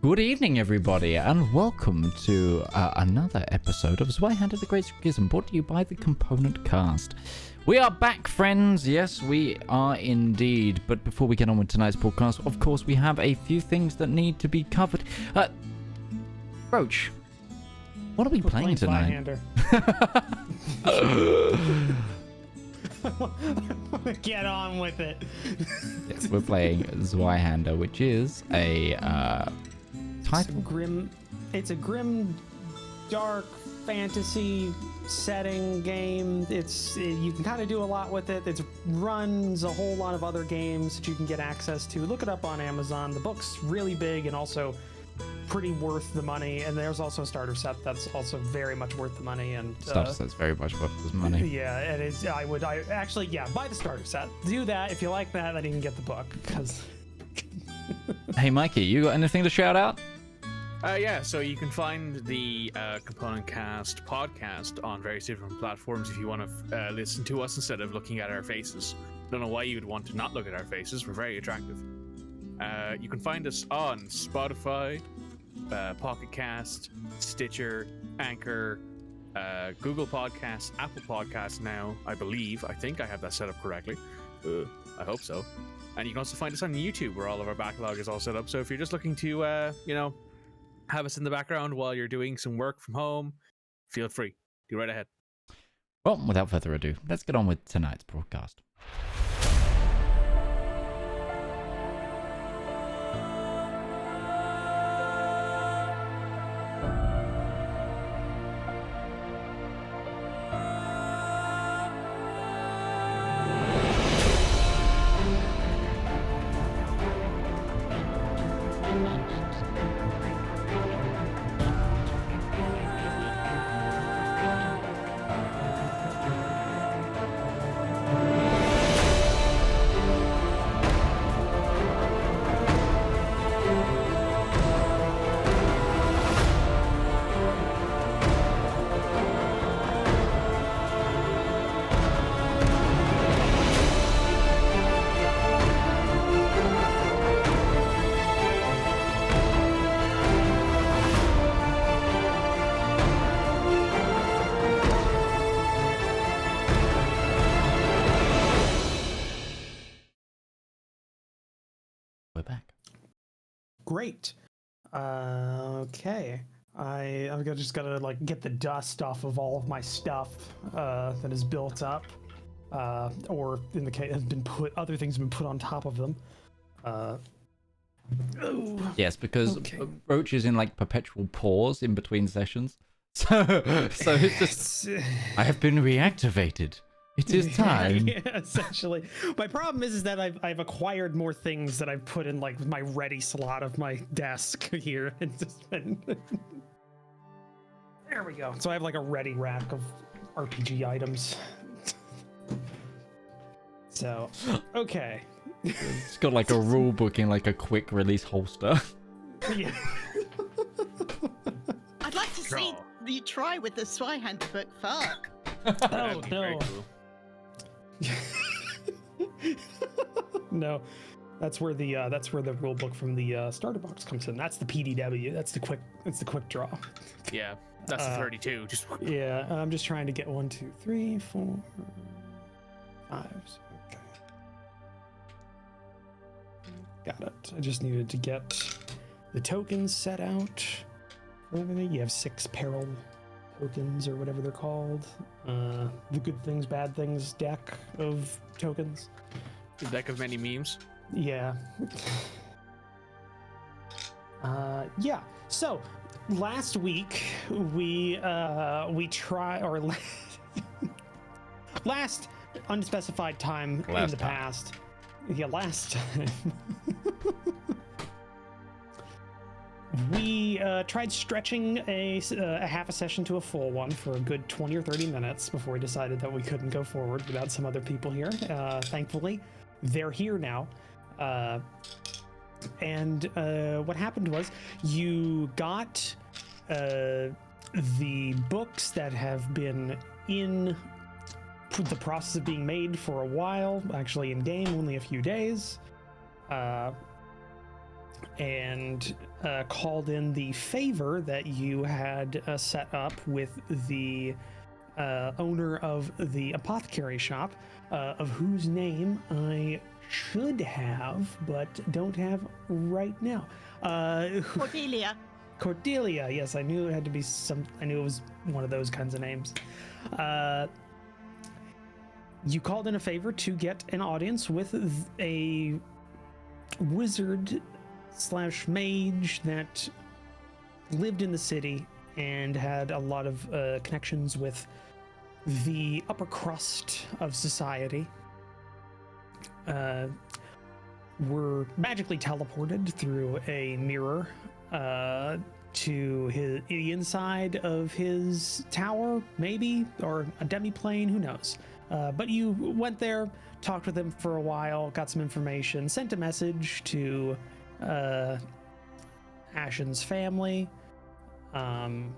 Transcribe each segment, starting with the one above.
Good evening, everybody, and welcome to another episode of Zweihander, the Great Schism, brought to you by the Component Cast. We are back, friends. Yes, we are indeed. But before we get on with tonight's podcast, of course, we have a few things that need to be covered. Roach, what are we playing tonight? Get on with it. Yes, we're playing Zweihander, which is a title. It's a grim, dark fantasy setting game. You can kind of do a lot with it. It runs a whole lot of other games that you can get access to. Look it up on Amazon. The book's really big and also pretty worth the money. And there's also a starter set that's also very much worth the money. And starter set's very much worth the money. Yeah, and I actually buy the starter set. Do that if you like that. Then you can get the book. Because Hey, Mikey, you got anything to shout out? Yeah, so you can find the Component Cast podcast on various different platforms if you want to listen to us instead of looking at our faces. Don't know why you would want to not look at our faces. We're very attractive. You can find us on Spotify, Pocket Cast, Stitcher, Anchor, Google Podcasts, Apple Podcasts now, I believe. I think I have that set up correctly. I hope so. And you can also find us on YouTube, where all of our backlog is all set up. So if you're just looking to, have us in the background while you're doing some work from home, feel free. Go right ahead. Well, without further ado, let's get on with tonight's broadcast. We're back. Great. Okay. I've just gotta like get the dust off of all of my stuff that is built up, or in the case has been put. Other things have been put on top of them. Yes, because Roach is in like perpetual pause in between sessions. So it's just I have been reactivated. It is time. Yeah, essentially. My problem is that I've acquired more things that I've put in like my ready slot of my desk here. It's just been... There we go. So I have like a ready rack of RPG items. So, okay. It's got like a rule book in like a quick release holster. Yeah. I'd like to see you try with the Zweihander book. Fuck. Oh no. Cool. No, that's where the rule book from the starter box comes in. That's the PDW. That's the quick draw. Yeah, that's the 32. Just Yeah, I'm just trying to get 1, 2, 3, 4, 5. Okay, got it. I just needed to get the tokens set out. You have 6 peril tokens or whatever they're called. The good things, bad things deck of tokens. the deck of many memes. Yeah. Yeah. So last week we try or last unspecified time in the past. Yeah, last time. We tried stretching a half a session to a full one for a good 20 or 30 minutes before we decided that we couldn't go forward without some other people here. Thankfully, they're here now. And what happened was you got the books that have been in the process of being made for a while, actually in game, only a few days. And called in the favor that you had set up with the owner of the apothecary shop, of whose name I should have, but don't have right now. Cordelia. Cordelia, yes, I knew it had to be I knew it was one of those kinds of names. You called in a favor to get an audience with a wizard / mage that lived in the city and had a lot of connections with the upper crust of society. Were magically teleported through a mirror to the inside of his tower, maybe, or a demi-plane, who knows. But you went there, talked with him for a while, got some information, sent a message to Ashen's family, and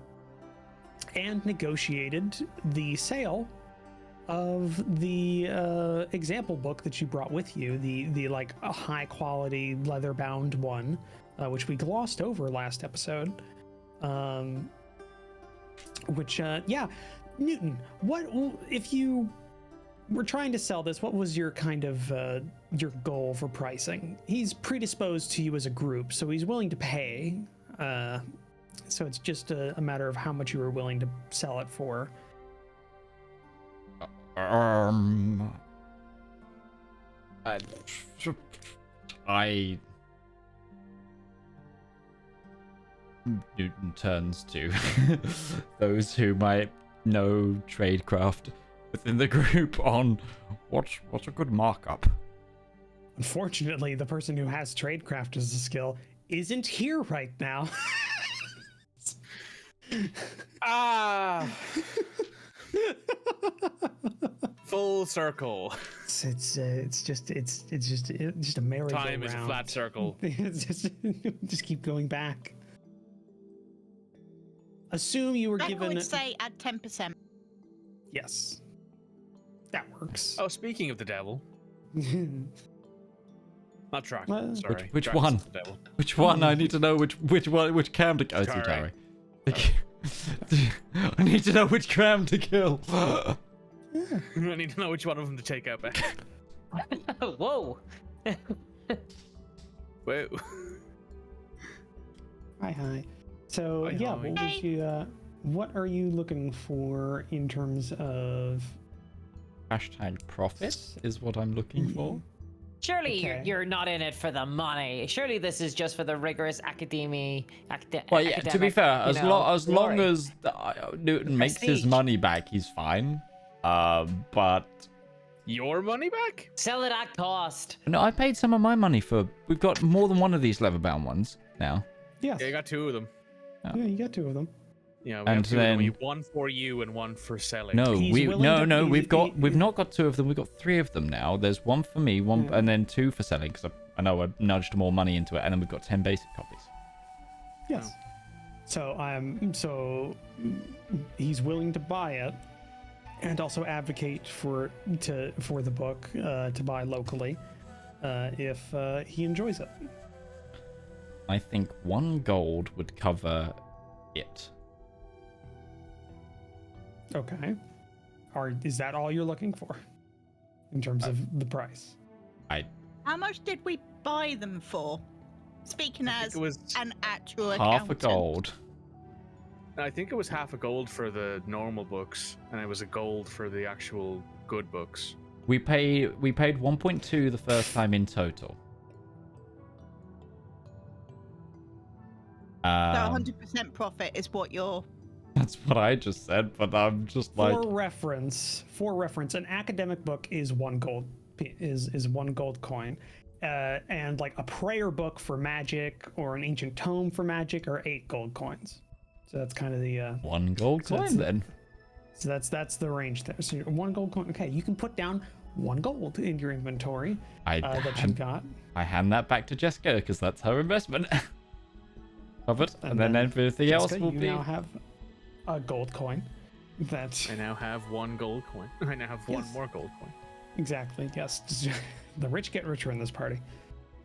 negotiated the sale of the example book that you brought with you, the like a high quality leather bound one, which we glossed over last episode. Which yeah, Newton, what if you we're trying to sell this. What was your kind of your goal for pricing? He's predisposed to you as a group, so he's willing to pay. So it's just a matter of how much you are willing to sell it for. Newton turns to those who might know tradecraft within the group on what's a good markup. Unfortunately, the person who has tradecraft as a skill isn't here right now. Full circle. It's just a merry-go-round. Time is a flat circle. It's just keep going back. Assume you were I given. would say add 10%. Yes, that works. Oh, speaking of the devil, not Drakel. Well, Sorry, which Drakel's one? the devil. Which one? I need to know which one, which cam to kill. Oh, it's Utari. Utari. I need to know which cam to kill. I need to know which one of them to take out back. Whoa. Whoa. Hi. So Hi, yeah, hi. what was you? What are you looking for in terms of? Hashtag profits is what I'm looking for. Surely Okay. you're not in it for the money. Surely this is just for the rigorous Well, yeah. To be fair, as long glory. as Newton makes his Prestige. money back, he's fine. But Your money back? Sell it at cost. no, I paid some of my money for. We've got more than one of these leather-bound ones now. Yes. Yeah, I got 2 of them. Yeah, you got 2 of them. Yeah, we And have 2 of them. then- One for you and one for selling. No, He's willing to- we've not got 2 of them. We've got 3 of them now. There's 1 for me, one, Yeah. and then 2 for selling because I know I nudged more money into it, and then we've got 10 basic copies. Yes. So he's willing to buy it, and also advocate for the book to buy locally, if he enjoys it. I think 1 gold would cover it. Okay. Is that all you're looking for in terms of the price? How much did we buy them for? Speaking I as think it was an actual Half a accountant. gold. I think it was half a gold for the normal books, and it was a gold for the actual good books. We paid 1.2 the first time in total. So 100% profit is what you're. That's what I just said, but I'm just like, For reference, an academic book is 1 gold is 1 gold coin, and like a prayer book for magic or an ancient tome for magic are 8 gold coins. So that's kind of the 1 gold So coin that's- then. so that's the range there. So 1 gold coin. Okay, you can put down 1 gold in your inventory that you've got. I hand that back to Jeska because that's her investment. Covered, and then then, everything else Jessica, will you be. now have a gold coin. That's I now have 1 gold coin. I now have one Yes. more gold coin. exactly, yes. The rich get richer in this party.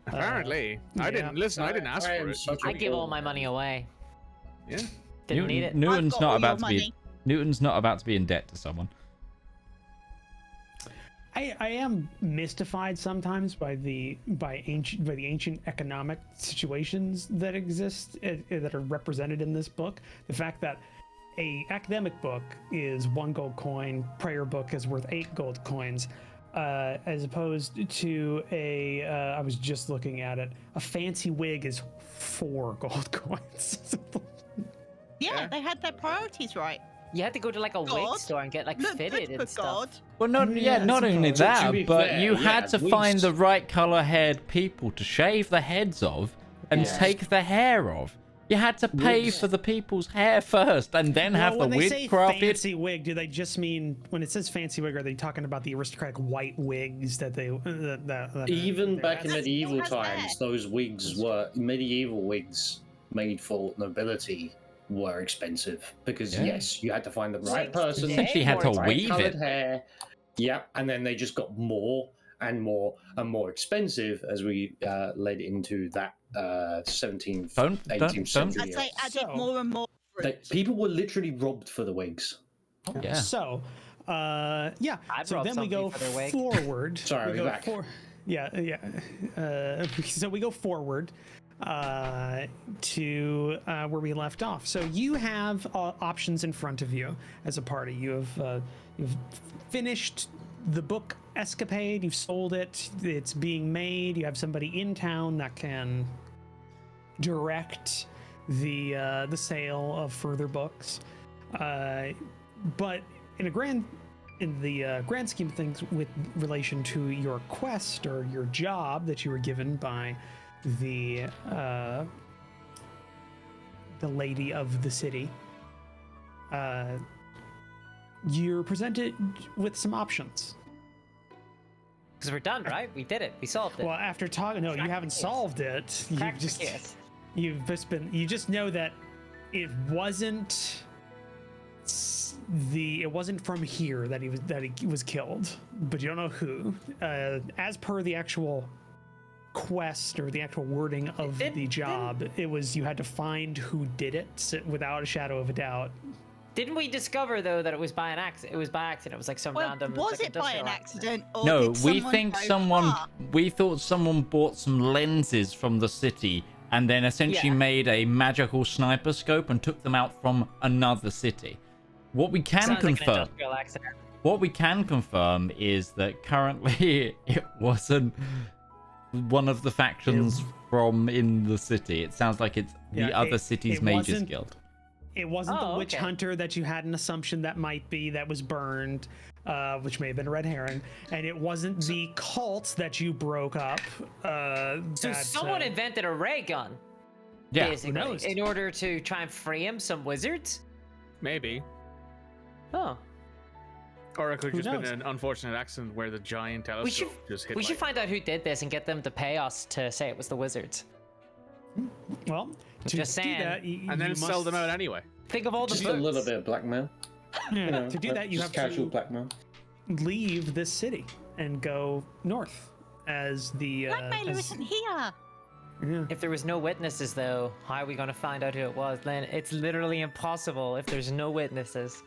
Apparently, I yeah. didn't listen. I didn't ask I for am it. such a I give all fool. my money away. Yeah. Didn't need it. Newton's I've got not all about your to be. money. Newton's not about to be in debt to someone. I am mystified sometimes by the ancient economic situations that exist that are represented in this book. The fact that a academic book is 1 gold coin, prayer book is worth 8 gold coins, as opposed to I was just looking at it, a fancy wig is 4 gold coins. Yeah, they had their priorities right. You had to go to like a wig God. store and get like Look fitted good and for stuff. God. Well, not Yeah, not I only suppose. that, To be but fair, you yeah, had to wigs- find the right color-haired people to shave the heads of and Yeah. take the hair off. You had to pay Wigs- for the people's hair first, and then have the when they wig say crafted. fancy wig, do they just mean when it says fancy wig? Are they talking about the aristocratic white wigs that they that Even back in That's medieval still has times, hair. those wigs were medieval wigs made for nobility were expensive because Yeah. yes, you had to find the right Wigs person, today Essentially had to more right weave coloured it. hair. Yeah, and then they just got more and more and more expensive as we led into that 17th, Don't- 18th don't- century. I'd say added So- more and more. People were literally robbed for the wigs. Yeah. So, yeah. I So brought then we something go for their wake. forward. Sorry, we we're go back. Yeah. So we go forward to where we left off. So you have options in front of you as a party. You've finished the book Escapade. You've sold it. It's being made. You have somebody in town that can direct the sale of further books. But in the grand scheme of things, with relation to your quest or your job that you were given by the lady of the city, you're presented with some options. Because we're done, right? We did it. We solved it. Well, after talking, no, you Crack haven't the case. solved it. Crack the case. You just know that it wasn't it wasn't from here that he was killed, but you don't know who. As per the actual quest or the actual wording of the job, it was you had to find who did it without a shadow of a doubt. Didn't we discover though that it was by an accident? It was by accident. It was like some Well, random. was like, it by an industrial accident? Or No, did we someone think go someone. far? We thought someone bought some lenses from the city and then essentially Yeah. made a magical sniper scope and took them out from another city. What we can Sounds like an confirm. industrial accident. What we can confirm is that currently it wasn't one of the factions from in the city. It sounds like it's the other city's it mages wasn't- guild. It wasn't the Oh, witch okay. hunter that you had an assumption that might be that was burned, which may have been a red herring, and it wasn't the cult that you broke up. So someone invented a ray gun, Yeah. basically, knows? in order to try and free him. Some wizards. Maybe. Oh, Or it could Who just been knows? an unfortunate accident where the giant telescope just hit. we should like- find out who did this and get them to pay us to say it was the wizards. Well, to Just do saying. that, and then sell them out anyway. Think of all the Just books. a little bit of blackmail. Yeah, You know, to do that, you just have casual to blackmail. leave this city and go north as the. Blackmailer isn't here. Yeah. If there was no witnesses, though, how are we going to find out who it was? Then it's literally impossible if there's no witnesses.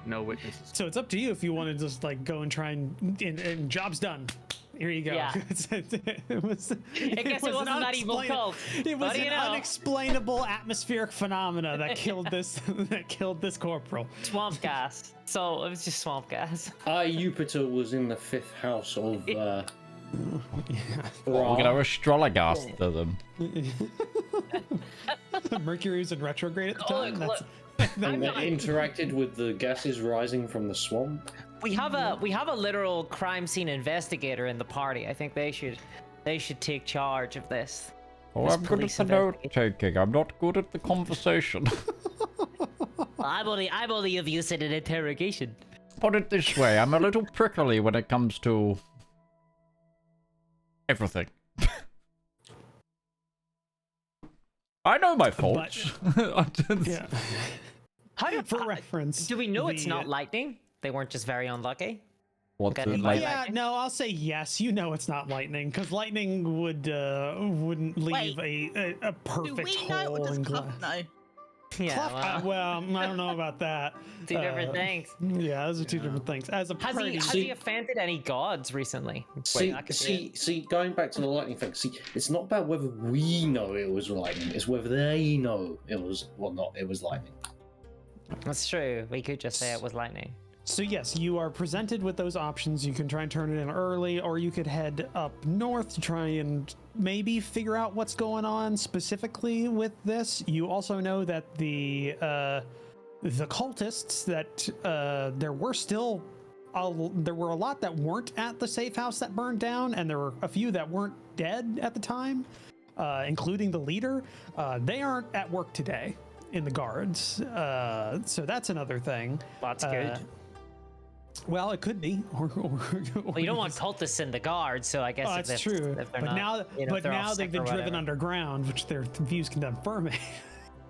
No witnesses. So it's up to you if you want to just like go and try and job's done. Here you go. Yeah. it was. I guess it wasn't that evil cult. It was What do you an know? unexplainable atmospheric phenomena that killed this corporal. Swamp gas. So it was just swamp gas. Jupiter was in the 5th house of. We're gonna astrologaster them. Mercury was in retrograde at the Oh, time. look, And they interacted with the gases rising from the swamp. We have a literal crime scene investigator in the party. I think they should take charge of this. Oh, This I'm good at police the note taking. I'm not good at the conversation. I'm only of use in an interrogation. Put it this way, I'm a little prickly when it comes to everything. I know my faults. Yeah. For reference. Do we know it's the- not lightning? They weren't just very unlucky. What's Got it hit like? by Yeah, lightning? no, I'll say yes. You know it's not lightning because lightning wouldn't leave Wait, a Do perfect we know or hole does in Kluft glass. know? Yeah, Kluft, well, well, I don't know about that. two different things. Yeah, those are two different things. As a Has party, he offended any gods recently? See, that could be see, going back to the lightning thing. See, it's not about whether we know it was lightning. It's whether they know it was, well, not it was lightning. That's true. We could just say it was lightning. So yes, you are presented with those options. You can try and turn it in early, or you could head up north to try and maybe figure out what's going on specifically with this. You also know that the cultists that there were a lot that weren't at the safe house that burned down, and there were a few that weren't dead at the time, including the leader. They aren't at work today in the guards, so that's another thing. That's good. Well, it could be. Or Well, you don't want cultists in the guard, so I guess Oh, if that's it's- true. if they're But not, now, you know, if they're off they've sick been or driven whatever. underground, which their views can confirm it.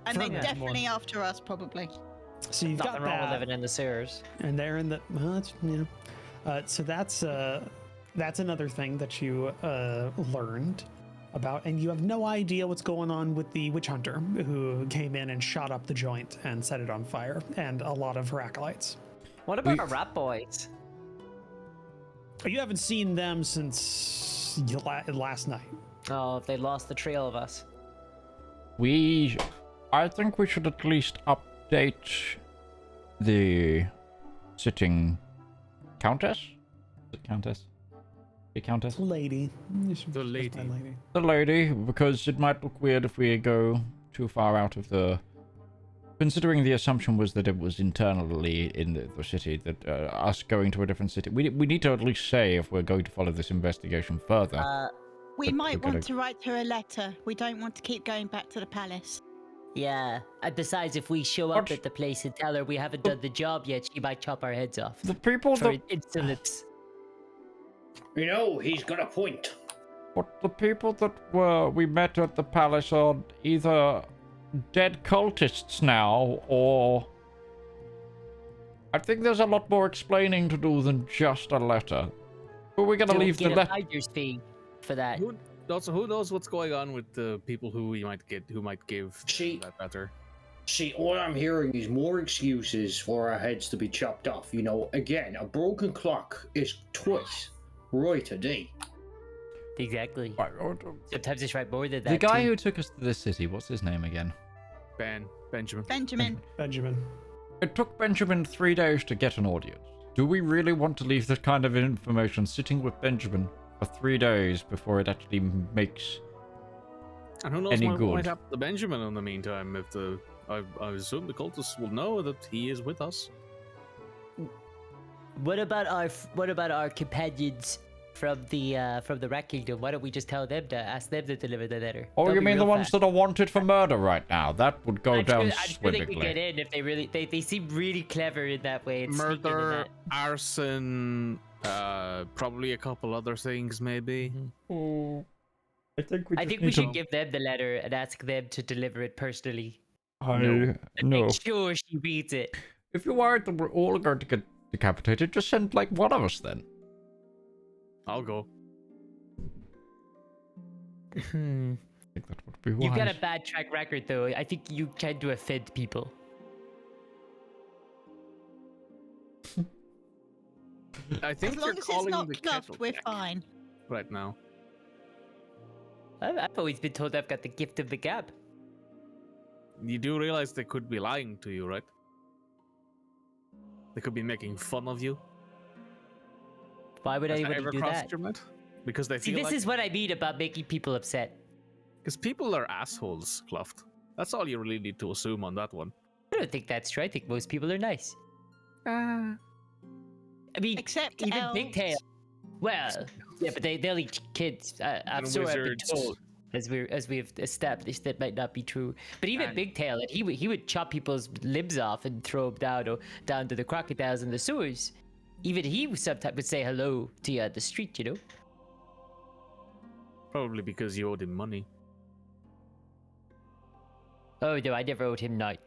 And they're Ferment definitely more. after us, probably. So you've Nothing got wrong with that, living in the sewers. and they're in the. Well, that's so that's another thing that you learned. about, and you have no idea what's going on with the witch hunter who came in and shot up the joint and set it on fire, and a lot of her acolytes. What about our rat boys? You haven't seen them since last night. Oh, they lost the trail of us. I think we should at least update the sitting countess? The countess? The countess? Lady. The lady. The lady, because it might look weird if we go too far out of the... Considering the assumption was that it was internally in the city, that us going to a different city... We need to at least say if we're going to follow this investigation further. We But might we're want to write her a letter. We don't want to keep going back to the palace. Yeah, and besides, if we show up at the place and tell her we haven't done the job yet, she might chop our heads off. The people For that... insolence. You know, he's got a point. But the people that we met at the palace are either dead cultists now, or... I think there's a lot more explaining to do than just a letter. But we're gonna leave the letter... finder's fee for that. Who knows what's going on with the people who might give that letter? See, all I'm hearing is more excuses for our heads to be chopped off. You know, again, a broken clock is twice right a day. Exactly. Right, Sometimes it's right more than that. the guy too. who took us to this city, what's his name again? Benjamin. Benjamin. It took Benjamin 3 days to get an audience. Do we really want to leave that kind of information sitting with Benjamin for 3 days before it actually makes And who knows any what good? might happen to Benjamin in the meantime? If I assume the cultists will know that he is with us. What about our companions from the Rat Kingdom? Why don't we just tell them to ask them to deliver the letter? Oh, They'll you be mean the real ones fast. that are wanted for murder right now? That would go down I'm sure they could swimmingly. get in if they really they seem really clever in that way. and sneaking in Murder, that. arson, probably a couple other things, maybe. Oh, I think I think we should give them the letter and ask them to deliver it personally. No. Make sure she reads it. If you're worried that we're all going to get decapitated, just send like one of us then. I'll go. I think that would be wise. You've got a bad track record, though. I think you tend to offend people. I think As you're long as it's calling not the Kluft, kettle we're black fine. right now. I've always been told I've got the gift of the gab. You do realize they could be lying to you, right? They could be making fun of you. Why would Has that anybody ever do crossed that? your mind? Because they See, feel this like... is what I mean about making people upset. Because people are assholes, Kluft. That's all you really need to assume on that one. I don't think that's true. I think most people are nice. I mean, Except even elves. Pigtail. Well, yeah, but they'll eat kids. I'm And sure I've been wizards. told, as we've established, that might not be true. But even Pigtail, he would chop people's limbs off and throw them down to the crocodiles in the sewers. Even he sometimes would say hello to you at the street, you know. Probably because you owed him money. Oh no, I never owed him night.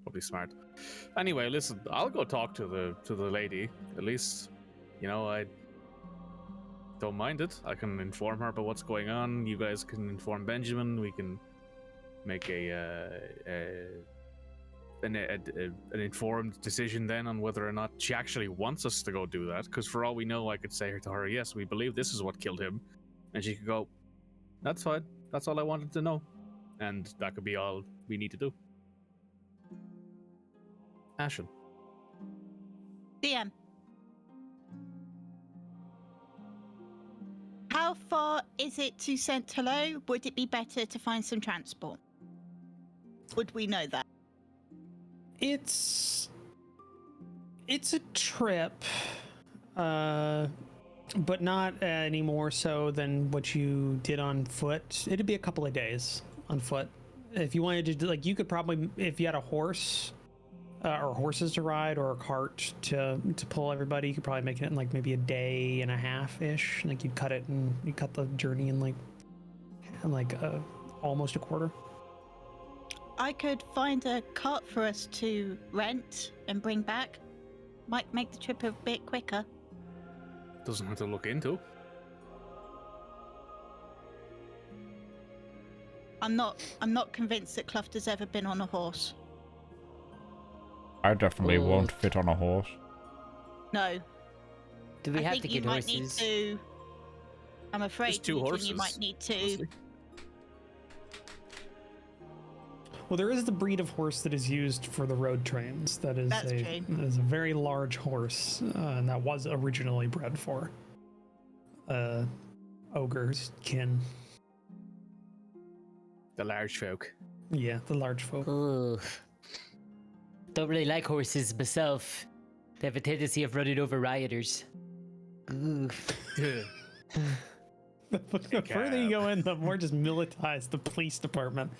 Probably smart. Anyway, listen, I'll go talk to the lady. At least, you know, I don't mind it. I can inform her about what's going on. You guys can inform Benjamin. We can make an informed decision then on whether or not she actually wants us to go do that. Because for all we know, I could say to her, yes, we believe this is what killed him. And she could go, that's fine. That's all I wanted to know. And that could be all we need to do. Ashen. DM. How far is it to St. Hello? Would it be better to find some transport? Would we know that? It's a trip, but not any more so than what you did on foot. It'd be a couple of days on foot. If you wanted to do, like, you could probably, if you had a horse or horses to ride or a cart to pull everybody, you could probably make it in like maybe a day and a half ish. Like you cut the journey in like almost a quarter. I could find a cart for us to rent and bring back. Might make the trip a bit quicker. Doesn't have to look into. I'm not convinced that Kluft has ever been on a horse. I definitely won't fit on a horse. No. Do we I have think to you get might horses? need to. I'm afraid Just 2 Meekin, horses. you might need to. honestly. Well, there is the breed of horse that is used for the road trains. That is That's true. that is a very large horse, and that was originally bred for ogres kin. The large folk. Yeah, the large folk. Ugh. Don't really like horses myself. They have a tendency of running over rioters. Ugh. The further you go in, the more just militarized the police department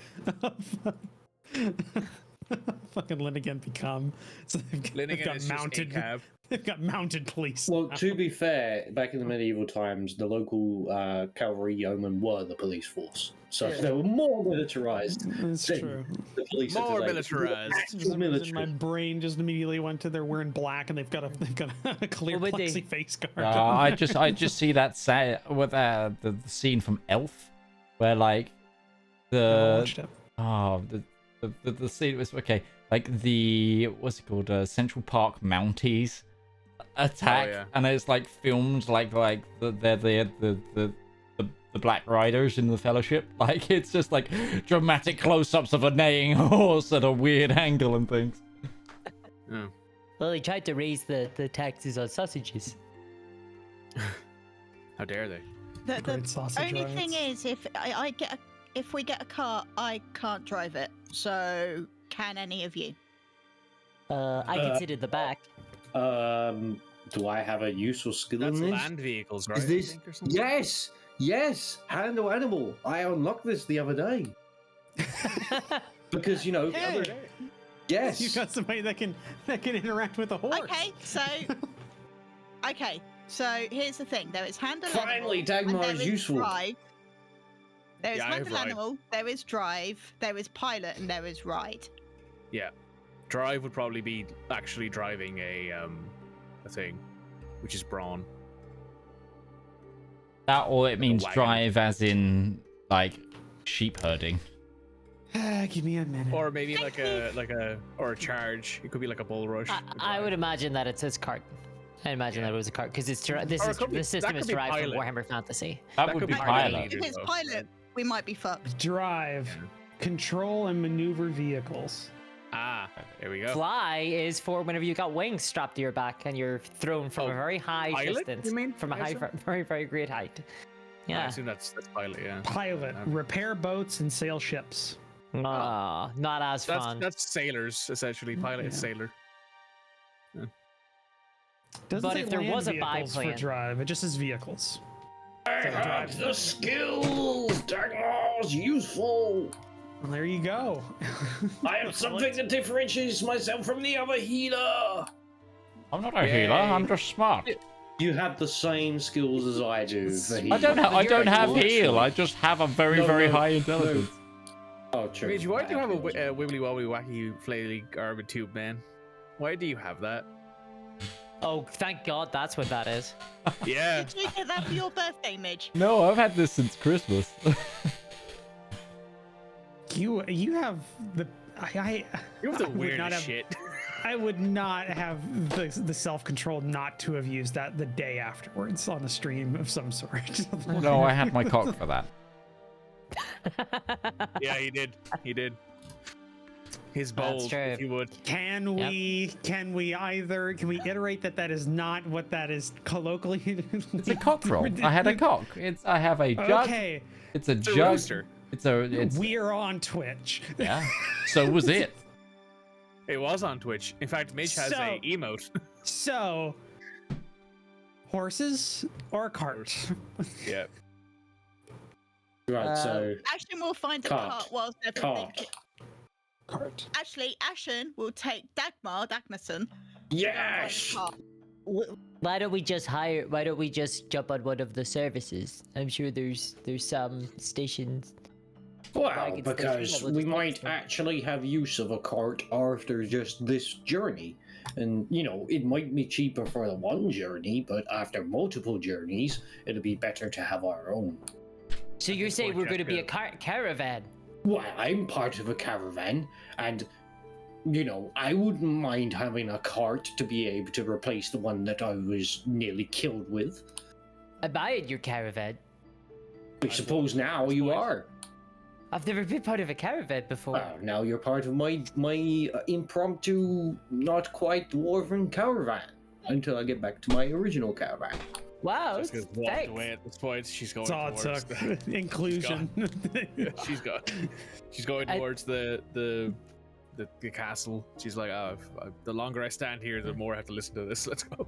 fucking Linnigan become. So Linnigan is just a cab. They've got mounted police. Well, now. to be fair, back in the medieval times, the local cavalry yeomen were the police force, so they were more militarized. That's than true. The police More are today. militarized. For Actual some reason, my military. brain just immediately went to they're wearing black and they've got a clear What would they- plexi face guard. I just see that with the scene from Elf, where like I watched it. the scene was okay, like the what's it called, Central Park Mounties attack, yeah. and it's like filmed like they're the Black Riders in the Fellowship. Like it's just like dramatic close-ups of a neighing horse at a weird angle and things. Oh. Well, they tried to raise the taxes on sausages. How dare they? The Great sausage only thing riots. is, if we get a car, I can't drive it. So can any of you? I can sit in the back. Do I have a useful skill That's in this? land vehicles, right? Is this? I think, or something? Yes, handle animal. I unlocked this the other day because Hey, yes. you got somebody that can interact with a horse. Okay, so here's the thing. There is handle Finally, animal, Dagmar and is there useful. Drive. There is Yeah, I have handle ride. animal. There is drive. There is pilot, and there is ride. Yeah. Drive would probably be actually driving a thing, which is brawn. That, or it means wagon. drive as in like sheep herding. Give me a minute. Or maybe like a charge. It could be like a bull rush. I would imagine that it says cart. I imagine that it was a cart because this Or it is could be- the system that is could be derived from pilot. Warhammer Fantasy. That That would could be be pilot. pilot. If it's though. pilot, we might be fucked. Drive, control, and maneuver vehicles. Ah, there we go. Fly is for whenever you got wings strapped to your back and you're thrown from a very high pilot, distance, you mean, from a I high, assume? very, very great height. I Yeah. assume that's pilot. Yeah. Pilot, repair boats and sail ships. Not as fun. That's sailors essentially. Pilot is Yeah. sailor. Doesn't But say if there land was a vehicles for biplane- drive, it just says vehicles. I have the skills. Dagmar's useful. Well, there you go. I have something that differentiates myself from the other healer. I'm not a healer. I'm just smart. You have the same skills as I do. For I don't have. I don't have heal. I just have a very No, high intelligence. Oh, true. Midge, why do you have a wibbly wobbly wacky flaily garbage tube, man? Why do you have that? Oh, thank God, that's what that is. Yeah. Did you get that for your birthday, Midge? No, I've had this since Christmas. You have the I You have the I would not weirdest have- shit. I would not have the self-control not to have used that the day afterwards on a stream of some sort. No, I had my cock for that. Yeah, he did. He did. His That's bold, true. if you would. Can we iterate that is not what that is colloquially? It's a cockerel. I had a cock. I have a jug. Okay, It's a It's a jug. rooster. It's we're on Twitch. yeah. So was it. It was on Twitch. In fact, Mitch has So- a emote. So, horses or cart? Yeah. Right, so Ashen will find a Cart. cart whilst they're Cart. thinking. Cart. Actually, Ashen will take Dagmarson. yes. Why don't we just jump on one of the services? I'm sure there's some stations. Well, Wagon because station, we'll we just might take them. actually have use of a cart after just this journey. And, it might be cheaper for the one journey, but after multiple journeys, it'll be better to have our own. So you're saying point, we're going to be a Jeska. caravan? Well, I'm part of a caravan, and I wouldn't mind having a cart to be able to replace the one that I was nearly killed with. I buy your caravan. I suppose now you are. I've never been part of a caravan before. Well, now you're part of my impromptu, not quite dwarven caravan until I get back to my original caravan. Wow, Jeska's walked thanks. away at this point. She's going That's all it towards took. Inclusion. She's going towards the castle. She's like, oh, the longer I stand here, the more I have to listen to this. Let's go.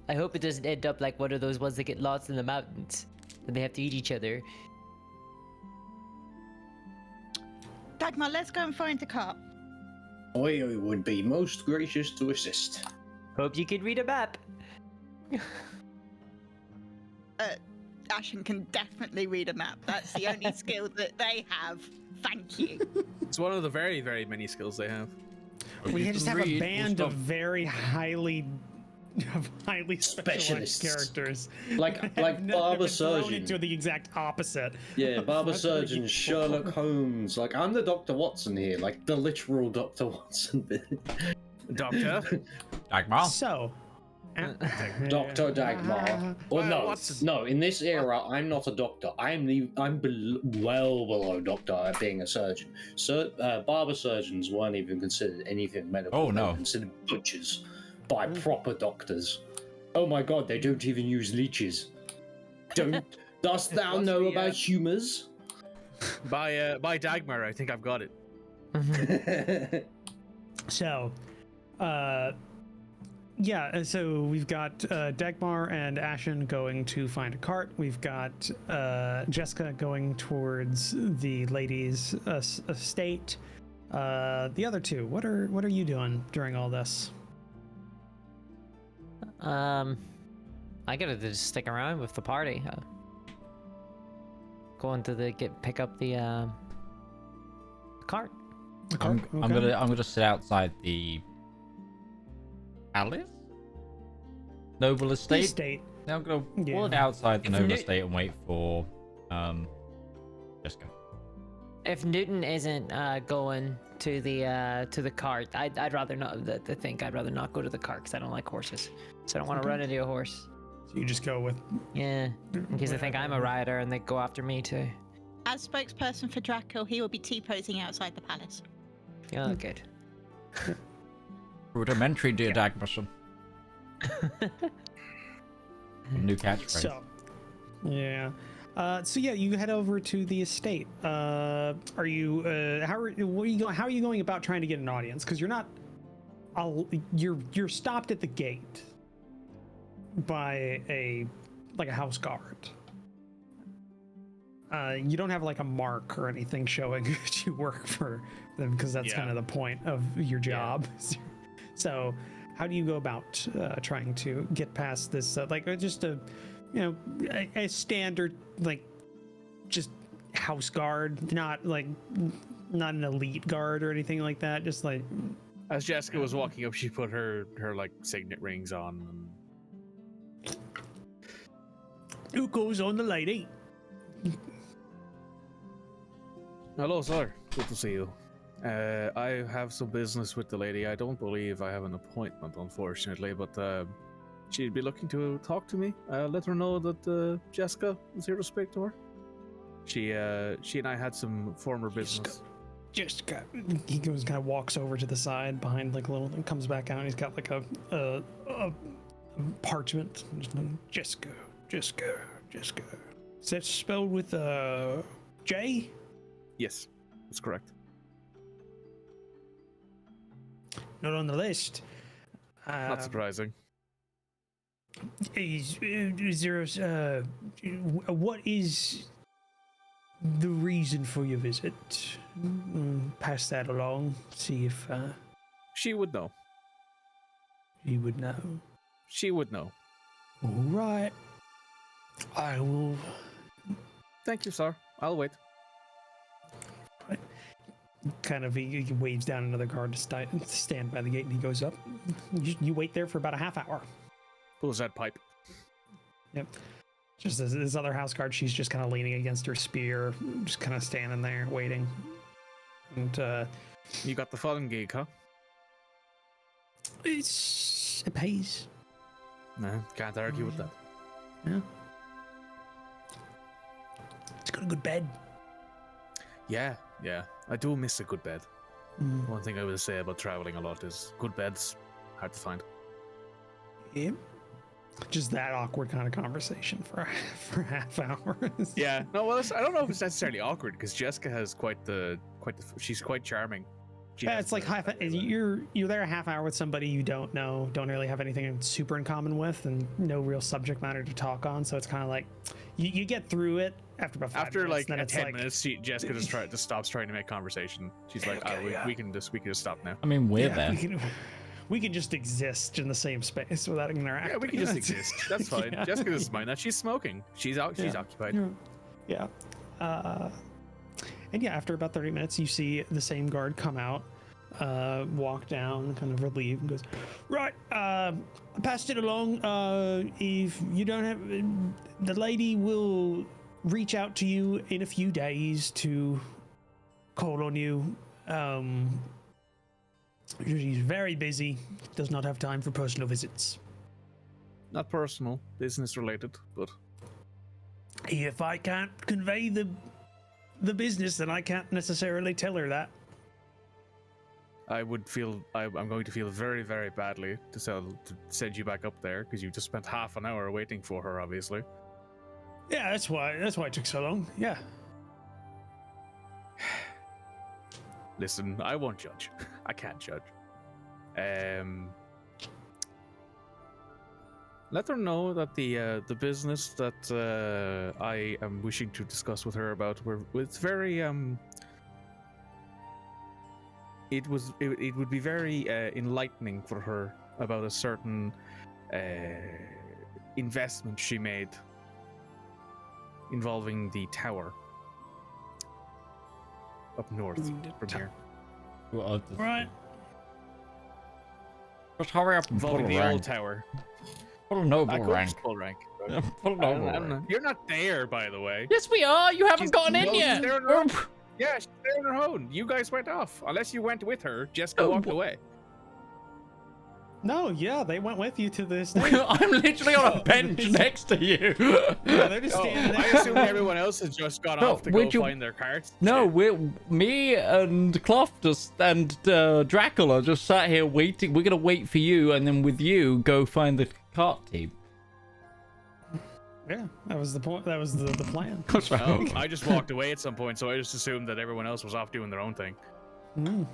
I hope it doesn't end up like one of those ones that get lost in the mountains and they have to eat each other. Dagmar, let's go and find the cart. I would be most gracious to assist. Hope you can read a map. Ashen can definitely read a map. That's the only skill that they have. Thank you. It's one of the very, very many skills they have. We You just can have a read, band we'll of stop. very highly specialized Specialists. characters. Like Have Barber been thrown Surgeon. into the exact opposite. Yeah, Barber What are Surgeon, you Sherlock for? Holmes. Like, I'm the Dr. Watson here, like the literal Dr. Watson. Doctor? Dagmar. So, Dr. Dagmar. Or no, Watson. no, in this era, I'm not a doctor. I'm well below doctor at being a surgeon. Barber surgeons weren't even considered anything medical. Oh, They no. were considered butchers by proper doctors. Oh my god, they don't even use leeches. Dost thou What's know the, about humors? By Dagmar, I think I've got it. So, yeah, so we've got Dagmar and Ashen going to find a cart. We've got Jeska going towards the lady's estate. The other two, what are you doing during all this? I gotta just stick around with the party. Going to pick up the cart. I'm gonna sit outside the palace, noble estate. Estate. Now I'm gonna Yeah. walk outside the If noble Newt- estate and wait for Jeska. If Newton isn't going to the cart, I'd rather not. I think I'd rather not go to the cart because I don't like horses. So I don't want to run into a horse. So you just go with. Yeah, in case they think I'm a rider and they go after me too. As spokesperson for Drakel, he will be T-posing outside the palace. Oh, good. Rudimentary, dear Dagmarson. New catchphrase. So, yeah. So yeah, you head over to the estate. Are you? How are you going about trying to get an audience? Because you're not. You're stopped at the gate by a house guard. You don't have like a mark or anything showing that you work for them, because that's Yeah. kind of the point of your job. So, how do you go about trying to get past this? Just a standard just house guard, not an elite guard or anything like that. Just like As Jeska was walking up, she put her like signet rings on. who goes on the lady? Hello, sir. Good to see you. I have some business with the lady. I don't believe I have an appointment, unfortunately, but she'd be looking to talk to me. Let her know that Jeska is here to speak to her. She and I had some former business. He goes, kind of walks over to the side behind a little, and comes back out. And he's got a parchment. Jeska. Is that spelled with J? Yes, that's correct. Not on the list. Not surprising. Is there what is the reason for your visit? Pass that along. See if She would know. he would know. She would know. All right. I will. Thank you, sir. I'll wait. Kind of, he waves down another guard to stand by the gate, and he goes up. You wait there for about a half hour. Pulls that pipe. Yep. Just this other house guard, she's just kind of leaning against her spear, just kind of standing there waiting. And You got the fun gig, huh? it pays. No, can't argue with that. Yeah. It's got a good bed. Yeah. I do miss a good bed. Mm. One thing I will say about traveling a lot is good beds hard to find. Yeah. Just that awkward kind of conversation for a half hour. Yeah. No, well, I don't know if it's necessarily awkward because Jeska has she's quite charming. She Yeah, has it's like the- you're there a half hour with somebody you don't know, don't really have anything super in common with, and no real subject matter to talk on. So it's kind of like you get through it after about 5 After minutes, like then it's 10 minutes, Jeska just stops trying to make conversation. She's like, we can just stop now. I mean, we're Yeah, there. we can just exist in the same space without interacting. Yeah, we can just exist. That's fine. Yeah. Jeska doesn't mind that. She's smoking. She's occupied. Yeah. And yeah, after about 30 minutes, you see the same guard come out, walk down, kind of relieved, and goes, right, I passed it along. If you don't have, the lady will reach out to you in a few days to call on you. She's very busy, does not have time for personal visits. Not personal, business related, but If I can't convey the business, then I can't necessarily tell her that. I'm going to feel very, very badly to send you back up there because you just spent half an hour waiting for her, obviously. Yeah, that's why it took so long. Yeah. Listen, I won't judge. I can't judge. Let her know that the business that I am wishing to discuss with her about, it's very it would be very enlightening for her about a certain investment she made involving the tower up north from here. Well, Right. just hurry up and pull Involving a the old rank. tower. Pull a I noble could rank. just pull rank. Pull a I noble don't know. rank. You're not there, by the way. Yes, we are. You haven't She's- gotten in no, she's yet. there on her own. Yeah, she's there on her own. You guys went off. Unless you went with her, Jeska Oh, walked wh- away. No, yeah, they went with you to the stage. I'm literally on a bench next to you. Yeah, they're just Oh, standing I there. assume everyone else has just gone No, off to would go you- find their carts. No, me and Kluft and Drakel are just sat here waiting. We're gonna wait for you, and then with you, go find the cart team. Yeah, that was the point. That was the plan. That's right. Oh, I just walked away at some point, so I just assumed that everyone else was off doing their own thing. Mm.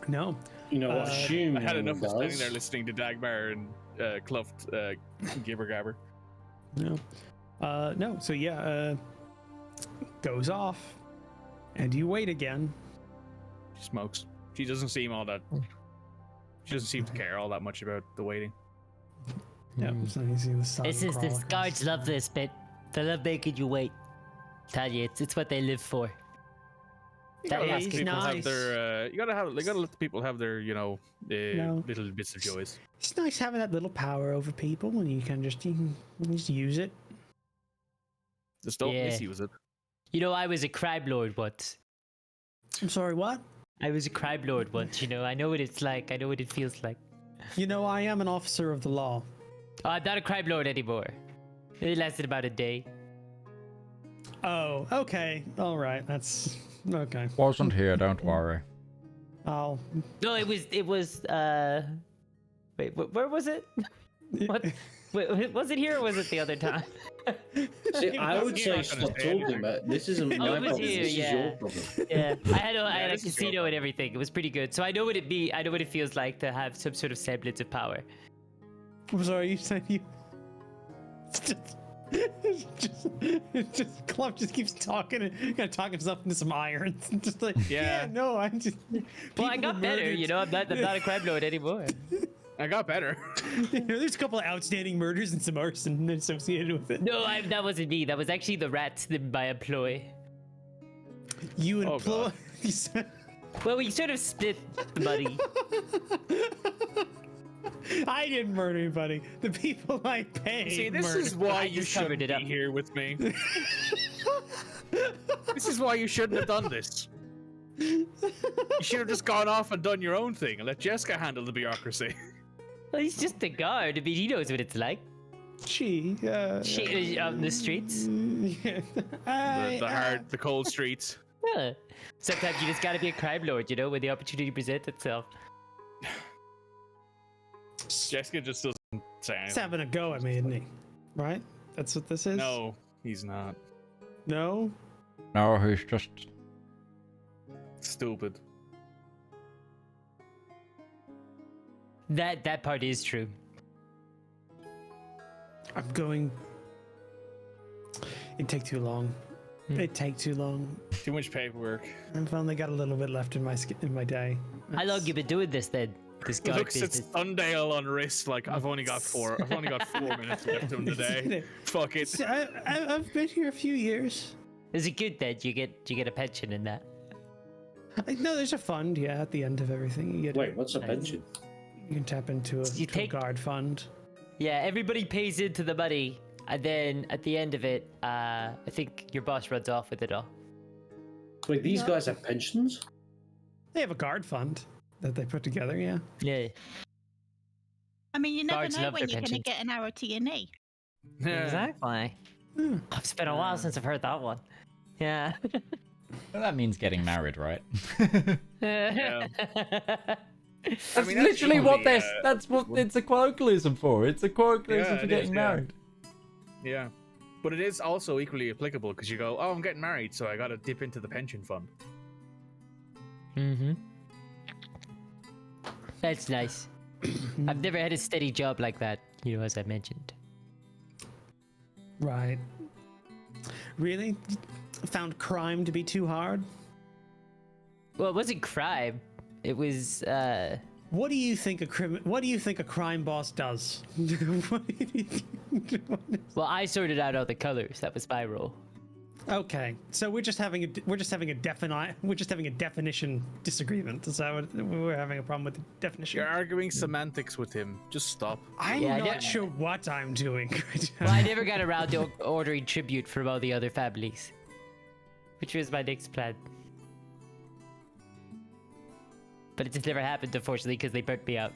No. You know, assuming I had enough of standing does. there listening to Dagmar and Kluft gibber gabber. No. No. So yeah, goes off, and you wait again. She smokes. She doesn't seem all that. She doesn't seem to care all that much about the waiting. Yeah. So you see the sun. This is crawl the across. guards love this bit. They love making you wait. Tell you, it's what they live for. You That gotta let is people have nice. their. You gotta let the people have their, No. little bits of joys. It's nice having that little power over people when you can just use it. Just don't Yeah. misuse it. You know, I was a crime lord once. I'm sorry, what? I was a crime lord once, you know. I know what it's like. I know what it feels like. You know, I am an officer of the law. Oh, I'm not a crime lord anymore. It lasted about a day. Oh, okay. All right. That's okay. Wasn't here. Don't worry. I'll. No, it was, wait, where was it? What? Wait, was it here or was it the other time? See, I would You're say not gonna stop say talking about it. This isn't my it was problem. you, This is yeah. your problem. Yeah, I had a this is your casino and everything. It was pretty good. So I know what it feels like to have some sort of semblance of power. I'm sorry. You said you. It's just Club just keeps talking and kind of talking himself into some iron. Just like Yeah. no, I'm just. Well, I got better, you know. I'm not a crime lord anymore. I got better. There's a couple of outstanding murders and some arson associated with it. No, that wasn't me. That was actually the rats that I employ. You Oh, employ. God. Well, we sort of split the money. I didn't murder anybody. The people I paid. See, this murdered. is why I you just covered shouldn't it be up. here with me. This is why you shouldn't have done this. You should have just gone off and done your own thing and let Jeska handle the bureaucracy. Well, he's just a guard. I mean, he knows what it's like. She Out in the streets. The cold streets. Yeah. Sometimes you just gotta be a crime lord, you know, when the opportunity presents itself. Jeska just doesn't say He's anything. having a go at me, isn't he? Right? That's what this is? No, he's not. No? No, he's just... Stupid. That part is true. I'm going... It'd take too long. It'd take too long. Too much paperwork. I've only got a little bit left in my day. How long you been doing this then? This guard Looks at business. Sundale on wrist like I've only got 4 minutes left in the day. Fuck it. So I've been here a few years. Is it good then? You get a pension in that? No, there's a fund, yeah, at the end of everything. You get, Wait, what's a pension? you can tap into You a take- guard fund. Yeah, everybody pays into the money, and then at the end of it, I think your boss runs off with it all. Wait, these guys have pensions? They have a guard fund that they put together, yeah. Yeah. I mean, you never Guards know love when their you're going to pensions. get an arrow to your knee. Exactly. Hmm. It's been a while since I've heard that one. Yeah. Well, that means getting married, right? Yeah. That's mean, that's literally what probably, that's what it's a colloquialism for. It's a colloquialism Yeah, for it getting is, yeah. married. Yeah. But it is also equally applicable because you go, oh, I'm getting married, so I gotta dip into the pension fund. Mm-hmm. That's nice. I've never had a steady job like that, you know, as I mentioned. Right. Really? Found crime to be too hard? Well, it wasn't crime. It was, What do you think a crime boss does? What do you think? well, I sorted out all the colors. That was my role. Okay, so we're just having a definition disagreement. Is that what we're having a problem with the definition? You're arguing semantics with him. Just stop. I'm Yeah, I not don't- sure what I'm doing. Well, I never got around to ordering tribute from all the other families, which was my next plan. But it just never happened, unfortunately, because they burnt me out.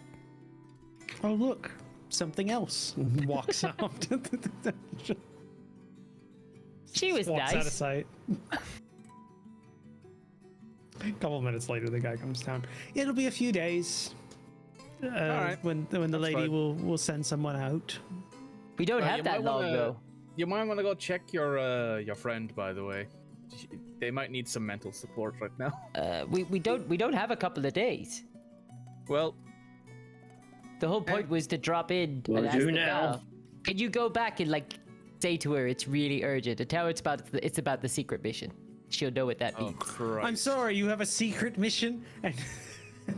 Oh look, something else walks out. She was Walks out of nice. sight. A couple minutes later, the guy comes down. It'll be a few days. Alright, When the lady fine. will send someone out. We don't You have that might long, wanna- though. You might want to go check your friend, by the way. They might need some mental support right now. We don't have a couple of days. Well, The whole point was to drop in Will and ask do the now. gal. Can you go back and say to her it's really urgent and tell her it's about the secret mission? She'll know what that oh means. Christ. I'm sorry, you have a secret mission, and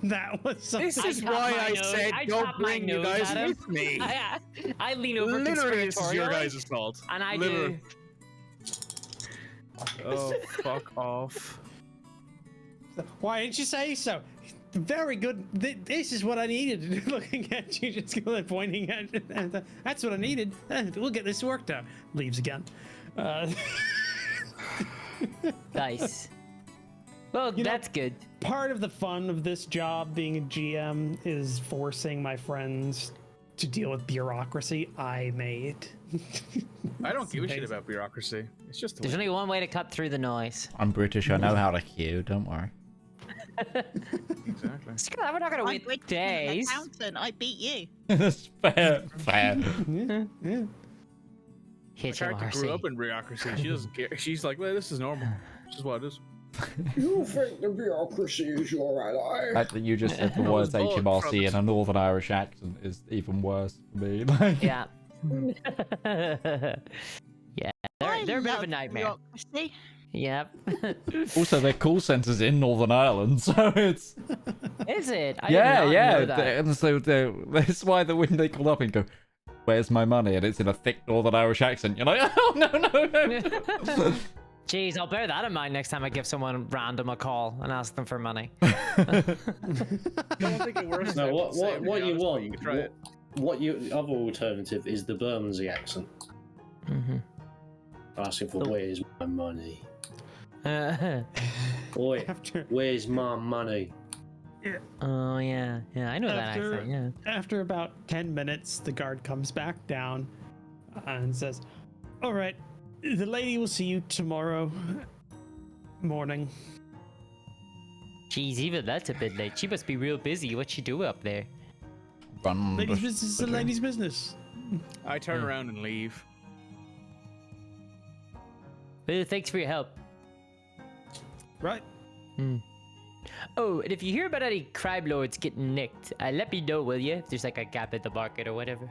that was something. This is chopped why my I nose. said I don't chopped my bring you nose guys at him. with me. I lean over Literally, this is your conspiratorially, guys' fault. and I Literally. do. Oh, fuck off. Why didn't you say so? Very good. This is what I needed. Looking at you, just pointing at. That's what I needed. We'll get this worked out. Leaves again. Nice. Well, You know- that's good. Part of the fun of this job, being a GM, is forcing my friends to deal with bureaucracy I made. I don't give a shit amazing. about bureaucracy. It's just the There's way. only one way to cut through the noise. I'm British. I know how to queue. Don't worry. Exactly. We're not gonna I'm wait British days. accountant. I beat you. That's fair. Fair. Yeah. My character grew up in bureaucracy. She doesn't care. She's like, well, this is normal. This is what it is. You think the bureaucracy is your ally? The fact that you just said the I was words born from HMRC it. in a Northern Irish accent is even worse for me. Like, Yeah. Yeah. I They're a bit of a love nightmare. bureaucracy. Yep. also, their call center's in Northern Ireland, so it's Is it? I yeah, did not yeah. know that. And so that's why when they call up and go, "Where's my money?" and it's in a thick Northern Irish accent, you're like, "Oh no, no, no." Jeez, I'll bear that in mind next time I give someone random a call and ask them for money. Don't think it works. No, to say, to be what you honest, but want? You could try it. What your other alternative is the Bermondsey accent. Mm-hmm. Asking for where's my money? Uh-huh. Oi, After where's my money? Oh yeah, I know that accent. Yeah. after about 10 minutes, the guard comes back down and says, "All right, the lady will see you tomorrow morning." Jeez, even that's a bit late. She must be real busy. What's she do up there? Run. Lady's business is a lady's business. I turn around and leave. Well, thanks for your help. Right. Oh, and if you hear about any crime lords getting nicked, let me know, will you? If there's like a gap in the market or whatever.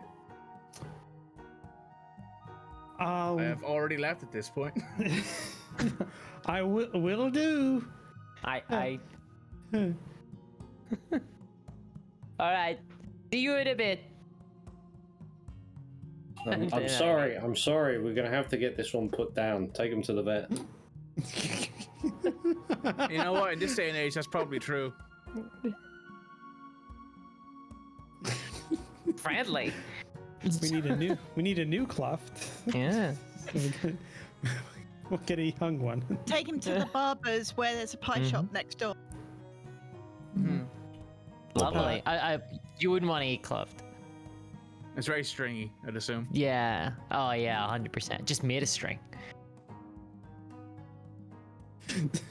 I have already left at this point. I will do. I. All right. See you in a bit. I'm sorry. I'm sorry. We're gonna have to get this one put down. Take him to the vet. You know what? In this day and age, that's probably true. Friendly. We need a new Kluft. Yeah. We'll get a young one. Take him to the barber's where there's a pie shop next door. Lovely. You wouldn't want to eat Kluft. It's very stringy, I'd assume. Yeah. Oh yeah, 100%. Just made of string.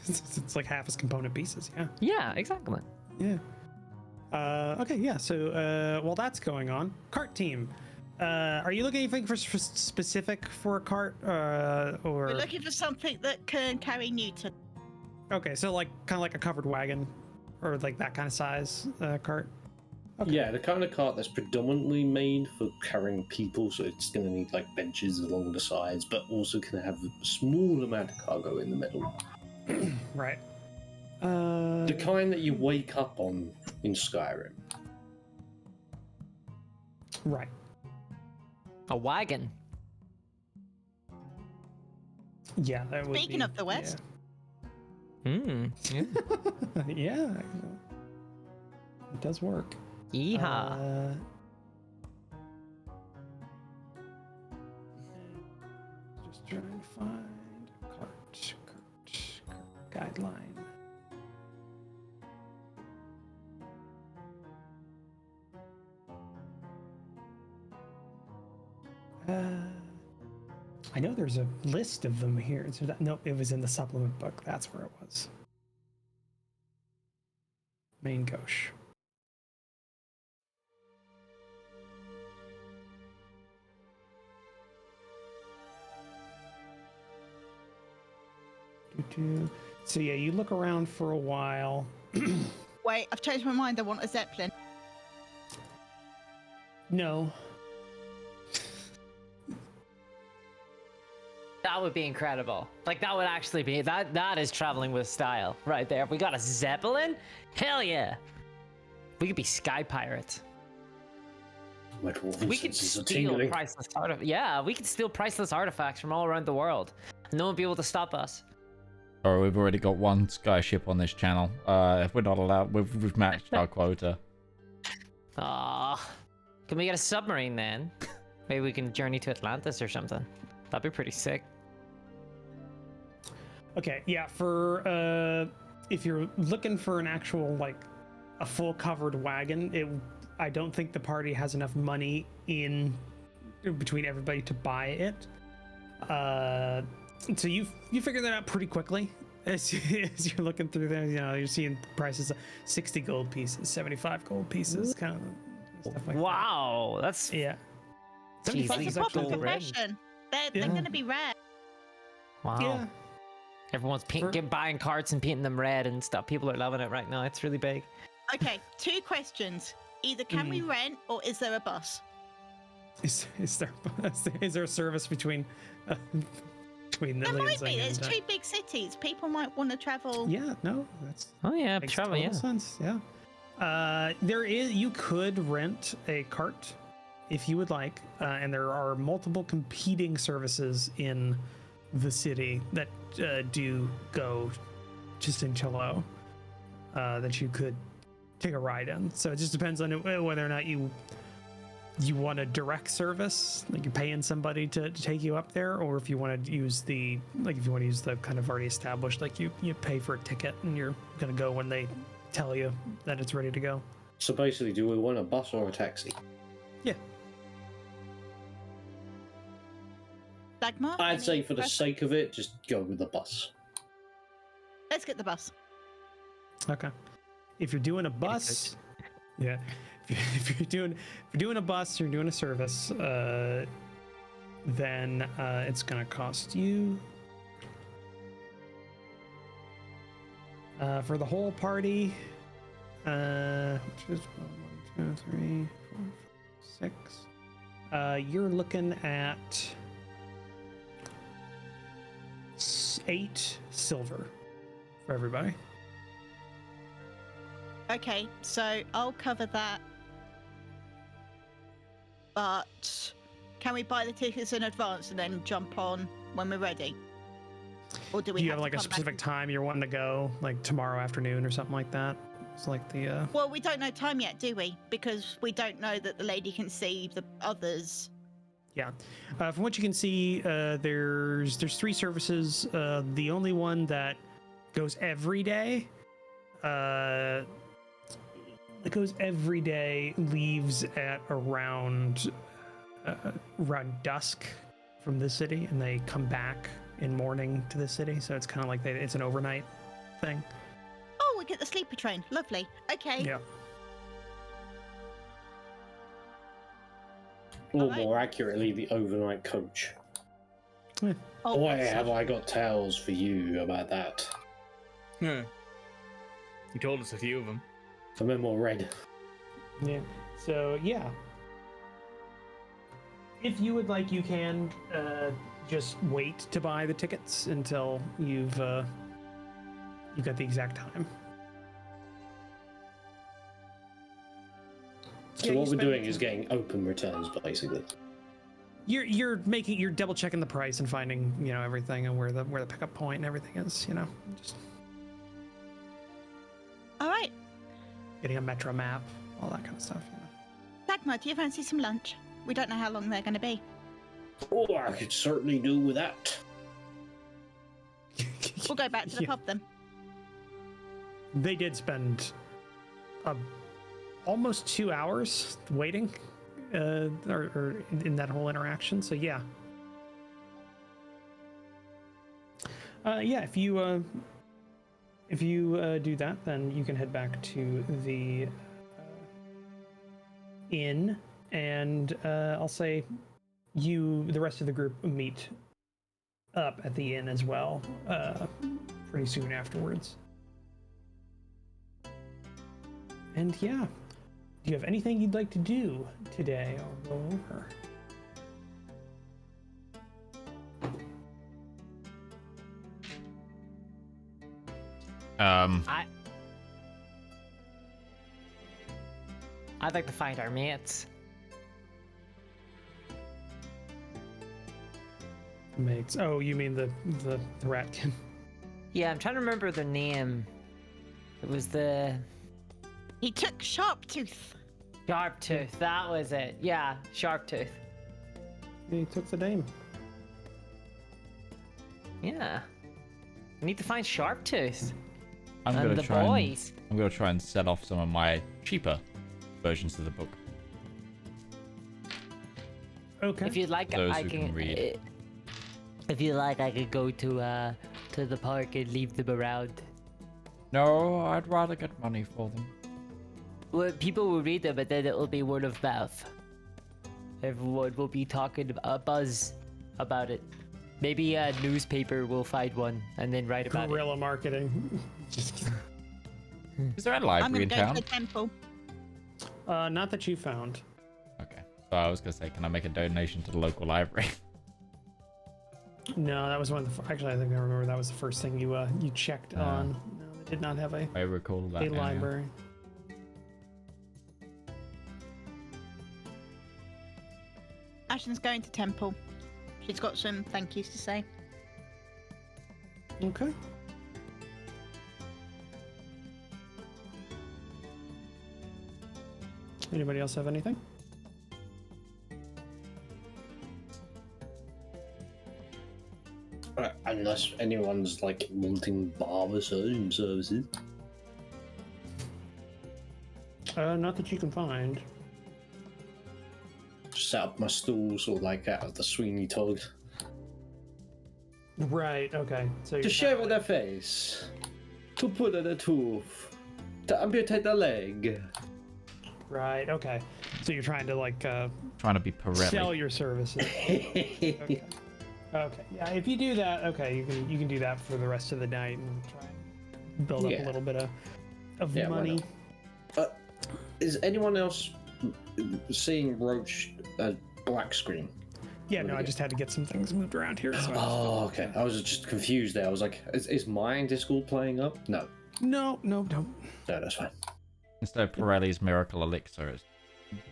It's like half his component pieces. Yeah. Yeah, exactly. Yeah. Okay. Yeah. So while that's going on, cart team. Are you looking anything for specific for a cart, or? We're looking for something that can carry Newton. Okay, so like kind of like a covered wagon, or like that kind of size cart. Okay. Yeah, the kind of cart that's predominantly made for carrying people, so it's going to need like benches along the sides, but also can have a small amount of cargo in the middle. Right. The kind that you wake up on in Skyrim. Right. A wagon. Yeah, that would Speaking be, of the West. Yeah. Yeah. It does work. Yeehaw. Just trying to find cart guideline. I know there's a list of them here. So no, it was in the supplement book. That's where it was. Main gauche. So yeah, you look around for a while. Wait, I've changed my mind. I want a Zeppelin. No. That would be incredible. Like that would actually be that is traveling with style right there. If we got a Zeppelin, hell yeah. We could be sky pirates. My dwarven We could senses are steal tingling. priceless artifacts. Yeah, we could steal priceless artifacts from all around the world. No one would be able to stop us. Or we've already got one sky ship on this channel. If we're not allowed, we've matched our quota. Ah, can we get a submarine then? Maybe we can journey to Atlantis or something. That'd be pretty sick. Okay, yeah, for if you're looking for an actual like a full covered wagon, I don't think the party has enough money in between everybody to buy it. So you figure that out pretty quickly as you're looking through there. You know, you're seeing prices of 60 gold pieces, 75 gold pieces, kind of stuff like Wow, that's that. Yeah. Jeez, 75 It's is a proper actually red. profession. They're Yeah. going to be rare. wow. Yeah. Everyone's For- buying carts and painting them red and stuff. People are loving it right now. It's really big. Okay, 2 questions. Either can we rent or is there a bus? Is there a service between between There might Lilian's be. and It's 2 big cities. People might want to travel. Yeah, no, that's Oh yeah, makes travel. total Yeah. sense. Yeah. You could rent a cart if you would like, and there are multiple competing services in the city that do go to Cincello that you could take a ride in. So it just depends on whether or not you want a direct service, like you're paying somebody to take you up there, or if you want to use the kind of already established, like you pay for a ticket and you're gonna go when they tell you that it's ready to go. So basically, do we want a bus or a taxi? Yeah. Dagmar? I'd any say for the preference? sake of it, just go with the bus. Let's get the bus. Okay. If you're doing a bus, yeah. If you're doing a bus, you're doing a service, then it's gonna cost you for the whole party, which is 1, 2, 3, 4, 5, 6. You're looking at 8 silver for everybody. Okay, so I'll cover that. But can we buy the tickets in advance and then jump on when we're ready? Or do we Do you have have like to a come back specific time you're wanting to go, like tomorrow afternoon or something like that? It's like the Well, we don't know time yet, do we? Because we don't know that the lady can see the others. yeah. From what you can see, there's 3 services. The only one that goes every day, leaves at around dusk from the city, and they come back in morning to the city. So it's kind of like it's an overnight thing. Oh, we get the sleeper train. Lovely. Okay. Yeah. Or Alright. more accurately, the overnight coach. Oh, Boy, have I got tales for you about that. Yeah. You told us a few of them. The memo read. Yeah. So yeah. If you would like, you can just wait to buy the tickets until you've got the exact time. So Yeah, you what we're spend- doing is getting open returns, basically. You're double checking the price and finding everything and where the pickup point and everything is. Just all right. getting a metro map, all that kind of stuff. Dagmar, do you fancy some lunch? We don't know how long they're going to be. Oh, I could certainly do with that. We'll go back to the Yeah. pub then. They did spend almost 2 hours waiting, or in that whole interaction. So yeah, yeah. If you do that, then you can head back to the inn, and I'll say the rest of the group meet up at the inn as well, pretty soon afterwards. And yeah, do you have anything you'd like to do today? I'll go over. I'd like to find our mates. Mates. Oh, you mean the ratkin? Yeah, I'm trying to remember their name. It was the He took Sharptooth. Sharptooth. That was it. Yeah, Sharptooth. He took the name. Yeah. We need to find Sharptooth. I'm And gonna the try boys. I'm gonna try and sell off some of my cheaper versions of the book. Okay. If you'd like, Those I who can. can read. If you like, I could go to the park and leave them around. No, I'd rather get money for them. Well, people will read them, but then it will be word of mouth. Everyone will be talking a buzz about it. Maybe a newspaper will find one and then write about Guerrilla marketing. Just kidding. Is there a I'm library going to in go town? to the temple. Not that you found. Okay. So I was gonna say, can I make a donation to the local library? No, that was one of the. Actually, I think I remember that was the first thing you checked on. No, they did not have a I recall that. now, yeah. library. Ashen's going to temple. She's got some thank yous to say. Okay. Anybody else have anything? Unless anyone's like wanting barber surgeon services. Not that you can find. Set up my stool sort of like out of the Sweeney Todd. Right. Okay. So To shave their face. To put in a tooth. To amputate the leg. Right. Okay. So you're trying to like Trying to be Pirelli. sell your services. Okay. Okay. Yeah. If you do that, okay, you can do that for the rest of the night and try and build up a little bit of Yeah, why money. not? Is anyone else seeing Roach black screen? Yeah. No, I just had to get some things moved around here. So Oh, okay. I was just confused there. I was like, is my Discord playing up? No. No. No, that's fine. Instead of Pirelli's Miracle Elixir, it's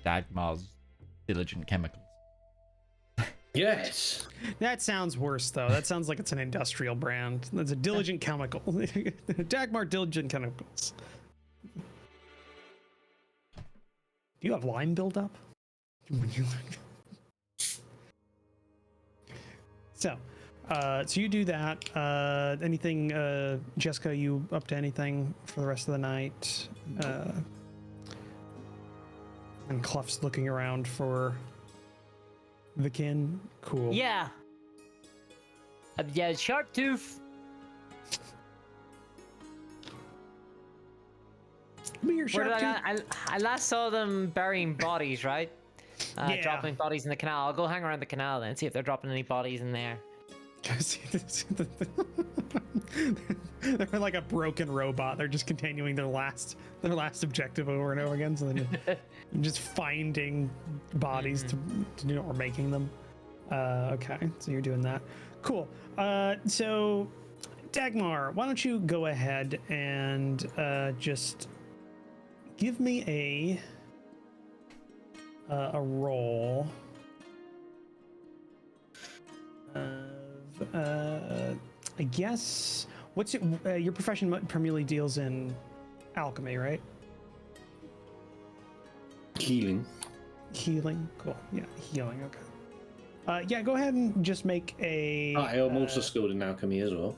Dagmar's Diligent Chemicals. Yes. That sounds worse though. That sounds like it's an industrial brand. That's a Diligent Chemical. Dagmar Diligent Chemicals. Do you have lime buildup? So you do that. Anything, Jeska, you up to anything for the rest of the night? And Kluft's looking around for the kin. Cool. Yeah. Yeah, sharp tooth. Be your Where sharp did tooth. I last saw them burying bodies, right? Yeah. Dropping bodies in the canal. I'll go hang around the canal then, see if they're dropping any bodies in there. They're like a broken robot. They're just continuing their last objective over and over again. So they're just finding bodies to do or making them. Okay, so you're doing that. Cool. So Dagmar, why don't you go ahead and just give me a roll. I guess what's your profession primarily deals in alchemy, right? Healing. Healing. Cool. Yeah, healing. Okay. Yeah, go ahead and just make a. I am also skilled in alchemy as well.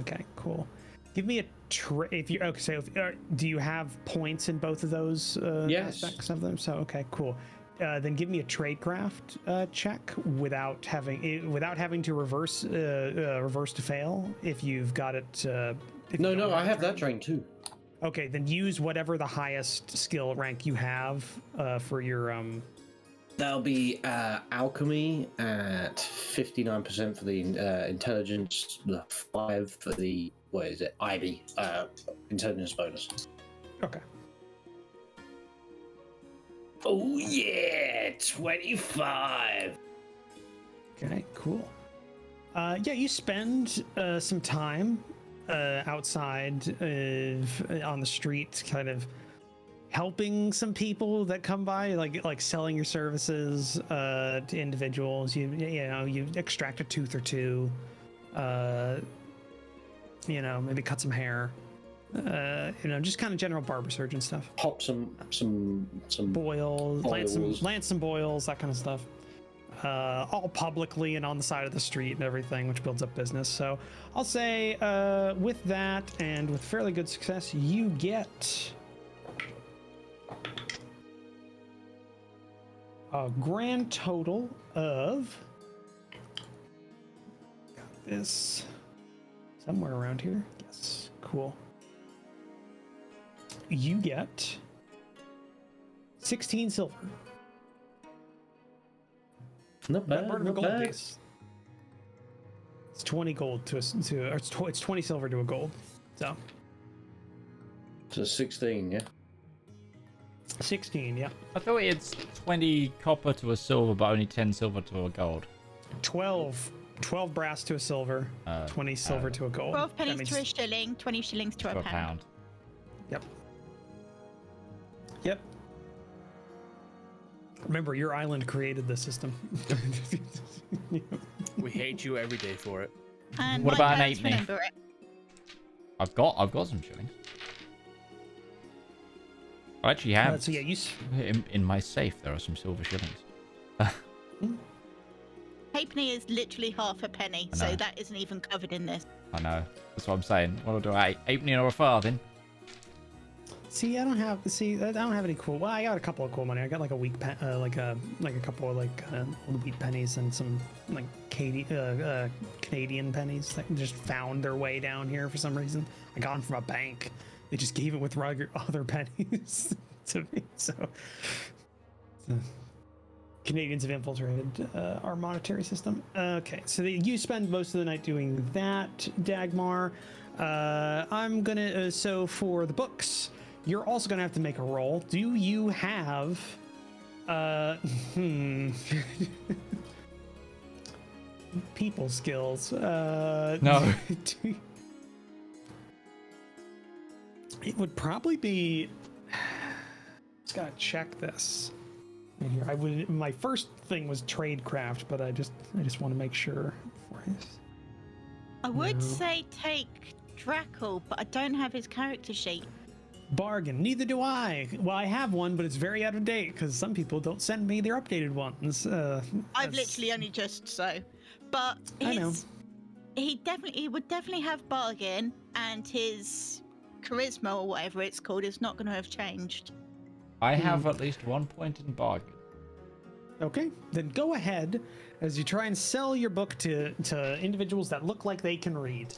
Okay, cool. Give me a if you okay. So, do you have points in both of those Yes. aspects of them? So, okay, cool. Then give me a tradecraft check without having to reverse to fail if you've got it. No, I have that trained too. Okay, then use whatever the highest skill rank you have for your That'll be alchemy at 59% for the intelligence, the 5 for the IB intelligence bonus. Okay. Oh yeah, 25. Okay, cool. Yeah, you spend some time outside on the street, kind of helping some people that come by, like selling your services to individuals. You extract a tooth or two. Maybe cut some hair. Just kind of general barber surgeon stuff. Pop some Boils, lance some boils. boils, that kind of stuff. All publicly and on the side of the street and everything, which builds up business. So I'll say with that and with fairly good success, you get a grand total of, got this somewhere around here. Yes, cool. You get 16 silver. Not bad. Part of a Not gold bad. piece. It's 20 gold or it's 20 silver to a gold. So So 16, yeah. 16, yeah. I thought it's 20 copper to a silver, but only 10 silver to a gold. 12 brass to a silver, 20 silver to a gold. 12 That pennies means- to a shilling, 20 shillings to To a pound. Yep. Yep. Remember, your island created the system. We hate you every day for it. And What Mike about an has halfpenny? remember it. I've got some shillings. I actually have. So yeah, In my safe, there are some silver shillings. Halfpenny is literally half a penny, I so know. that isn't even covered in this. I know. That's what I'm saying. What do I do? Halfpenny or a farthing? I don't have any cool. Well, I got a couple of cool money. I got like a week like a couple of wheat pennies and some like Canadian pennies that just found their way down here for some reason. I got them from a bank. They just gave it with other pennies to me. So Canadians have infiltrated our monetary system. Okay, so you spend most of the night doing that, Dagmar. I'm gonna so for the books, you're also gonna have to make a roll. Do you have people skills? No. It would probably be. Just gotta check this. Here, my first thing was tradecraft, but I just want to make sure. I would No. say take Drakel, but I don't have his character sheet. Bargain. Neither do I. Well, I have one, but it's very out of date because some people don't send me their updated ones. I've that's- literally only just so. But I know. he would definitely have bargain, and his charisma or whatever it's called is not going to have changed. I have at least 1 point in bargain. Okay, then go ahead as you try and sell your book to individuals that look like they can read.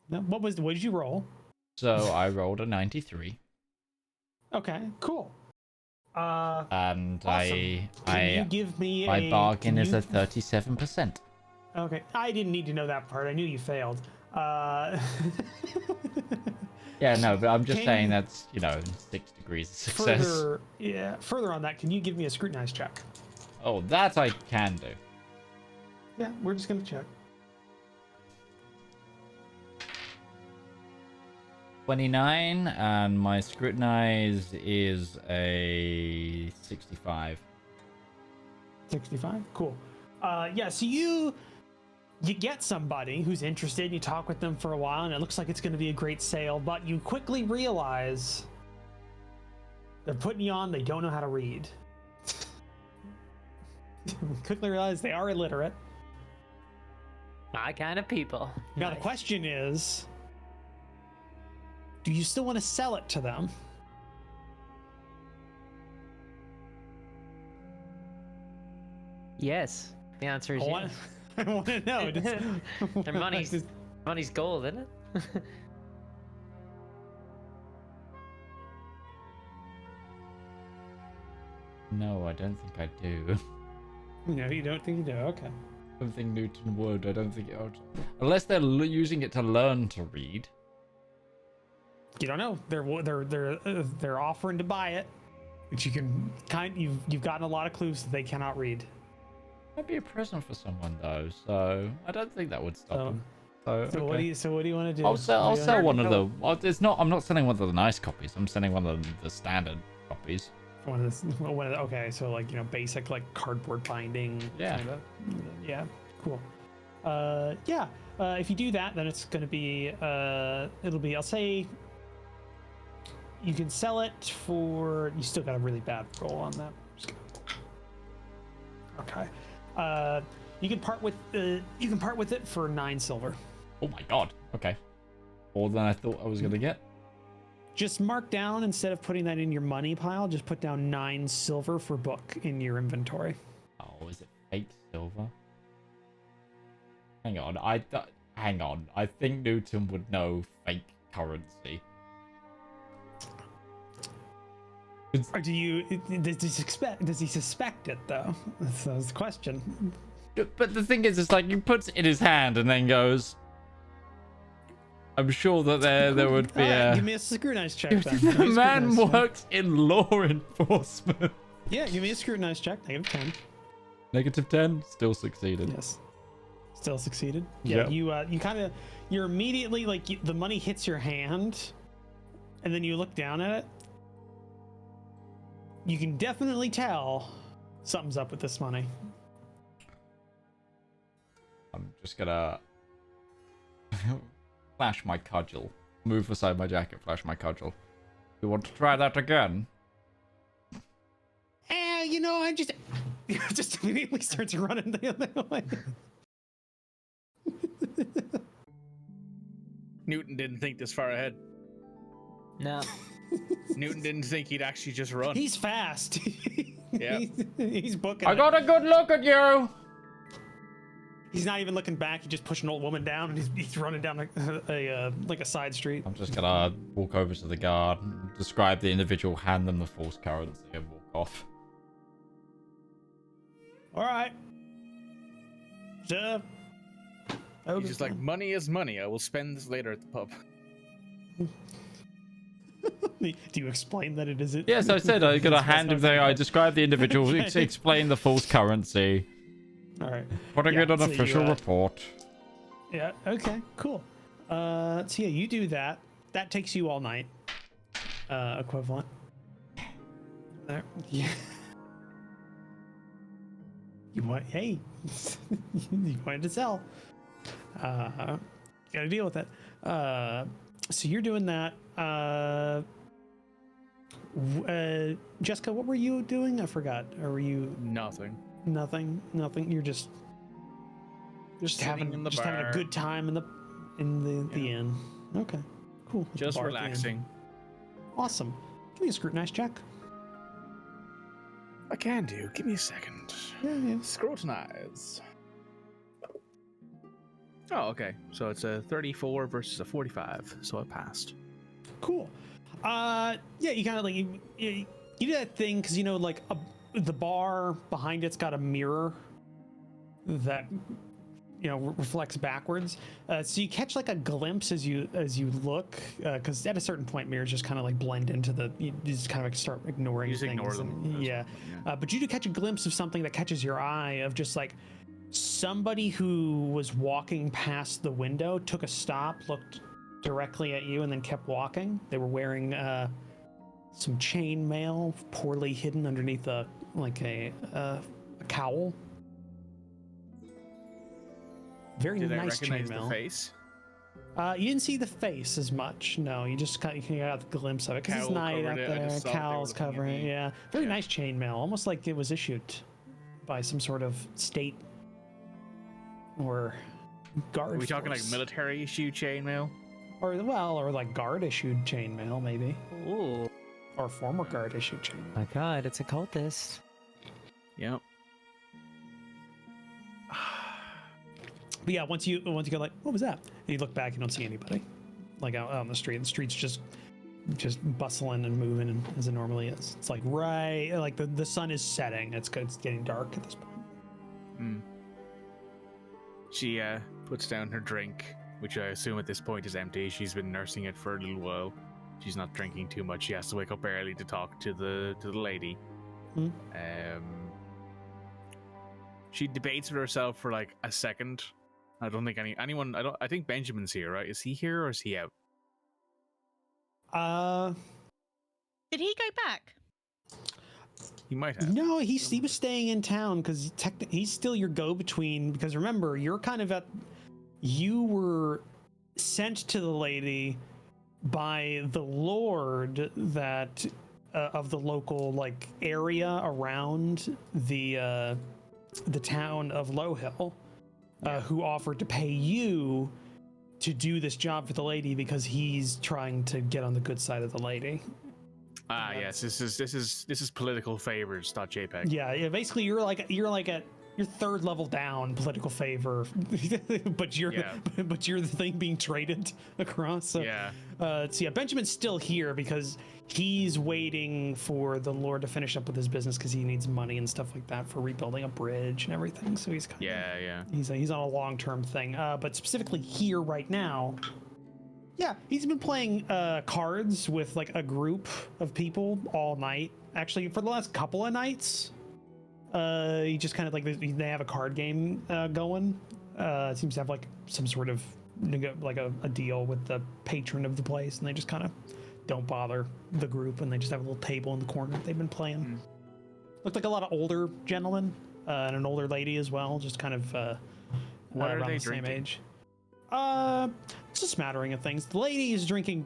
Now, what did you roll? So I rolled a 93. Okay, cool. And Awesome. Can you give me my bargain is a a 37%. Okay, I didn't need to know that part. I knew you failed. Yeah, no, but I'm just Can saying you- that's, 6 degrees of success. Further on that, can you give me a scrutinize check? Oh, that I can do. Yeah, we're just gonna check. 29, and my scrutinize is a 65. 65. Cool. Yeah. So you get somebody who's interested. You talk with them for a while, and it looks like it's going to be a great sale. But you quickly realize they're putting you on. They don't know how to read. Quickly realize they are illiterate. My kind of people. Now the question is, do you still want to sell it to them? Yes. The answer is yes. I want to know. Their money's gold, isn't it? No, I don't think I do. No, you don't think you do. Okay. I don't think Newton would. I don't think it would. Unless they're using it to learn to read. You don't know. They're offering to buy it, but you can you've gotten a lot of clues that they cannot read. Might be a present for someone though, so I don't think that would stop them. So So what do you want to do? I'll sell What do you one of wanna the. Well, it's not. I'm not selling one of the nice copies. I'm selling one of the standard copies. do? Okay, so basic cardboard binding. Yeah. Kinda. Yeah. Cool. If you do that, then it's gonna be it'll be, I'll say, you can sell it for. You still got a really bad roll on that. Okay. You can part with it for 9 silver. Oh my god. Okay. More than I thought I was gonna get. Just mark down, instead of putting that in your money pile, just put down 9 silver for book in your inventory. Oh, is it fake silver? Hang on. Hang on. I think Newton would know fake currency. Or does he suspect it though? That's the question. But the thing is, it's like he puts it in his hand and then goes. I'm sure that there would be Alright, a. give me a scrutinize check then. Give me The a man scrutinize check. works in law enforcement. Yeah, give me a scrutinize check. -10. -10, still succeeded. Yes. Still succeeded. Yeah. Yep. You're immediately the money hits your hand, and then you look down at it, you can definitely tell something's up with this money. I'm just gonna flash my cudgel. Move aside my jacket, flash my cudgel. You want to try that again? You know, I just immediately starts running the other way. Newton didn't think this far ahead. No. Newton didn't think he'd actually just run. He's fast. Yeah. He's booking. I got a good look at you. He's not even looking back. He just pushed an old woman down, and he's running down like a side street. I'm just gonna walk over to the guard, describe the individual, hand them the false currency, and walk off. All right. He's just like, money is money. I will spend this later at the pub. Do you explain that it isn't? Yes, I said I'm gonna hand him the. I describe the individual, Okay. explain the false currency, All right. putting Yeah, it on so official you, report. Yeah. Okay. Cool. So yeah, you do that. That takes you all night. Equivalent. There. Yeah. You want? Hey. You wanted to sell. Gotta deal with it. So you're doing that. Jeska, what were you doing? I forgot. Or were you Nothing. nothing? You're just Sitting in the having a bar. good time in the inn. Okay, cool. With the Just bar at the inn. relaxing. Awesome. Give me a scrutinize check. I can do. Give me a second. Yeah. Scrutinize. Oh, okay. So it's a 34 versus a 45. So I passed. Cool. Yeah, you kind of like you do that thing because like the bar behind it's got a mirror that reflects backwards. So you catch like a glimpse as you look because at a certain point mirrors just kind of like blend into you just kind of like start ignoring You just things. ignore them. Yeah. But you do catch a glimpse of something that catches your eye of just like somebody who was walking past the window, took a stop, looked directly at you, and then kept walking. They were wearing some chain mail, poorly hidden underneath a cowl. Very Did I nice chain recognize mail. the face? You didn't see the face as much. No, you just got a glimpse of it because it's Cowl night out covered it. I there. just thought they were Cowls looking at covering. me. Yeah, very nice chain mail, almost like it was issued by some sort of state or guard. Are we talking like force. military issue chainmail? Or like guard issued chainmail, maybe, Ooh. or former guard issued chainmail. My God, it's a cultist. Yep. But yeah, once you go like, what was that? And you look back, you don't see anybody, like out on the street. The street's just bustling and moving and as it normally is. It's like like the sun is setting. It's getting dark at this point. She puts down her drink, which I assume at this point is empty. She's been nursing it for a little while. She's not drinking too much. She has to wake up early to talk to the lady. She debates with herself for like a second. I don't think anyone. I think Benjamin's here, right? Is he here or is he out? Did he go back? He might have. No, he was staying in town because he's still your go-between. Because remember, you were sent to the lady by the lord that of the local like area around the town of Low Hill, who offered to pay you to do this job for the lady because he's trying to get on the good side of the lady. Ah, yes. This is political favors.jpg. Yeah. Basically, you're like at your third level down political favor, but you're the thing being traded across. So, Yeah. So yeah, Benjamin's still here because he's waiting for the Lord to finish up with his business because he needs money and stuff like that for rebuilding a bridge and everything. So he's kind of, he's on a long-term thing. But specifically here right now, yeah, he's been playing cards with like a group of people all night. Actually, for the last couple of nights, he just kind of like they have a card game going. Seems to have like some sort of like a deal with the patron of the place, and they just kind of don't bother the group, and they just have a little table in the corner they've been playing. Looked like a lot of older gentlemen and an older lady as well, just kind of What are around they the same drinking? age. It's a smattering of things. The lady is drinking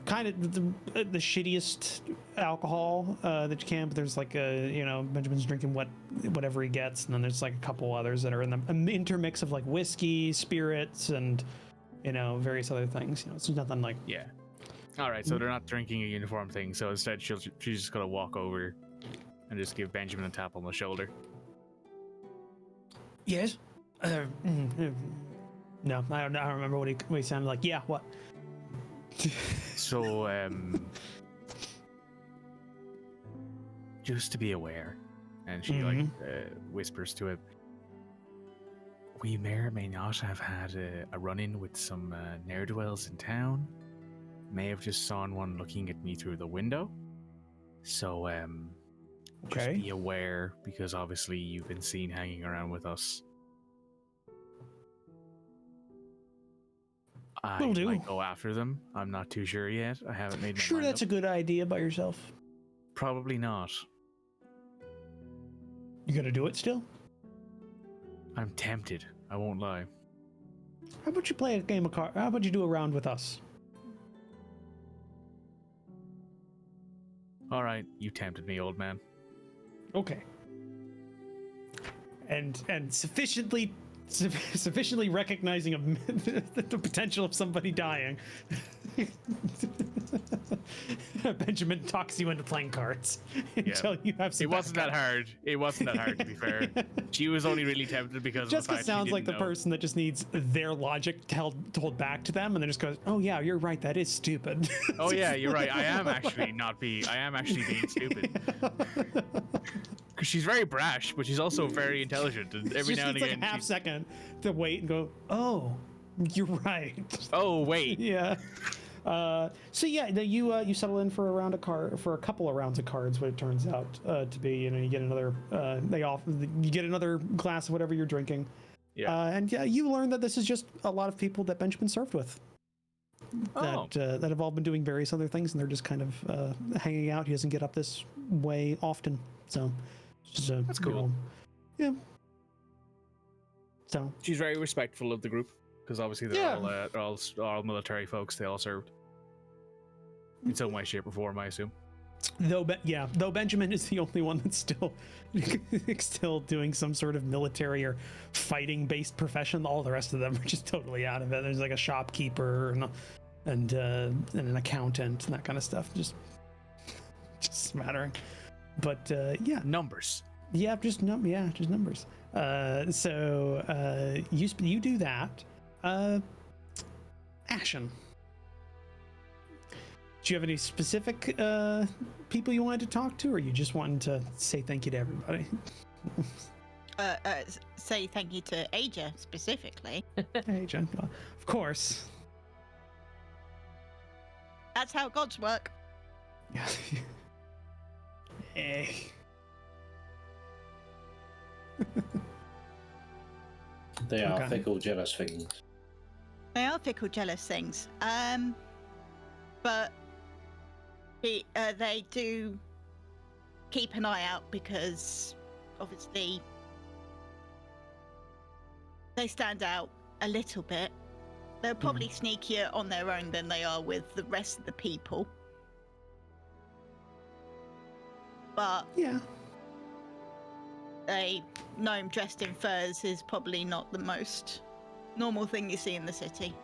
kind of the shittiest alcohol that you can, but there's like Benjamin's drinking whatever he gets, and then there's like a couple others that are in an intermix of like whiskey, spirits, and various other things. It's nothing like Yeah. All right, so they're not drinking a uniform thing. So instead, she's just gonna walk over and just give Benjamin a tap on the shoulder. yes. No, I don't remember what he sounded like. Yeah, what? So, just to be aware, and she whispers to him, we may or may not have had a run-in with some ne'er-do-wells in town. May have just saw one looking at me through the window. So, just Okay. be aware, because obviously you've been seen hanging around with us. I Will do. might go after them. I'm not too sure yet. I haven't made my Sure, mind that's up. a good idea by yourself. Probably not. You gonna do it still? I'm tempted. I won't lie. How about you play a game of cards? How about you do a round with us? All right, you tempted me, old man. Okay. And sufficiently recognizing the potential of somebody dying, Benjamin talks you into playing cards until you have some. It wasn't that backup. hard. It wasn't that hard, to be fair. She was only really tempted because of the Jeska fact sounds she like the didn't know. person that just needs their logic told back to them, and then just goes, "Oh yeah, you're right. That is stupid." Oh yeah, you're right. I am actually being stupid. Because she's very brash, but she's also very intelligent, and every She now and needs again, like a half second to wait and go, "Oh, you're right." oh wait, Yeah. So yeah, you settle in for a couple of rounds of cards. What it turns out to be, you get another. You get another glass of whatever you're drinking. Yeah. And yeah, you learn that this is just a lot of people that Benjamin served with. That have all been doing various other things, and they're just kind of hanging out. He doesn't get up this way often, so it's just That's cool. Yeah. So she's very respectful of the group because obviously they're all military folks. They all served in some way, shape, or form, I assume. though Benjamin is the only one that's still doing some sort of military or fighting based profession. All the rest of them are just totally out of it. There's like a shopkeeper and an accountant and that kind of stuff. Just smattering. But yeah, Numbers. yeah, just numbers. So you do that. Ashen, do you have any specific people you wanted to talk to, or you just wanted to say thank you to everybody? Say thank you to Aja specifically. Hey, Jen. Of course. That's how gods work. Yeah. Hey. They are Okay. fickle, jealous things. They are fickle, jealous things. But they do keep an eye out because obviously they stand out a little bit. They're probably sneakier on their own than they are with the rest of the people. But Yeah. a gnome dressed in furs is probably not the most normal thing you see in the city.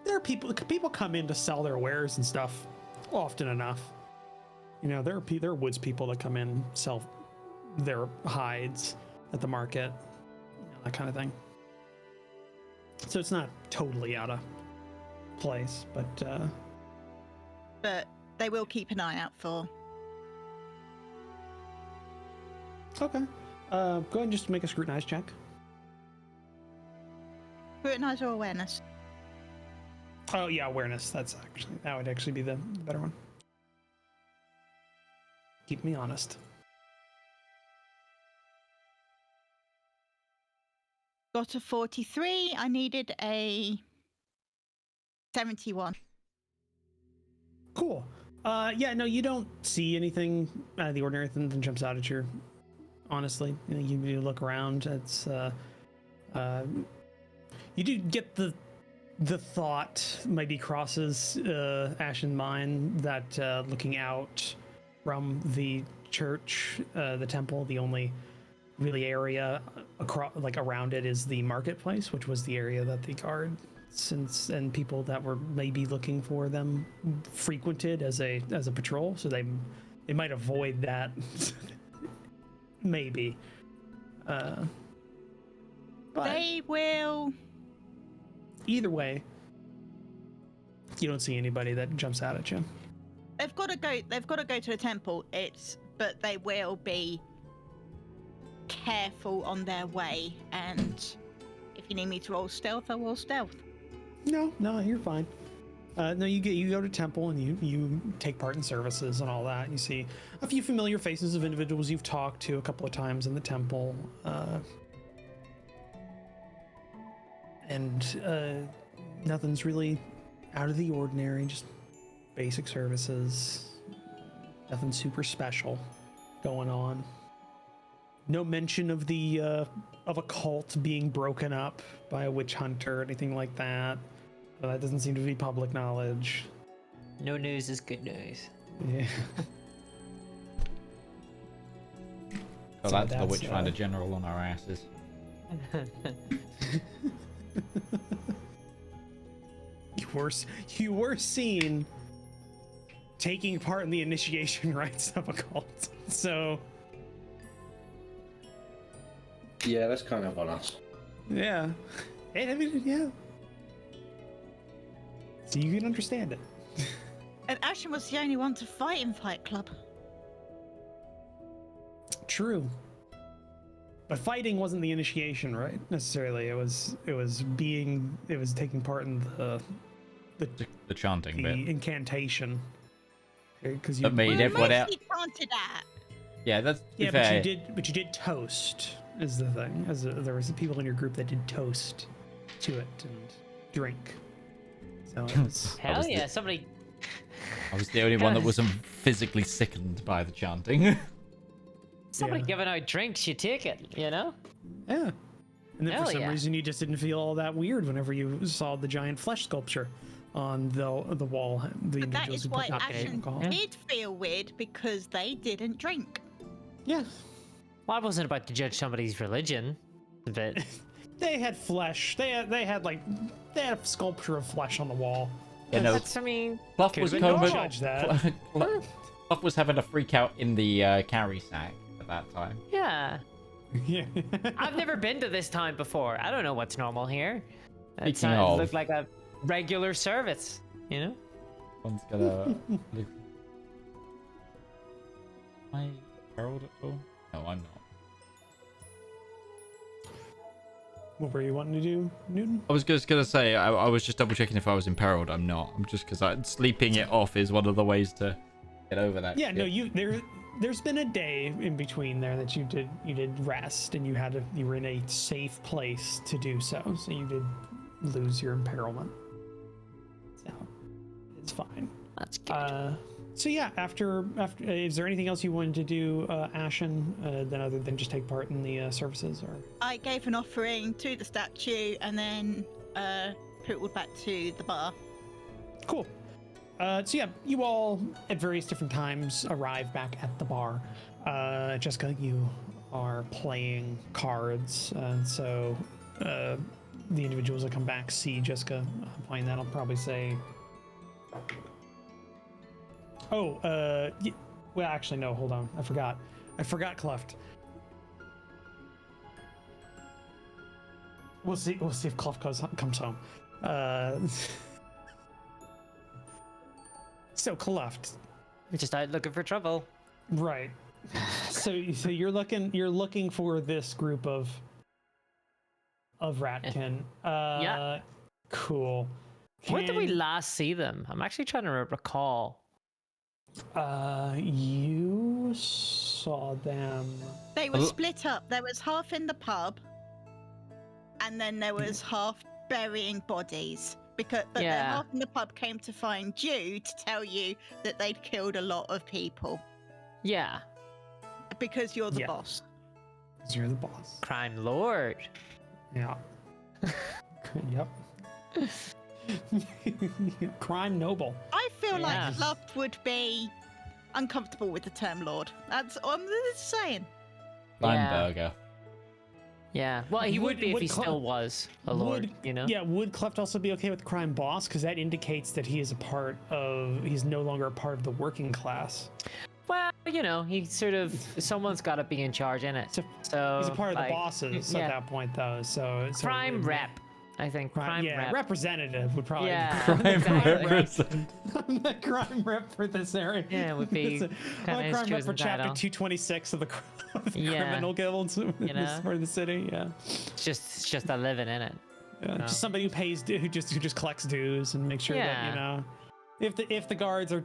There are people come in to sell their wares and stuff often enough. There are woods people that come in and sell their hides at the market, that kind of thing. So it's not totally out of place, but But they will keep an eye out for. okay. Go ahead and just make a scrutinize check. Scrutinize or awareness. Oh yeah, awareness. That would actually be the better one. Keep me honest. Got a 43. I needed a 71. Cool. Yeah, no, you don't see anything out of the ordinary that jumps out at you. Honestly, you look around. It's you do get the thought maybe crosses Ashen's mind that looking out from the church, the temple, the only really area around it is the marketplace, which was the area that the guards and people that were maybe looking for them frequented as a patrol, so they might avoid that. Maybe but They will. either way, you don't see anybody that jumps out at you. They've got to go to the temple. But they will be careful on their way. And if you need me to roll stealth, I'll roll stealth. No, you're fine. No, you go to temple and you take part in services and all that. You see a few familiar faces of individuals you've talked to a couple of times in the temple, and nothing's really out of the ordinary. Just basic services. Nothing super special going on. No mention of of a cult being broken up by a witch hunter or anything like that. That doesn't seem to be public knowledge. No news is good news. Yeah. So that's the Witchfinder General on our asses. You were seen taking part in the initiation rites of a cult. So Yeah, that's kind of on us. yeah. I mean, yeah. So you can understand it. And Ashen was the only one to fight in Fight Club. True. But fighting wasn't the initiation, right? Necessarily. It was taking part in The chanting bit. the incantation. Because you That made We everyone out. mostly chanted at. Yeah, that's Yeah, fair. but you did toast is the thing. There was people in your group that did toast to it and drink. So it was Hell was yeah, the- somebody. I was the only one that God. wasn't physically sickened by the chanting. Somebody Yeah. giving out drinks, you take it, you know? yeah. And then Hell for some yeah. reason you just didn't feel all that weird whenever you saw the giant flesh sculpture on the wall. The But that individuals is who why put that Ashen alcohol. did feel weird, because they didn't drink. Yeah. Well, I wasn't about to judge somebody's religion, but They had flesh. They had a sculpture of flesh on the wall. You know, that's, I mean, Kluft could've was been covered. normal. Judge that. Kluft was having a freak out in the carry sack at that time. Yeah. Yeah. I've never been to this town before. I don't know what's normal here. It Speaking of- looked like a regular service, you know? One's gonna. Am I herald at all? No, I'm not. What were you wanting to do, Newton? I was just gonna say I was just double checking if I was imperiled. I'm not. I'm just because sleeping it off is one of the ways to get over that. Yeah, no, shit. there's been a day in between there that you did rest, and you were in a safe place to do so. So you did lose your imperilment. So it's fine. That's good. So yeah, after is there anything else you wanted to do, Ashen, then other than just take part in the services, or? I gave an offering to the statue and then hootled back to the bar. Cool. So yeah, you all at various different times arrive back at the bar. Jeska, you are playing cards, so the individuals that come back see Jeska playing that. I'll probably say, oh, well, actually, no, hold on, I forgot Kluft. We'll see if Kluft comes home. So Kluft, We're just out looking for trouble. right? So you're looking for this group of ratkin. Yeah. Cool. Where did we Can- last see them? I'm actually trying to recall. You saw them. They were Oh. split up. There was half in the pub, and then there was half burying bodies. Because but Yeah. then half in the pub came to find you to tell you that they'd killed a lot of people Yeah. because you're the Yeah. boss. 'Cause you're the boss. Crime lord. Yeah. Yep. Crime noble. I feel Yeah. like Kluft would be uncomfortable with the term lord. That's all I'm just saying. Burger. Yeah. Well, he would be if would he Cl- still was a lord, Would, you know? Yeah, would Kluft also be okay with crime boss? Because that indicates that he is he's no longer a part of the working class. Well, you know, he sort of, someone's got to be in charge in it. So He's a part of like, the bosses yeah. at that point, though. So Crime it- rep, I think. Crime yeah, rep. representative would probably Yeah. Crime Exactly. represent. I'm the crime rep for this area. Yeah, it would be I'm kinda a his crime rep for chosen chapter title. 226 of the, of the Yeah. criminal guilds in this know? part of the city. Yeah, It's just a living in it. yeah. Just somebody who pays who just collects dues and makes sure that Yeah. you know if the guards are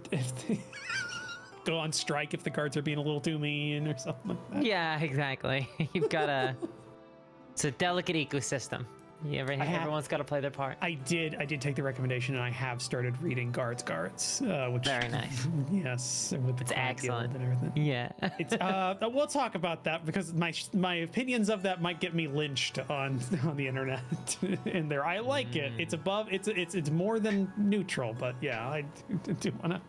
go on strike if the guards are being a little too mean or something like that. Yeah, exactly. You've got it's a delicate ecosystem. Everyone's got to play their part. I did take the recommendation and I have started reading guards, which Very nice. yes, with the It's Crime excellent. Guild and everything. Yeah. It's we'll talk about that because my opinions of that might get me lynched on the internet in there. I like it. It's above it's more than neutral, but yeah, I do wanna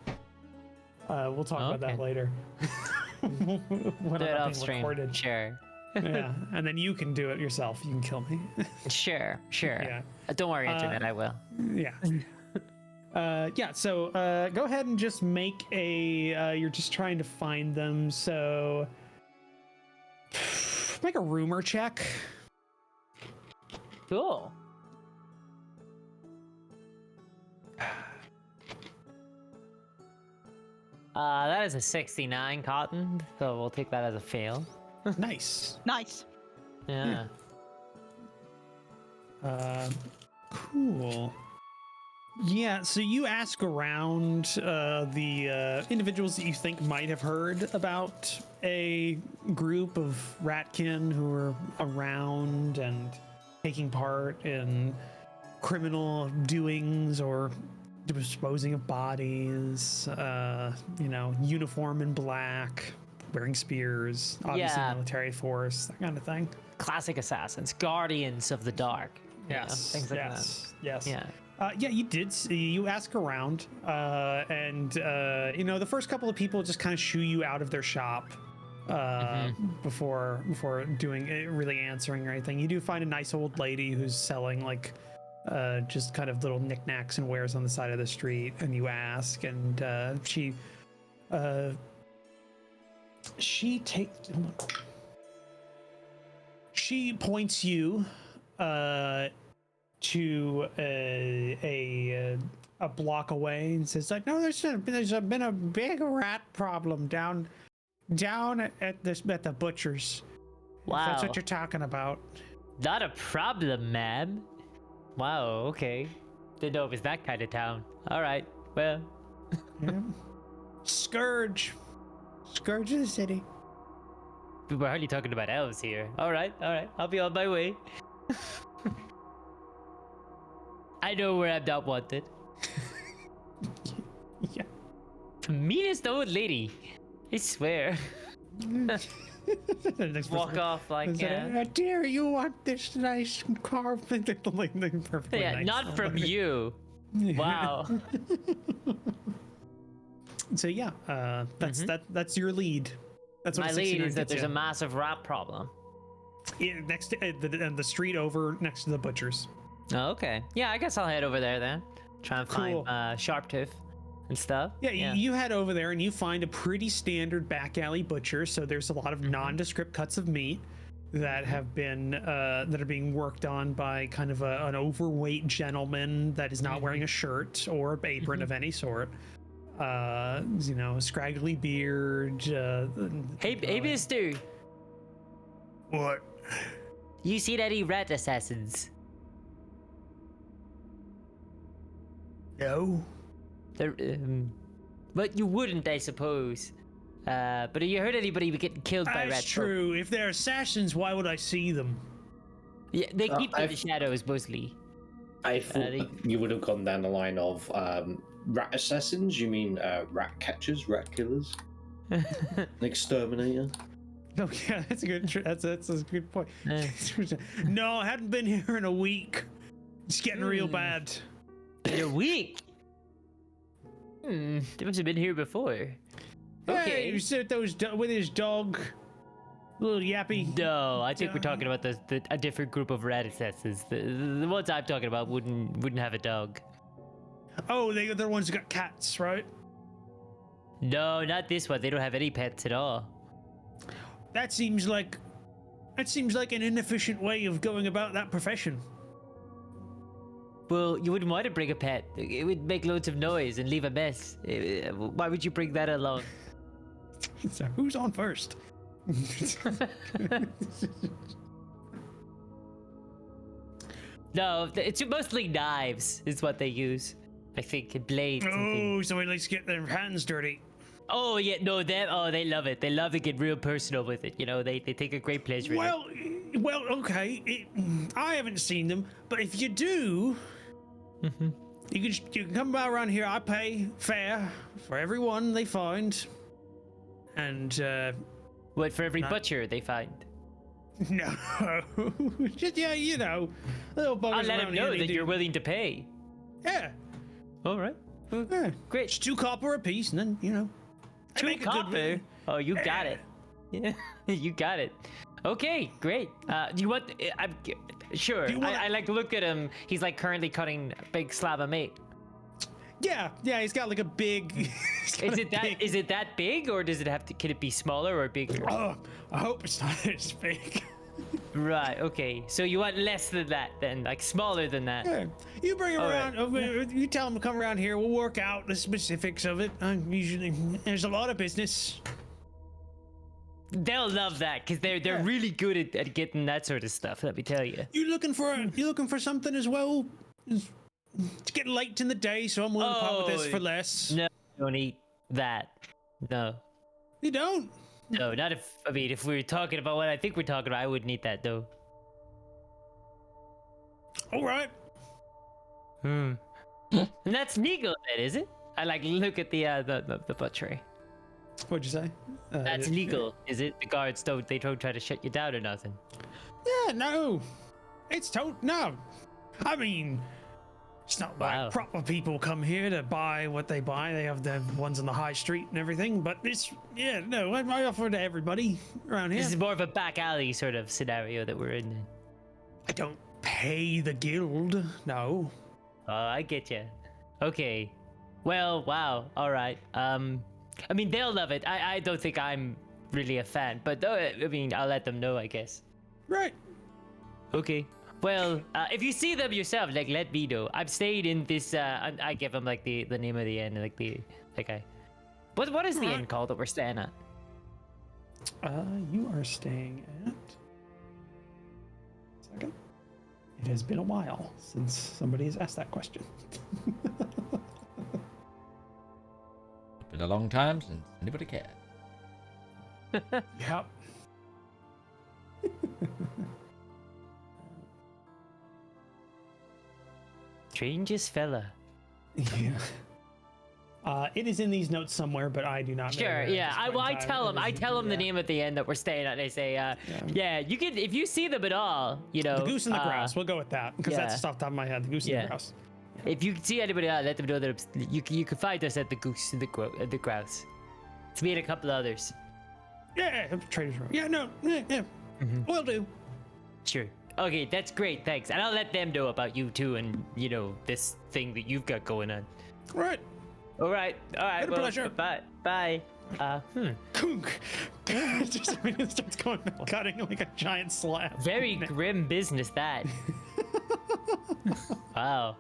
we'll talk about that Okay. later. when Do I'm it not off being stream. recorded. Sure. Yeah. And then you can do it yourself. You can kill me. Sure. Yeah. Don't worry, internet. I will. Yeah. Yeah, so go ahead and just make you're just trying to find them, so make a rumor check. Cool. That is a 69 cotton, so we'll take that as a fail. Nice. Nice. Yeah. Cool. Yeah, so you ask around the individuals that you think might have heard about a group of ratkin who are around and taking part in criminal doings or disposing of bodies, uniform in black, wearing spears, obviously Yeah. military force, that kind of thing. Classic assassins, guardians of the dark. you know, things like yes. that. Yeah. Yeah, you did. You ask around, and the first couple of people just kind of shoo you out of their shop before really answering or anything. You do find a nice old lady who's selling like just kind of little knickknacks and wares on the side of the street, and you ask, and she points you to a block away and says like, no, there's been a big rat problem down at the butcher's. If that's Wow. what you're talking about. Not a problem, ma'am. Wow, okay. Didn't know it was that kind of town. All right, well. Yeah. Scourge of the city. We're hardly talking about elves here. All right, I'll be on my way. I know where I'm not wanted. Yeah. The meanest old lady. I swear. Walk off like, yeah. Dear, you want this nice car? Perfectly Yeah, nice. not from you. Wow. So yeah, that's your lead. That's what My a lead 69 is that gets there's you. a massive rat problem. Yeah, next to the street over next to the butcher's. Oh, okay. Yeah, I guess I'll head over there then. Try and Cool. find Sharptooth and stuff. Yeah, you head over there and you find a pretty standard back alley butcher. So there's a lot of nondescript cuts of meat that have been that are being worked on by kind of an overweight gentleman that is not wearing a shirt or an apron of any sort. Scraggly beard. Hey, mister. What? You seen any rat assassins? No. But you wouldn't, I suppose. But have you heard anybody getting killed by rats? That's true. If they're assassins, why would I see them? Yeah, they keep in I've- the shadows mostly. I thought you would have gone down the line of rat assassins. You mean rat catchers, rat killers, an exterminator? Oh yeah, that's a good. That's a good point. No, I hadn't been here in a week. It's getting real bad. In a week? They must have been here before. Okay. Hey, you sit with his dog, little yappy. No, I think we're talking about a different group of rat assassins. The ones I'm talking about wouldn't have a dog. Oh, they're the ones who got cats, right? No, not this one. They don't have any pets at all. That seems like an inefficient way of going about that profession. Well, you wouldn't want to bring a pet. It would make loads of noise and leave a mess. Why would you bring that along? So who's on first? No, it's mostly knives is what they use. I think, and blades. Oh, so he likes to get their hands dirty. Oh yeah, no, they love it. They love to get real personal with it. You know, they take a great pleasure in it. Well, okay. I haven't seen them, but if you do, you can come by around here. I pay fair for every one they find, and what for every butcher they find? No, just you know, little buggers I'll let around them know here, that you're willing to pay. Yeah. All right. Yeah. Great. It's 2 copper a piece, and then, you know. 2 copper? Oh, you got it. Yeah, you got it. Okay, great. You want? I'm sure. I like look at him. He's like currently cutting a big slab of meat. Yeah, he's got like a big. Is it that big, or does it have to? Can it be smaller or bigger? Oh, I hope it's not as big. Right. Okay. So you want less than that, then, like smaller than that. Yeah. You bring him All around. right. You tell him to come around here. We'll work out the specifics of it. Usually, there's a lot of business. They'll love that because they're really good at getting that sort of stuff. Let me tell you. You looking for something as well? It's getting late in the day, so I'm willing to part with this for less. No, I don't eat that. No. You don't? No, not if. I mean, if we were talking about what I think we're talking about, I wouldn't eat that though. All right. And that's legal, then, is it? I like look at the butchery. What'd you say? That's legal, is it? The guards don't try to shut you down or nothing. Yeah, no. It's no. I mean, it's not like proper people come here to buy what they buy. They have the ones on the high street and everything. But I offer to everybody around here. This is more of a back alley sort of scenario that we're in. I don't pay the guild. No. Oh, I get you. Okay. Well, wow. All right. I mean, they'll love it. I don't think I'm really a fan, but I mean, I'll let them know, I guess. Right. Okay. Well, if you see them yourself, like, let me know. I'm staying in this. I give them like the name of the inn, what is the inn called that we're staying at? You are staying at. Second. It has been a while since somebody has asked that question. It's been a long time since anybody cared. Yep. Strangest fella. Yeah. It is in these notes somewhere, but I do not know. Sure, yeah. I tell them the name at the end that we're staying at. They say, yeah, you can, if you see them at all, you know. The goose and the grouse. We'll go with that because that's just off the top of my head. The goose and the grouse. If you see anybody else, let them know that you can find us at the goose and the grouse. It's me and a couple others. Yeah, Trader's Row. Yeah, no, yeah. Will do. Sure. Okay, that's great. Thanks, and I'll let them know about you too, and you know this thing that you've got going on. Right. All right. Been a pleasure. Bye. Kunk. Just it starts going cutting like a giant slab. Very grim business that. Wow.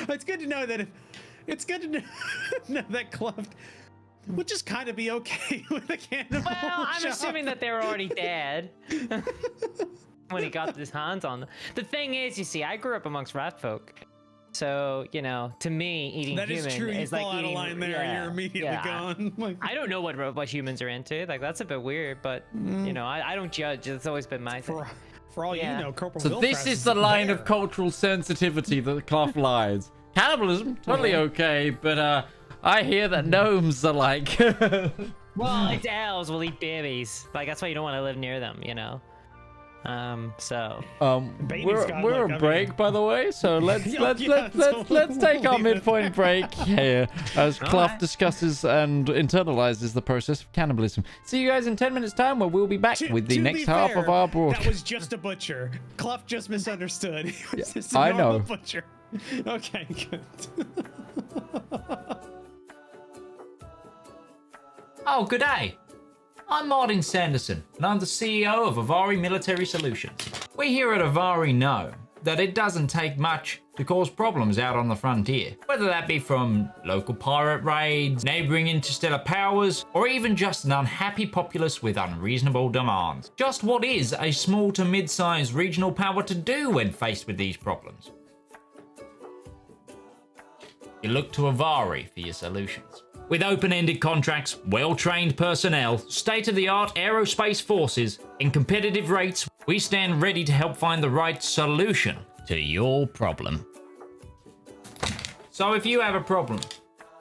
It's good to know that that Kluft would just kind of be okay with a cannibal. Well, I'm assuming that they're already dead when he got his hands on them. The thing is, you see, I grew up amongst rat folk. So, you know, to me, eating that human is true. You is fall like out eating, of line there, you're immediately gone. Like, I don't know what humans are into. Like, that's a bit weird, but you know, I don't judge. It's always been my thing. For all you know, Corporal So this Wilfras is the line there. of cultural sensitivity that the Kluft lies. Cannibalism, totally okay, but I hear that gnomes are like... Well, it's elves will eat babies. Like that's why you don't want to live near them, you know. We're a break, by the way, so let's take our midpoint break here as Kluft discusses and internalizes the process of cannibalism. See you guys in 10 minutes time, where we'll be back with the next half of our broadcast. That was just a butcher. Kluft just misunderstood. He was just a I normal know. butcher. Okay, good. Oh, good day. I'm Martin Sanderson, and I'm the CEO of Avari Military Solutions. We here at Avari know that it doesn't take much to cause problems out on the frontier, whether that be from local pirate raids, neighbouring interstellar powers, or even just an unhappy populace with unreasonable demands. Just what is a small to mid-sized regional power to do when faced with these problems? You look to Avari for your solutions. With open-ended contracts, well-trained personnel, state-of-the-art aerospace forces, and competitive rates, we stand ready to help find the right solution to your problem. So if you have a problem,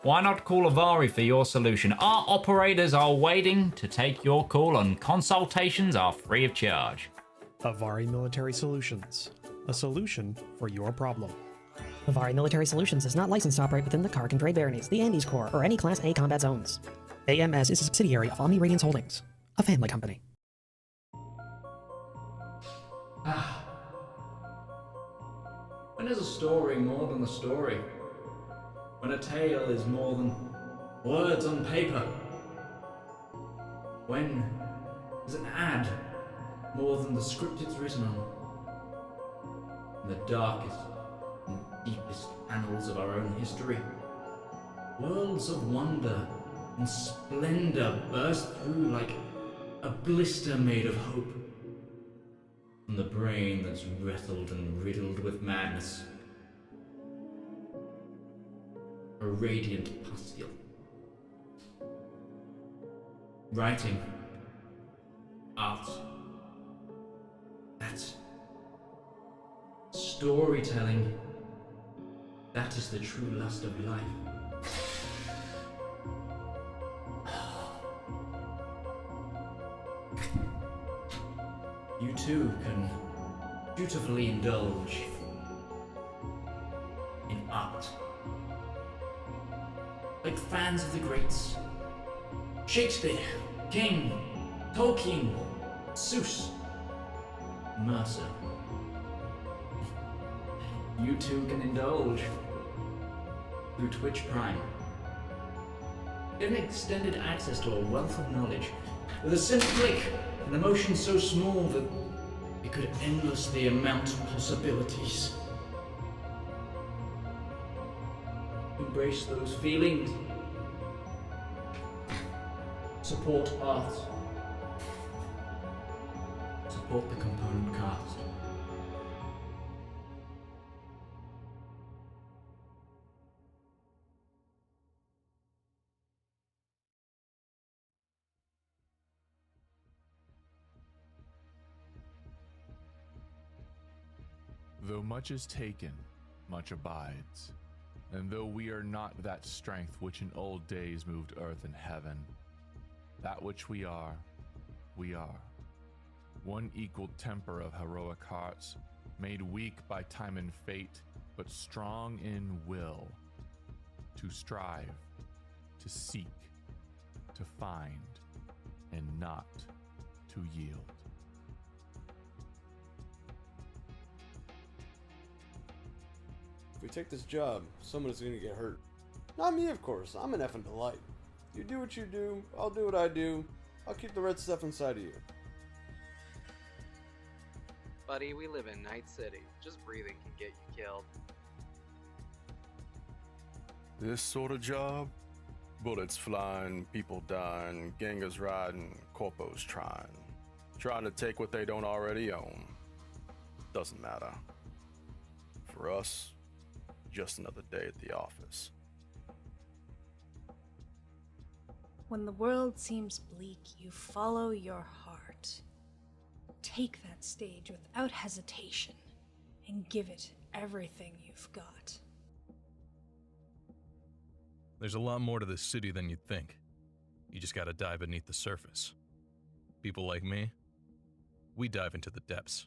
why not call Avari for your solution? Our operators are waiting to take your call, and consultations are free of charge. Avari Military Solutions. A solution for your problem. Avari Military Solutions is not licensed to operate within the Kark and Dre Baronies, the Andes Corps, or any Class A combat zones. AMS is a subsidiary of Omni Radiance Holdings, a family company. When is a story more than a story? When a tale is more than words on paper? When is an ad more than the script it's written on? In the darkest and deepest annals of our own history, worlds of wonder and splendor burst through like a blister made of hope. From the brain that's wrestled and riddled with madness, a radiant pustule. Writing, art, that's storytelling. That is the true lust of life. You too can beautifully indulge in art. Like fans of the greats. Shakespeare, King, Tolkien, Seuss, Mercer. You too can indulge through Twitch Prime. Get an extended access to a wealth of knowledge with a simple click, an emotion so small that it could endlessly amount possibilities. Embrace those feelings. Support art. Support the component cast. Though much is taken, much abides. And though we are not that strength which in old days moved earth and heaven, that which we are, we are. One equal temper of heroic hearts, made weak by time and fate, but strong in will, to strive, to seek, to find, and not to yield. If we take this job, someone is going to get hurt. Not me, of course. I'm an effing delight. You do what you do, I'll do what I do. I'll keep the red stuff inside of you. Buddy, we live in Night City. Just breathing can get you killed. This sort of job? Bullets flying, people dying, gangers riding, corpos trying to take what they don't already own. Doesn't matter. For us, just another day at the office. When the world seems bleak, you follow your heart. take that stage without hesitation and give it everything you've got. There's a lot more to this city than you'd think. You just gotta dive beneath the surface. People like me, we dive into the depths.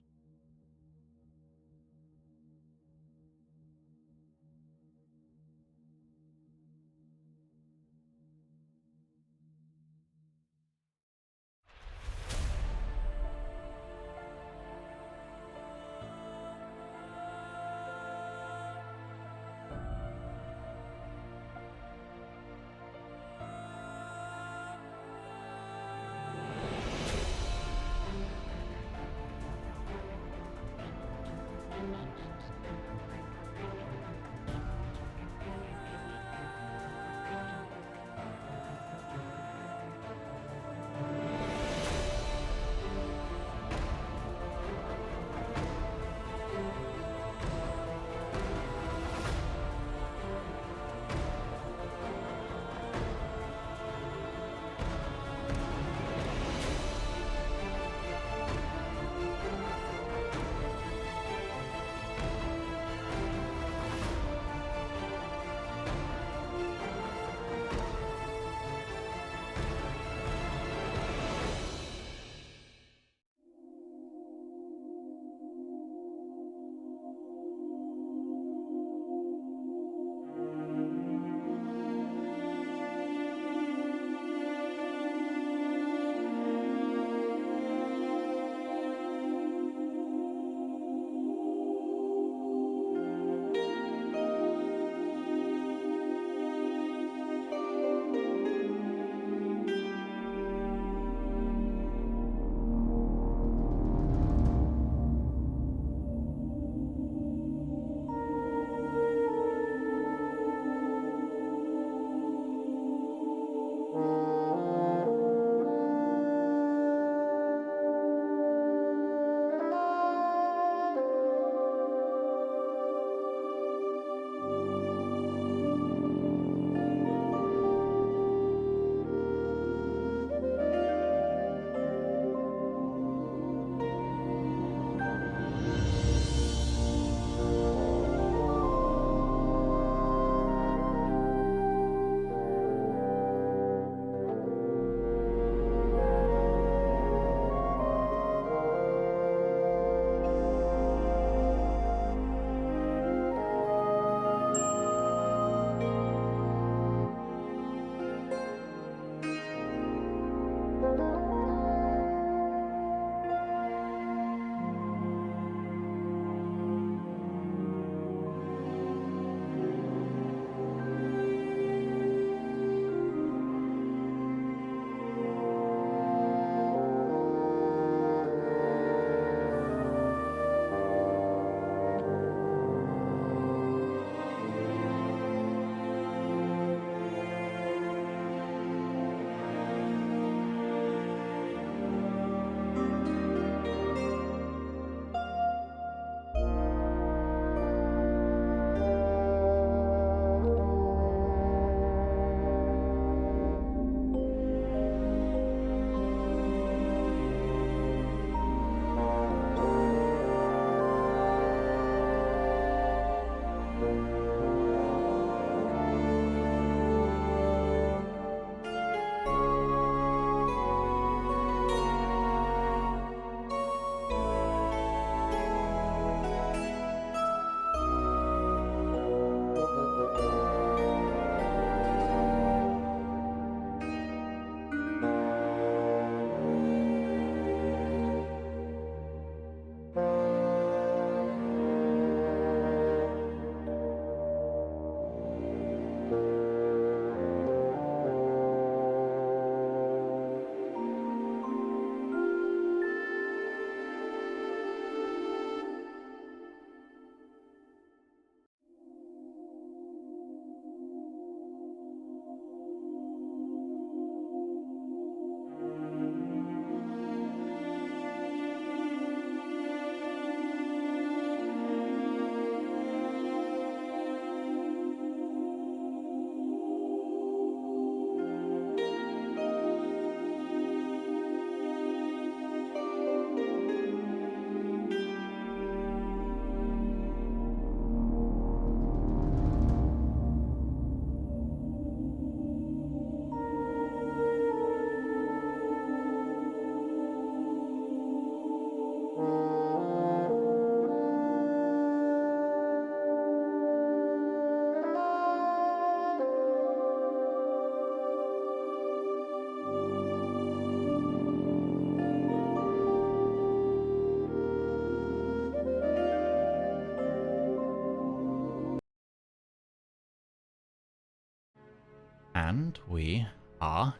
And we are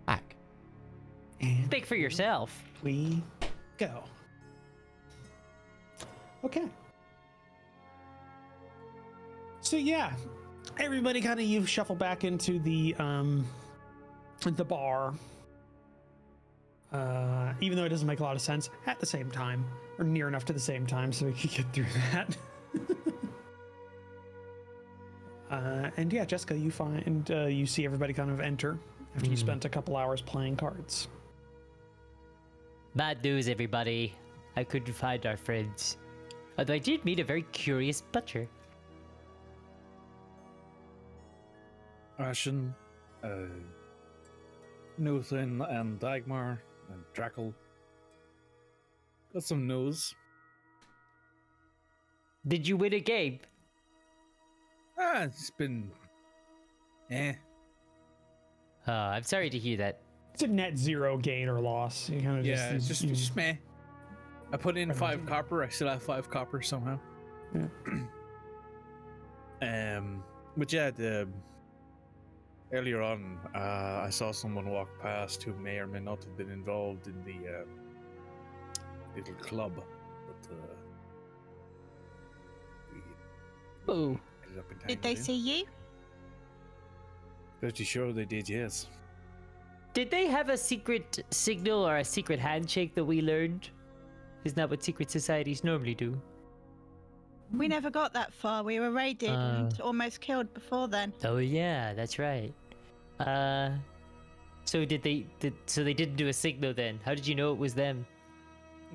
back. And Speak for yourself. we go. Okay. So yeah, everybody kind of you shuffle back into the bar. Even though it doesn't make a lot of sense at the same time, or near enough to the same time, so we can get through that. And yeah, Jeska, you find you see everybody kind of enter after you spent a couple hours playing cards. Bad news, everybody. I couldn't find our friends. Although I did meet a very curious butcher. Ashen, Nuthin, and Dagmar, and Drakel. Got some news. Did you win a game? It's been... I'm sorry to hear that. It's a net zero gain or loss. You kind of it's just meh. I put in 5 copper. I still have 5 copper somehow. Yeah. But yeah, earlier on, I saw someone walk past who may or may not have been involved in the little club that we Oh. ended up in. Did they see you? Pretty sure they did, yes. Did they have a secret signal or a secret handshake that we learned? Isn't that what secret societies normally do? We never got that far. We were raided and almost killed before then. Oh yeah, that's right. So they didn't do a signal then? How did you know it was them?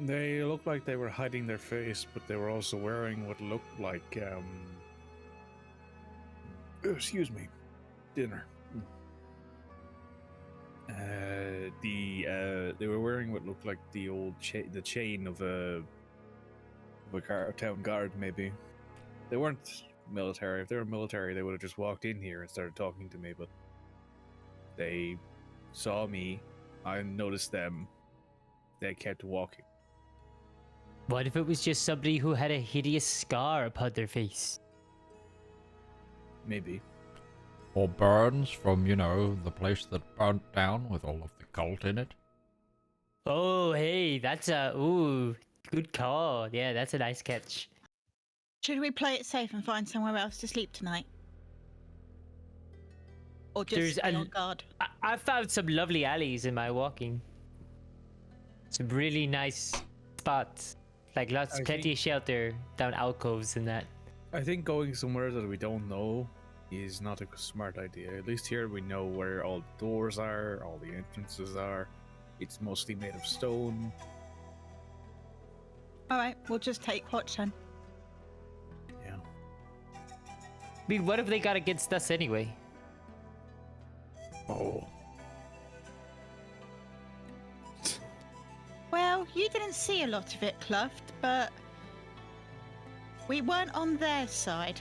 They looked like they were hiding their face, but they were also wearing what looked like excuse me, dinner. They were wearing what looked like the old the chain of a town guard, maybe. They weren't military. If they were military, they would have just walked in here and started talking to me, but they saw me, I noticed them, they kept walking. What if it was just somebody who had a hideous scar upon their face? Maybe. Or burns from, the place that burnt down with all of the cult in it. Oh, hey, that's good call. Yeah, that's a nice catch. Should we play it safe and find somewhere else to sleep tonight? Or just stay on guard? I found some lovely alleys in my walking. Some really nice spots. Like plenty of shelter down alcoves and that. I think going somewhere that we don't know is not a smart idea. At least here we know where all the doors are, all the entrances are. It's mostly made of stone. Alright, we'll just take watch then. Yeah. I mean, what have they got against us anyway? Oh. Well, you didn't see a lot of it, Kluft, but we weren't on their side.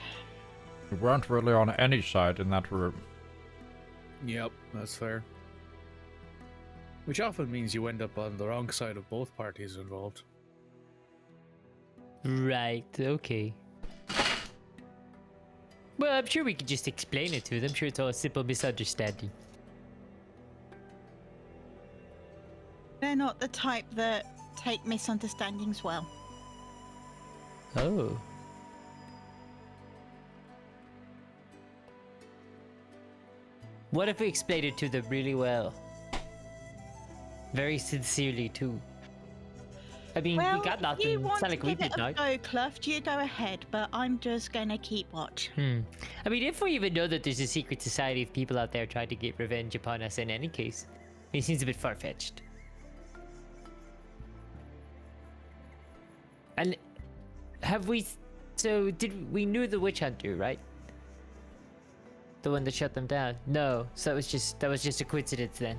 We weren't really on any side in that room. Yep, that's fair. Which often means you end up on the wrong side of both parties involved. Right, okay. Well, I'm sure we could just explain it to them. I'm sure it's all a simple misunderstanding. They're not the type that take misunderstandings well. Oh. What if we explained it to them really well? Very sincerely, too. I mean, Well, we got nothing. you It's want not to like we give it did a not. go, Kluft, you go ahead, but I'm just gonna keep watch. I mean, if we even know that there's a secret society of people out there trying to get revenge upon us in any case, it seems a bit far-fetched. And have we... So, we knew the witch hunter, right? The one that shut them down? No, so that was just a coincidence then.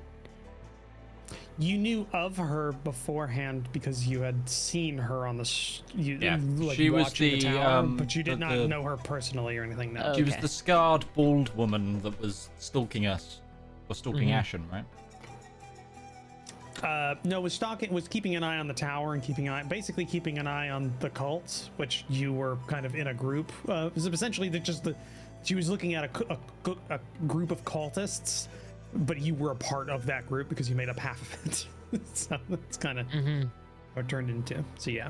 You knew of her beforehand because you had seen her on the she was watching the the, tower, but you did not the- know her personally or anything. No. She was the scarred, bald woman that was stalking us. Or stalking Ashen, right? No, was keeping an eye on the tower and keeping an eye on the cults, which you were kind of in a group. It was essentially She was looking at a group of cultists, but you were a part of that group because you made up half of it. So that's kind of what it turned into. So yeah.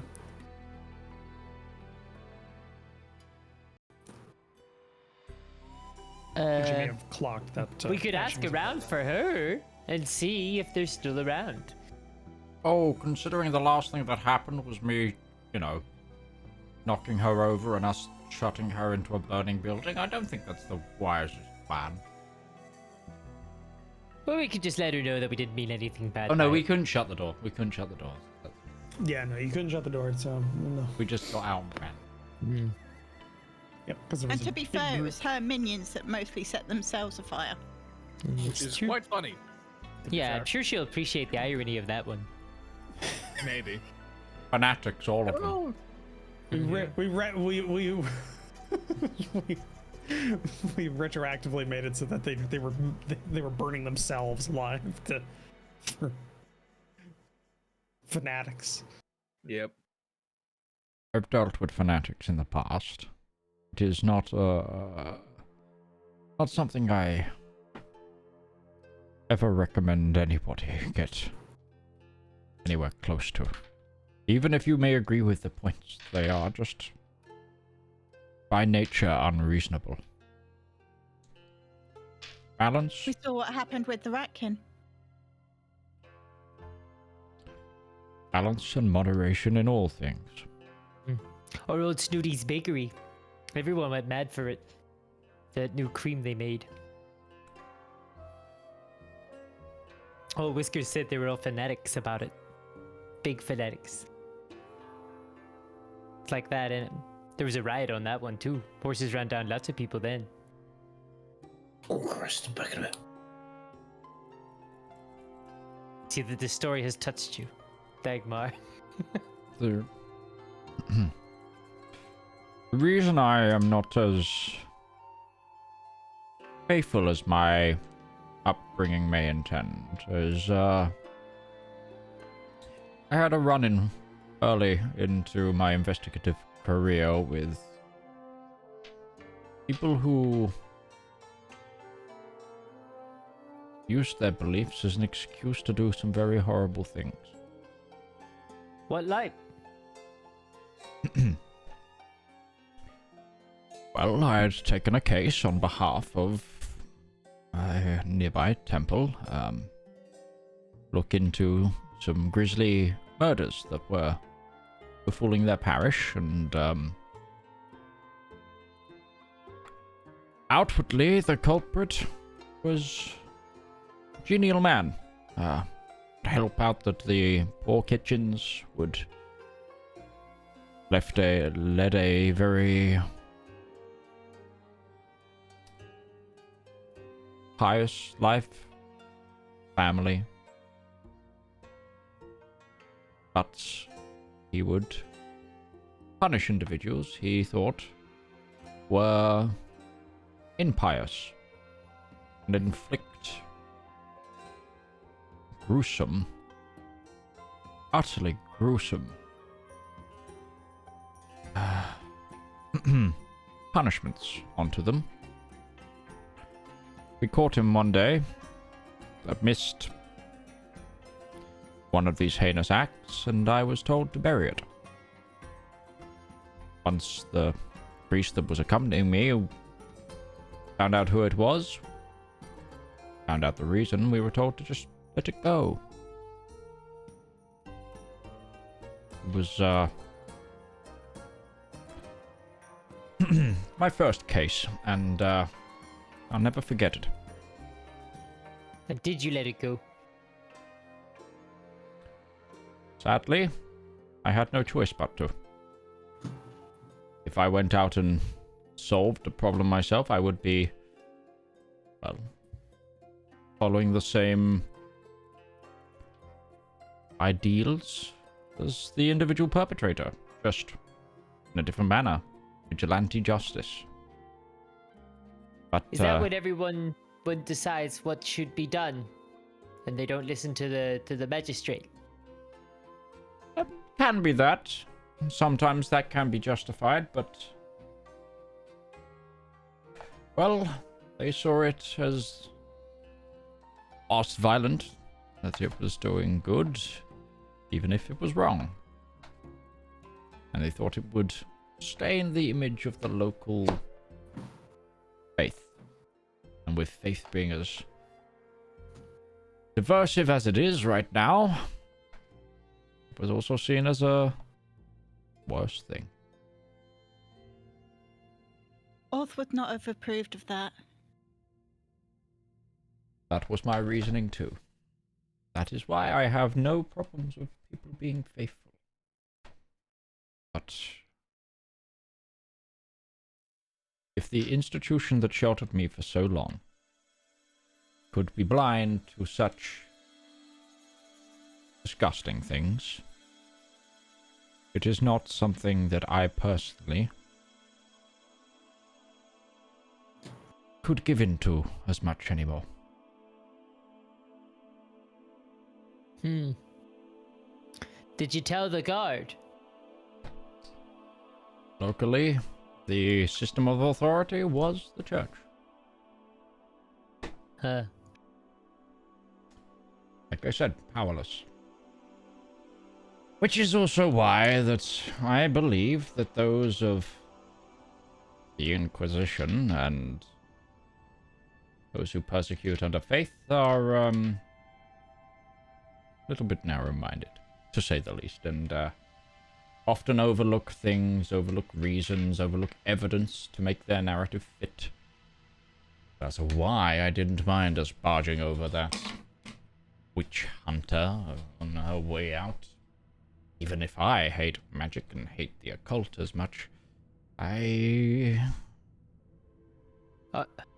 She may have clocked that. We could ask around for her and see if they're still around. Oh, considering the last thing that happened was me, knocking her over and us shutting her into a burning building, I don't think that's the wisest plan. Well, we could just let her know that we didn't mean anything bad. Oh no, we couldn't shut the door. We couldn't shut the door. Yeah, no, you couldn't shut the door, so no. We just got out and ran. Yep. And to be fair, it was her minions that mostly set themselves afire. Which is quite funny. Yeah, I'm sure she'll appreciate the irony of that one. Maybe. Fanatics, all of them. We retroactively made it so that they were burning themselves alive for fanatics. Yep. I've dealt with fanatics in the past. It is not something I ever recommend anybody get anywhere close to. Even if you may agree with the points, they are just by nature unreasonable. Balance? We saw what happened with the Ratkin. Balance and moderation in all things. Or old Snooty's Bakery. Everyone went mad for it. That new cream they made. Oh, Whiskers said they were all fanatics about it. Big fanatics. It's like that, and there was a riot on that one too. Horses ran down lots of people then. Oh, Christ, back in it. See that the story has touched you, Dagmar. The reason I am not as faithful as my upbringing may intend is I had a run-in early into my investigative career with people who used their beliefs as an excuse to do some very horrible things. What like? Well, I had taken a case on behalf of a nearby temple, look into some grisly murders that were befalling their parish, and outwardly the culprit was a genial man. To help out that the poor kitchens would led a very pious life, family, but he would punish individuals he thought were impious and inflict gruesome, utterly gruesome punishments onto them. We caught him one day that missed one of these heinous acts, and I was told to bury it. Once the priest that was accompanying me found out who it was, found out the reason, we were told to just let it go. It was my first case, and I'll never forget it. And did you let it go? Sadly, I had no choice but to. If I went out and solved the problem myself, I would be, well, following the same ideals as the individual perpetrator, just in a different manner. Vigilante justice. But is that when everyone decides what should be done, and they don't listen to the magistrate? Can be that. Sometimes that can be justified, but Well, they saw it as most violent, that it was doing good, even if it was wrong. And they thought it would stain the image of the local faith. And with faith being as divisive as it is right now, it was also seen as a worse thing. Orth would not have approved of that. That was my reasoning too. That is why I have no problems with people being faithful. But if the institution that sheltered me for so long could be blind to such disgusting things, it is not something that I personally could give into as much anymore. Did you tell the guard? Locally, the system of authority was the church. Huh. Like I said, powerless. Which is also why that I believe that those of the Inquisition and those who persecute under faith are a little bit narrow-minded, to say the least, and often overlook things, overlook reasons, overlook evidence to make their narrative fit. That's why I didn't mind us barging over that witch hunter on her way out. Even if I hate magic and hate the occult as much, I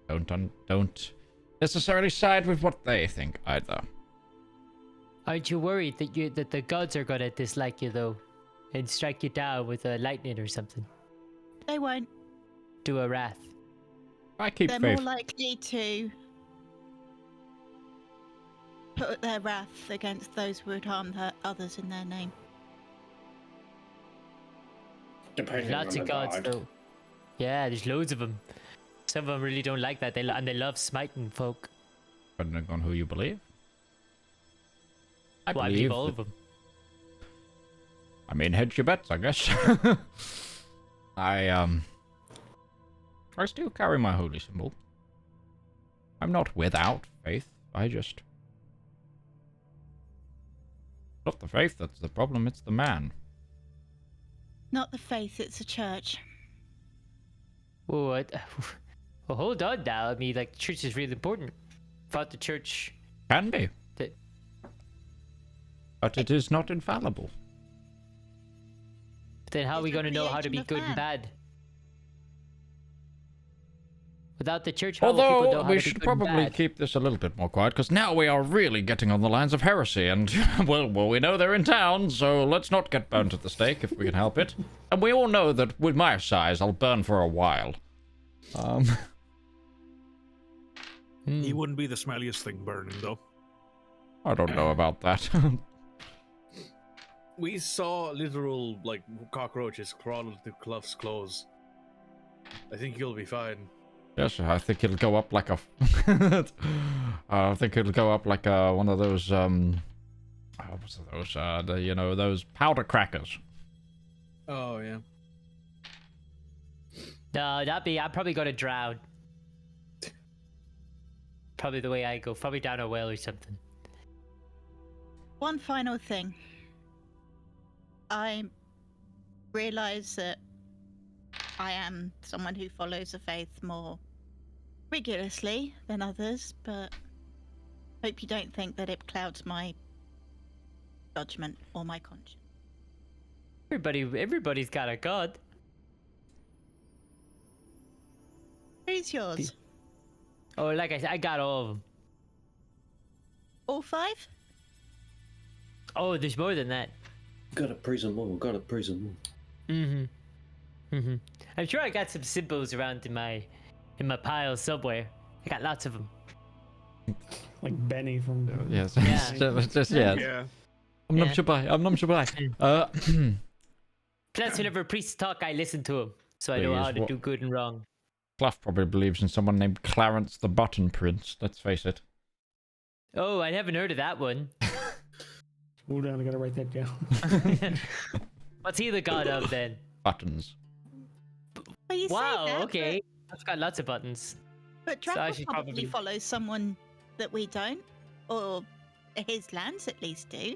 don't necessarily side with what they think either. Aren't you worried that the gods are gonna dislike you though, and strike you down with a lightning or something? They won't. Do a wrath. I keep They're faith. more likely to put their wrath against those who would harm others in their name. Depending Lots on of the gods god. though. Yeah, there's loads of them. Some of them really don't like that. They love smiting folk. Depending on who you believe. I Well, I believe all that- of them. I mean, hedge your bets, I guess. I still carry my holy symbol. I'm not without faith. I just... Not the faith that's the problem, it's the man. Not the faith, it's a church. Well, well, hold on now. I mean, like, church is really important. Thought the church... Can be. That... But it is not infallible. Then how are we It's the going to know how to be creation of good and man. bad? Without the church, how will people know Although, how we to should be good and probably bad? keep this a little bit more quiet, because now we are really getting on the lines of heresy, and, well, we know they're in town, so let's not get burned at the stake if we can help it. And we all know that with my size, I'll burn for a while. He wouldn't be the smelliest thing burning, though. I don't know about that. We saw literal, like, cockroaches crawl into Kluft's clothes. I think you'll be fine. Yes, I think it'll go up like a... I think it'll go up like one of those, what's those, you know, those powder crackers. Oh, yeah. No, I'm probably going to drown. Probably the way I go. Probably down a well or something. One final thing. I realize that I am someone who follows the faith more rigorously than others, but hope you don't think that it clouds my judgment or my conscience. Everybody's got a god. Who's yours? Oh, like I said, I got all of them. All 5? Oh, there's more than that. Gotta praise them all, gotta praise them all. I'm sure I got some symbols around in my pile somewhere. I got lots of them. Like Benny from... Yes. Yeah. Just, yeah. Yeah. I'm not sure why. Plus, whenever priests talk, I listen to them, so I know Please, how to do good and wrong. Kluft probably believes in someone named Clarence the Button Prince, let's face it. Oh, I haven't heard of that one. Hold on, I gotta write that down. What's he the god of then? Buttons. Well, you say Wow, that, okay. I've got lots of buttons. But So I Drakel should probably probably- follows someone that we don't, or his lands at least do.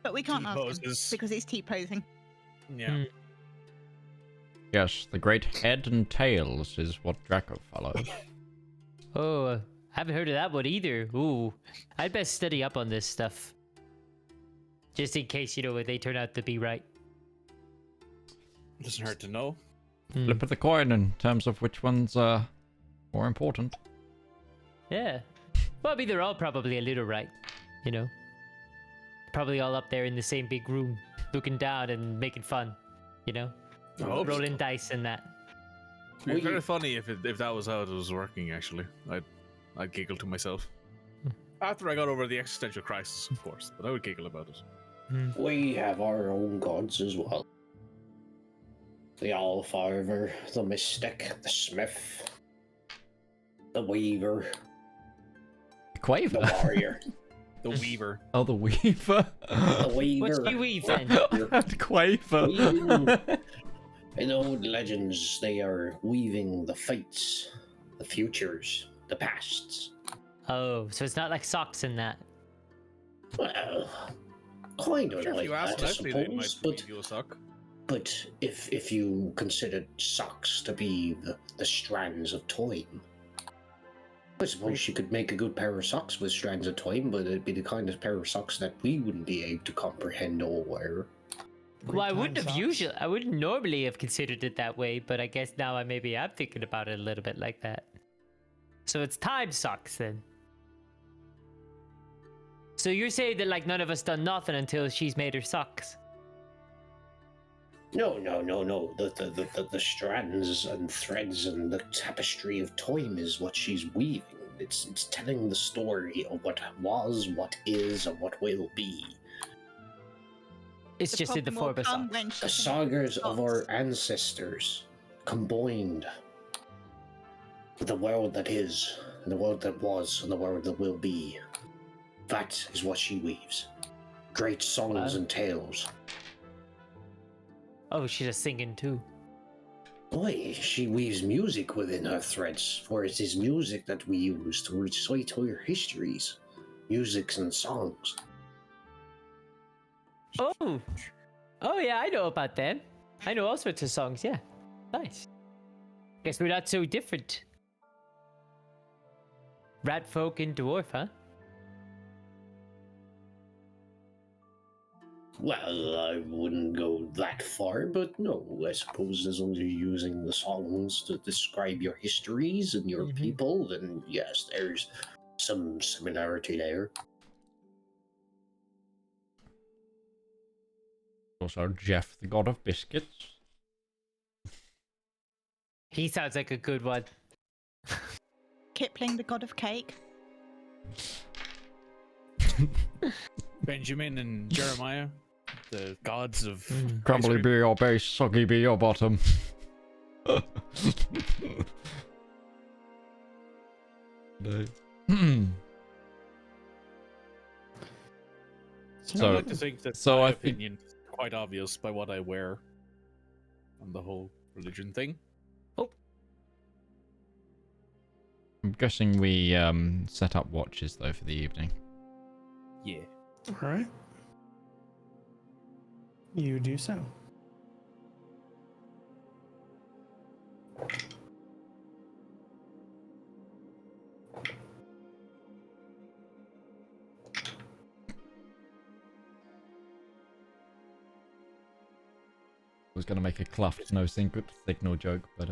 But we can't ask him T-poses. because he's T-posing. Yeah. Yes, the great head and tails is what Draco follows. Oh, I haven't heard of that one either. Ooh, I'd best study up on this stuff. Just in case, they turn out to be right. Doesn't hurt to know. Flip of the coin in terms of which one's more important. Yeah. Well, I mean, they're all probably a little right, Probably all up there in the same big room, looking down and making fun, hope Rolling so. dice and that. It'd be very funny if that was how it was working. Actually, I'd giggle to myself. After I got over the existential crisis, of course, but I would giggle about it. We have our own gods as well. The Allfather, the Mystic, the Smith, the Weaver, The Quaver? the Warrior. The Weaver. Oh, the Weaver. The Weaver. What's the weave then? Quaver. In old legends, they are weaving the fates, the futures, the pasts. Oh, so it's not like socks in that. Well, kind I'm of sure if like you ask that, I nicely, they might suppose. give you a sock. But if you considered socks to be the strands of time, I suppose she could make a good pair of socks with strands of time, but it'd be the kind of pair of socks that we wouldn't be able to comprehend or wear. Well, I wouldn't normally have considered it that way, but I guess now I'm thinking about it a little bit like that. So it's time socks then. So you're saying that none of us done nothing until she's made her socks? No. The strands and threads and the tapestry of time is what she's weaving. It's telling the story of what was, what is, and what will be. It's The just in the problem will form of come socks. when she The can sagas make of socks. our ancestors combined. The world that is, and the world that was, and the world that will be. That is what she weaves. Great songs Wow. and tales. Oh, she's just singing too. Boy, she weaves music within her threads, for it is music that we use to recite our histories, musics and songs. Oh yeah, I know about them. I know all sorts of songs. Yeah, nice. Guess we're not so different. Rat folk and dwarf, huh? Well, I wouldn't go that far, but no, I suppose as long as you're using the songs to describe your histories and your people, then yes, there's some similarity there. Also, Jeff, the god of biscuits. He sounds like a good one. Kipling, the god of cake. Benjamin and Jeremiah, the gods of Crumbly be your base, soggy be your bottom. No. I like to think that so my I think- opinion is quite obvious by what I wear on the whole religion thing. I'm guessing we set up watches though for the evening. Yeah. All right. You do so. I was gonna make a Kluft no signal joke, but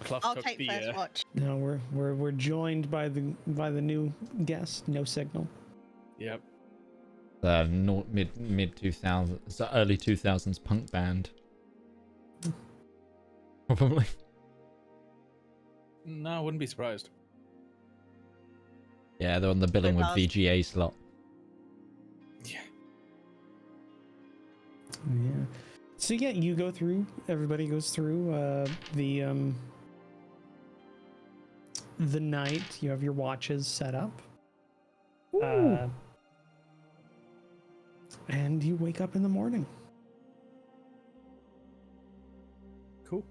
Kluft I'll took take the, first watch. No, we're joined by the new guest. No signal. Yep. mid 2000s, so early 2000s punk band. Probably. No, I wouldn't be surprised. Yeah, they're on the billing with Because- VGA slot. Yeah. So yeah, you go through. Everybody goes through the night. You have your watches set up, and you wake up in the morning. Cool.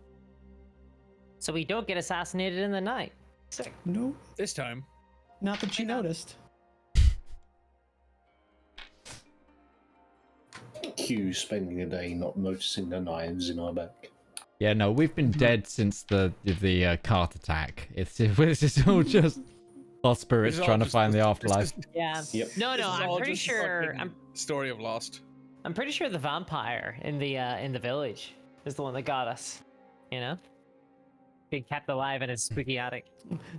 So we don't get assassinated in the night. Sick. No, This time. not that you noticed. Q spending a day not noticing the knives in our back. Yeah, no, we've been dead since the cart attack. This is all just lost spirits This is all trying to just- find the this afterlife. Yeah. Yep. No, This is I'm all pretty just sure. fucking story of Lost. I'm pretty sure the vampire in the village is the one that got us. You know, being kept alive in a spooky attic.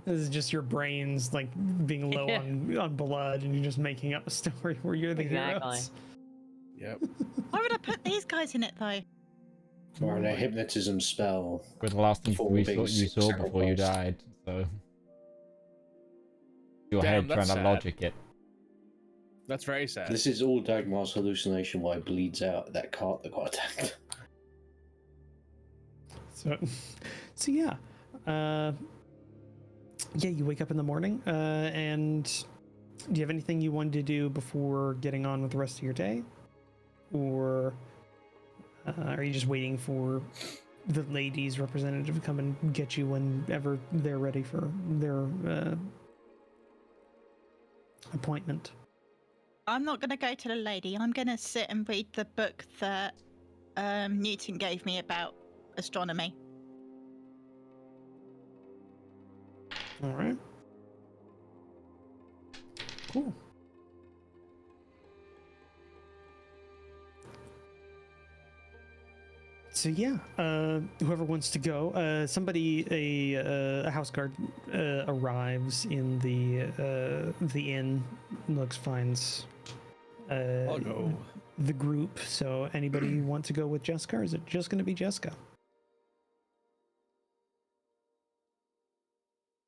This is just your brains like being low on blood, and you're just making up a story where you're the Exactly. heroes. Yep. Why would I put these guys in it though? Or a hypnotism spell. With the last thing Before you being saw before you sacrificed. died, so your Damn, head trying that's to sad. logic it. That's very sad. This is all Dagmar's hallucination why it bleeds out at that cart that got attacked. So yeah, you wake up in the morning, and do you have anything you wanted to do before getting on with the rest of your day, or are you just waiting for the ladies' representative to come and get you whenever they're ready for their appointment? I'm not going to go to the lady. I'm going to sit and read the book that Newton gave me about astronomy. All right. Cool. So yeah, whoever wants to go, a house guard arrives in the inn. Finds Oh no. the group. So anybody want to go with Jeska, or is it just going to be Jeska?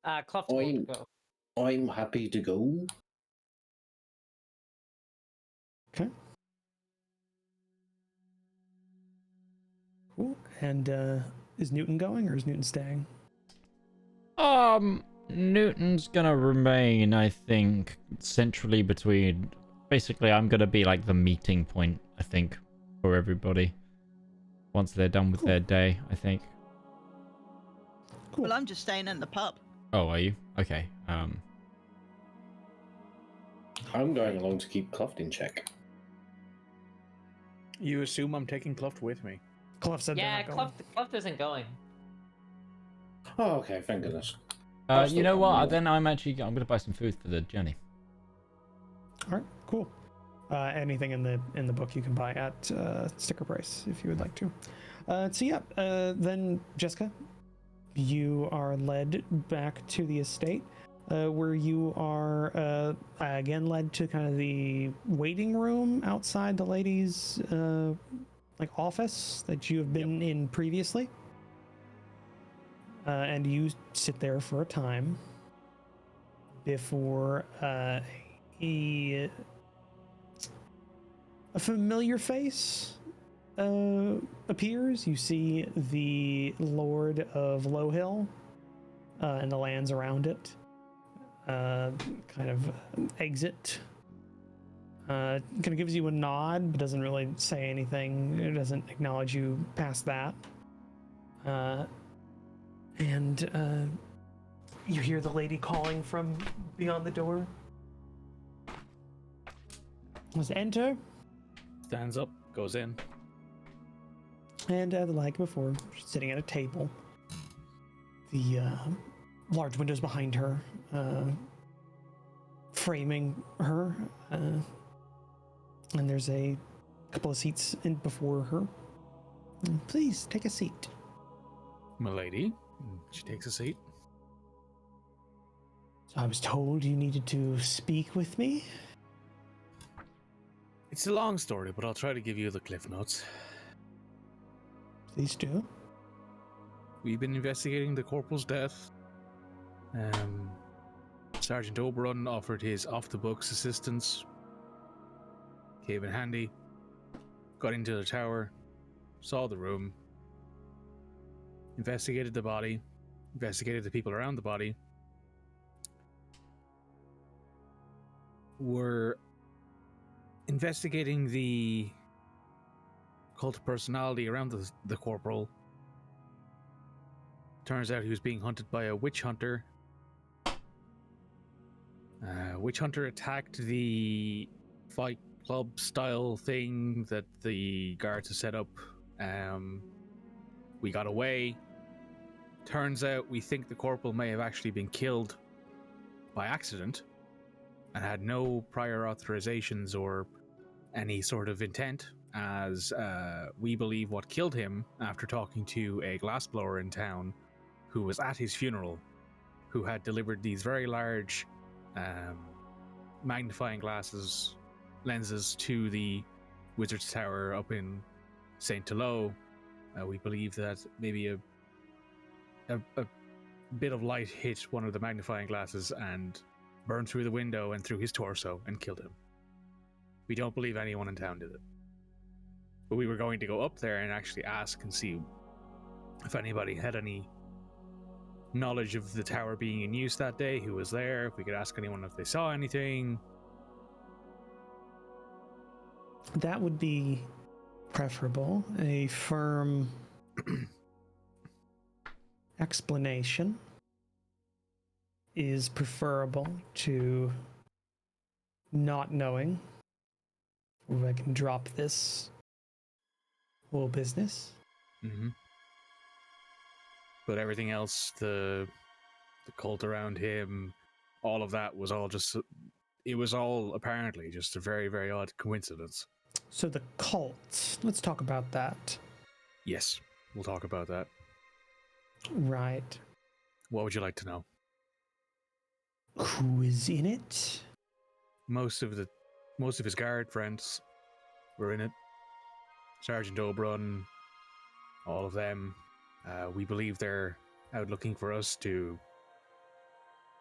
Kluft won't go. I'm happy to go. Okay. Cool. And is Newton going, or is Newton staying? Newton's gonna remain, I think, centrally between. Basically, I'm gonna be like the meeting point, I think, for everybody. Once they're done with their day, I think. Cool. Well, I'm just staying in the pub. Oh, are you? Okay. I'm going along to keep Kluft in check. You assume I'm taking Kluft with me. Kluft said Yeah, they're not going. Kluft isn't going. Oh, okay, thank goodness. You know what? Then I'm gonna buy some food for the journey. All right, cool. Anything in the book you can buy at sticker price if you would like to. Then Jeska, you are led back to the estate, where you are again led to kind of the waiting room outside the ladies' office that you have been in previously. And you sit there for a time before a familiar face appears. You see the Lord of Low Hill and the lands around it kind of exit. Kind of gives you a nod, but doesn't really say anything. It doesn't acknowledge you past that. And you hear the lady calling from beyond the door. Let's enter. Stands up, goes in. And like before, she's sitting at a table. The large windows behind her, framing her. And there's a couple of seats in before her. Please take a seat. Milady. She takes a seat. So I was told you needed to speak with me. It's a long story, but I'll try to give you the cliff notes. Please do. We've been investigating the corporal's death. Sergeant Oberon offered his off-the-books assistance. Came in handy. Got into the tower. saw the room, investigated the body, investigated the people around the body. Were investigating the cult of personality around the corporal. Turns out he was being hunted by a witch hunter. Witch hunter attacked the fight club style thing that the guards had set up. We got away. Turns out we think the corporal may have actually been killed by accident and had no prior authorizations or any sort of intent, as we believe what killed him, after talking to a glassblower in town who was at his funeral, who had delivered these very large magnifying lenses to the Wizard's Tower up in St. Telo. We believe that maybe a bit of light hit one of the magnifying glasses and burned through the window and through his torso and killed him. We don't believe anyone in town did it. But we were going to go up there and actually ask and see if anybody had any knowledge of the tower being in use that day, who was there, if we could ask anyone if they saw anything. That would be preferable. A firm explanation is preferable to not knowing. I can drop this whole business. Mm-hmm. But everything else, the cult around him, all of that was all just, it was all apparently just a very, very odd coincidence. So the cult, let's talk about that. Yes, we'll talk about that. Right. What would you like to know? Who is in it? Most of his guard friends were in it. Sergeant Oberon, all of them. We believe they're out looking for us to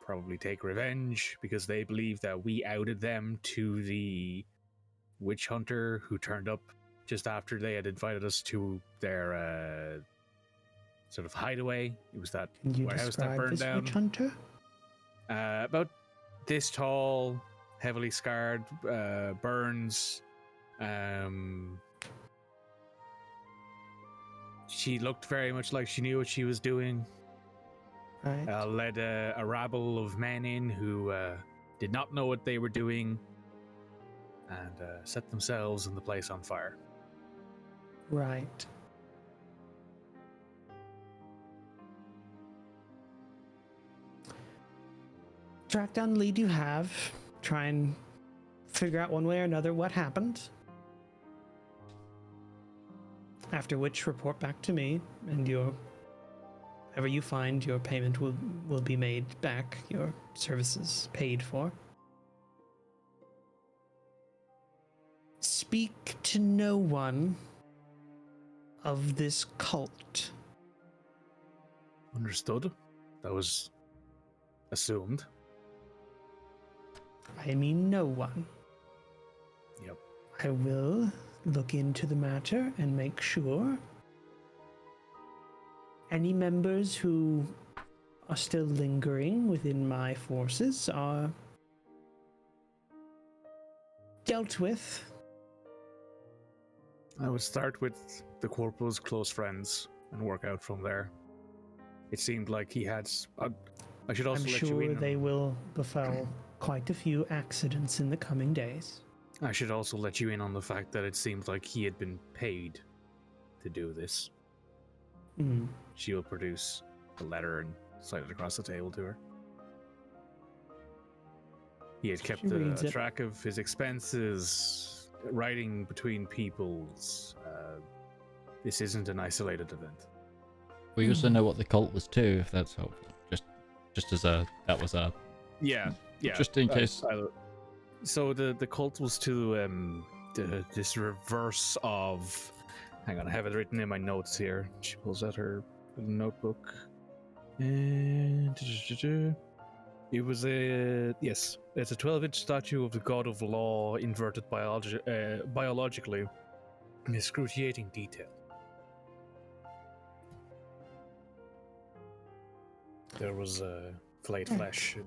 probably take revenge, because they believe that we outed them to the witch hunter who turned up just after they had invited us to their sort of hideaway. It was that warehouse that burned down. Witch hunter? About this tall, heavily scarred, burns. She looked very much like she knew what she was doing. Right. Led a rabble of men in who did not know what they were doing, and set themselves and the place on fire. Right. Track down the lead you have. Try and figure out one way or another what happened. After which, report back to me, and whatever you find, your payment will be made back. Your services paid for. Speak to no one of this cult. Understood. That was assumed. I mean no one. Yep. I will look into the matter and make sure any members who are still lingering within my forces are dealt with. I would start with the corporal's close friends and work out from there. It seemed like he had... I should also I'm let sure you in. they will befell quite a few accidents in the coming days. I should also let you in on the fact that it seemed like he had been paid to do this. Mm. She will produce the letter and slide it across the table to her. He had kept a track of his expenses, writing between peoples. This isn't an isolated event. We also know what the cult was too, if that's helpful. Just as that was a... Yeah. Just in case. So the cult was to this reverse of... Hang on, I have it written in my notes here. She pulls out her notebook. And it was it's a 12-inch statue of the god of law, inverted biologically, in excruciating detail. There was flayed flesh. And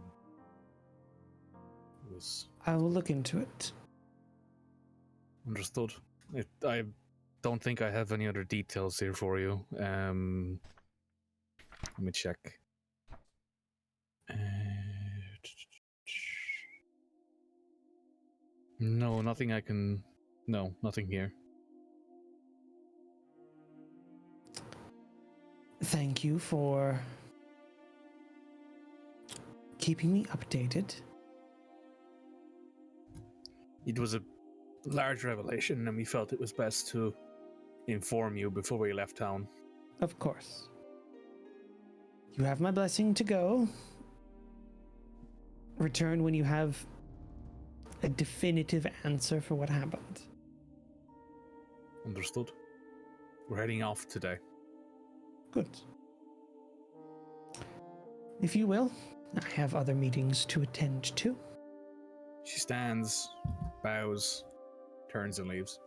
it was I will look into it. understood. I don't think I have any other details here for you. Let me check. No, nothing I can... No, nothing here. Thank you for keeping me updated. It was a large revelation, and we felt it was best to inform you before we left town. Of course. You have my blessing to go. Return when you have a definitive answer for what happened. Understood. We're heading off today. Good. If you will, I have other meetings to attend to. She stands, bows, turns and leaves.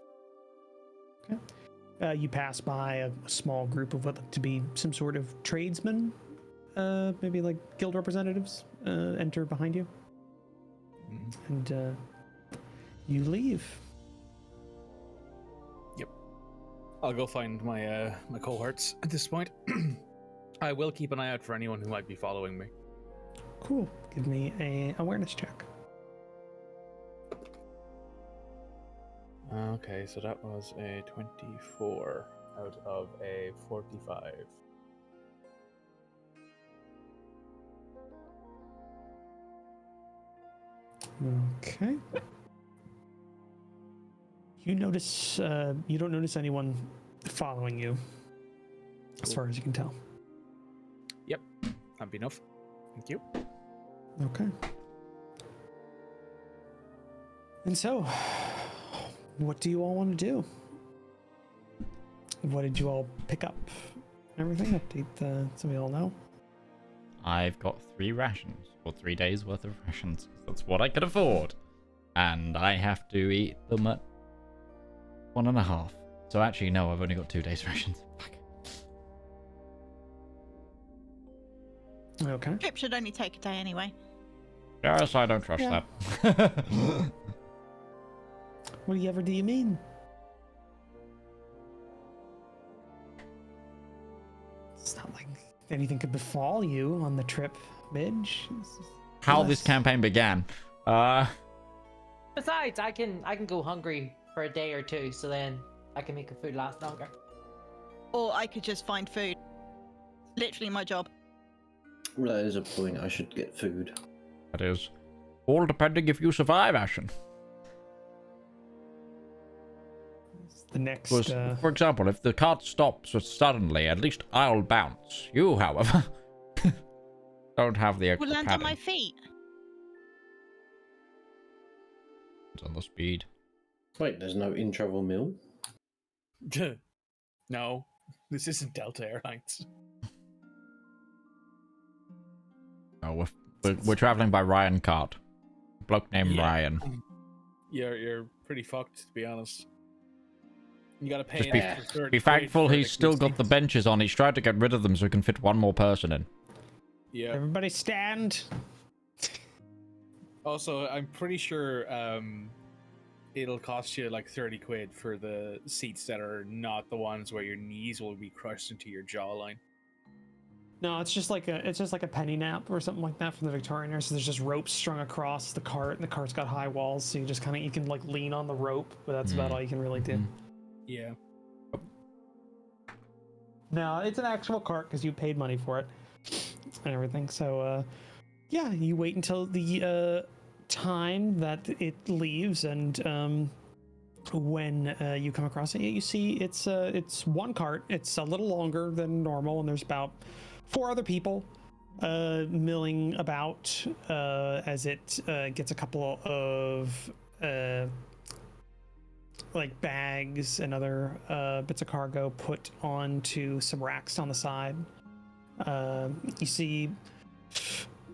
Okay. You pass by a small group of what look to be some sort of tradesmen, maybe like guild representatives, enter behind you. And you leave. Yep. I'll go find my my cohorts at this point. I will keep an eye out for anyone who might be following me. Cool. Give me a awareness check. Okay, so that was a 24 out of a 45. Okay. You notice, you don't notice anyone following you, as far as you can tell. Yep, happy enough. Thank you. Okay. And so, what do you all want to do? What did you all pick up? Everything? Update so we all know. I've got 3 rations, or 3 days worth of rations. That's what I could afford. And I have to eat them at 1.5. So actually, no, I've only got 2 days rations. Fuck. Okay. Trip should only take a day anyway. Yes, I don't trust that. Whatever do you mean? It's not like anything could befall you on the trip, Midge. How this campaign began. Besides, I can go hungry for a day or two, so then I can make the food last longer. Or I could just find food. Literally my job. Well, that is a point. I should get food. That is. All depending if you survive, Ashen. The next... For example, if the cart stops suddenly, at least I'll bounce. You, however, don't have the extra Will land padding. on my feet. It's on the speed. Wait, there's no in-travel meal? No, this isn't Delta Airlines. No, we're traveling by Ryan Cart. A bloke named Ryan. You're pretty fucked, to be honest. You gotta pay. Just an extra be 30 thankful quid for he's still got the benches on. He's tried to get rid of them so he can fit one more person in. Yeah. Everybody stand. Also, I'm pretty sure it'll cost you like 30 quid for the seats that are not the ones where your knees will be crushed into your jawline. No, it's just like a penny nap or something like that from the Victorian era. So there's just ropes strung across the cart, and the cart's got high walls, so you can like lean on the rope, but that's about all you can really do. Yeah. No, it's an actual cart because you paid money for it and everything. So, yeah, you wait until the time that it leaves, and when you come across it, you see it's one cart. It's a little longer than normal, and there's about 4 other people milling about as it gets a couple of like bags and other bits of cargo put onto some racks on the side. You see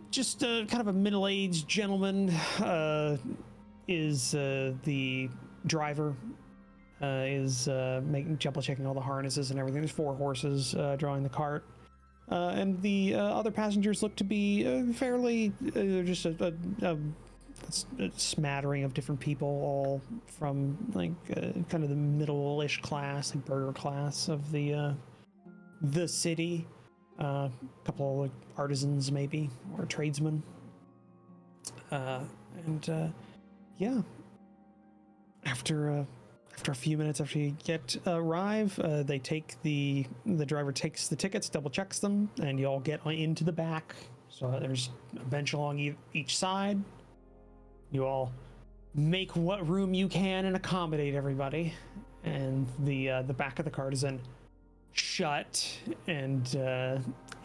just kind of a middle-aged gentleman is the driver, is double checking all the harnesses and everything. There's 4 horses drawing the cart. and the other passengers look to be fairly just a smattering of different people, all from like kind of the middle-ish class, like burger class of the city. A couple of like artisans maybe, or tradesmen. Yeah. After a few minutes after you arrive, they take the driver takes the tickets, double checks them, and you all get into the back. So there's a bench along each side. You all make what room you can and accommodate everybody. And the back of the cart is then shut, and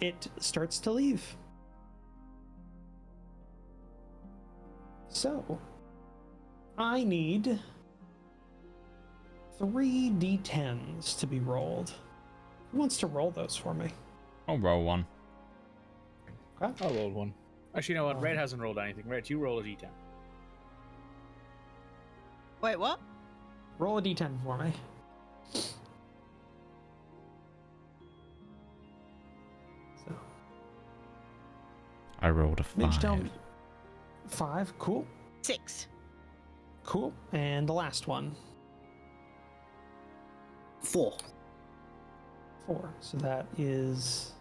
it starts to leave. So I need 3 d10s to be rolled. Who wants to roll those for me? I'll roll one. Okay. I'll roll one. Actually, you know what? Red hasn't rolled anything. Red, you roll a d10. Wait, what? Roll a d10 for me. So I rolled a 5. Midge, tell me. 5, cool. 6. Cool. And the last one. 4. 4. So that is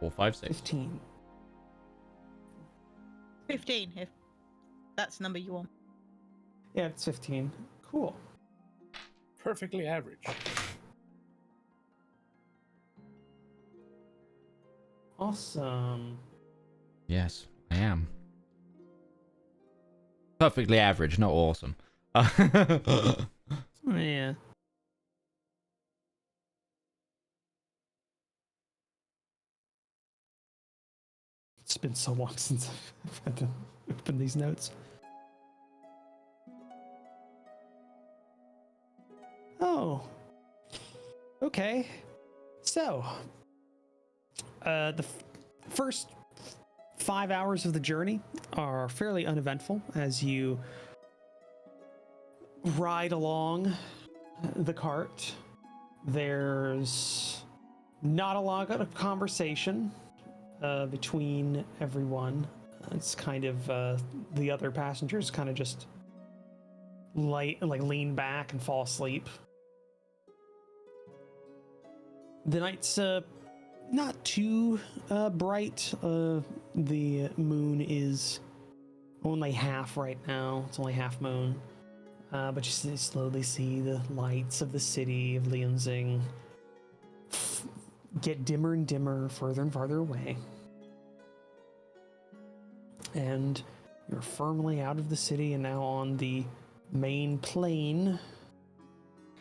4, 5, 6. 15. 15, if that's the number you want. Yeah, it's 15. Cool. Perfectly average. Awesome. Yes, I am. Perfectly average, not awesome. Yeah. It's been so long since I've had to open these notes. Oh. Okay. So, the first 5 hours of the journey are fairly uneventful as you ride along the cart. There's not a lot of conversation between everyone. It's kind of the other passengers kind of just lean back and fall asleep. The night's not too bright. The moon is only half right now. It's only half moon. But you slowly see the lights of the city of Lianzing get dimmer and dimmer, further and farther away. And you're firmly out of the city and now on the main plain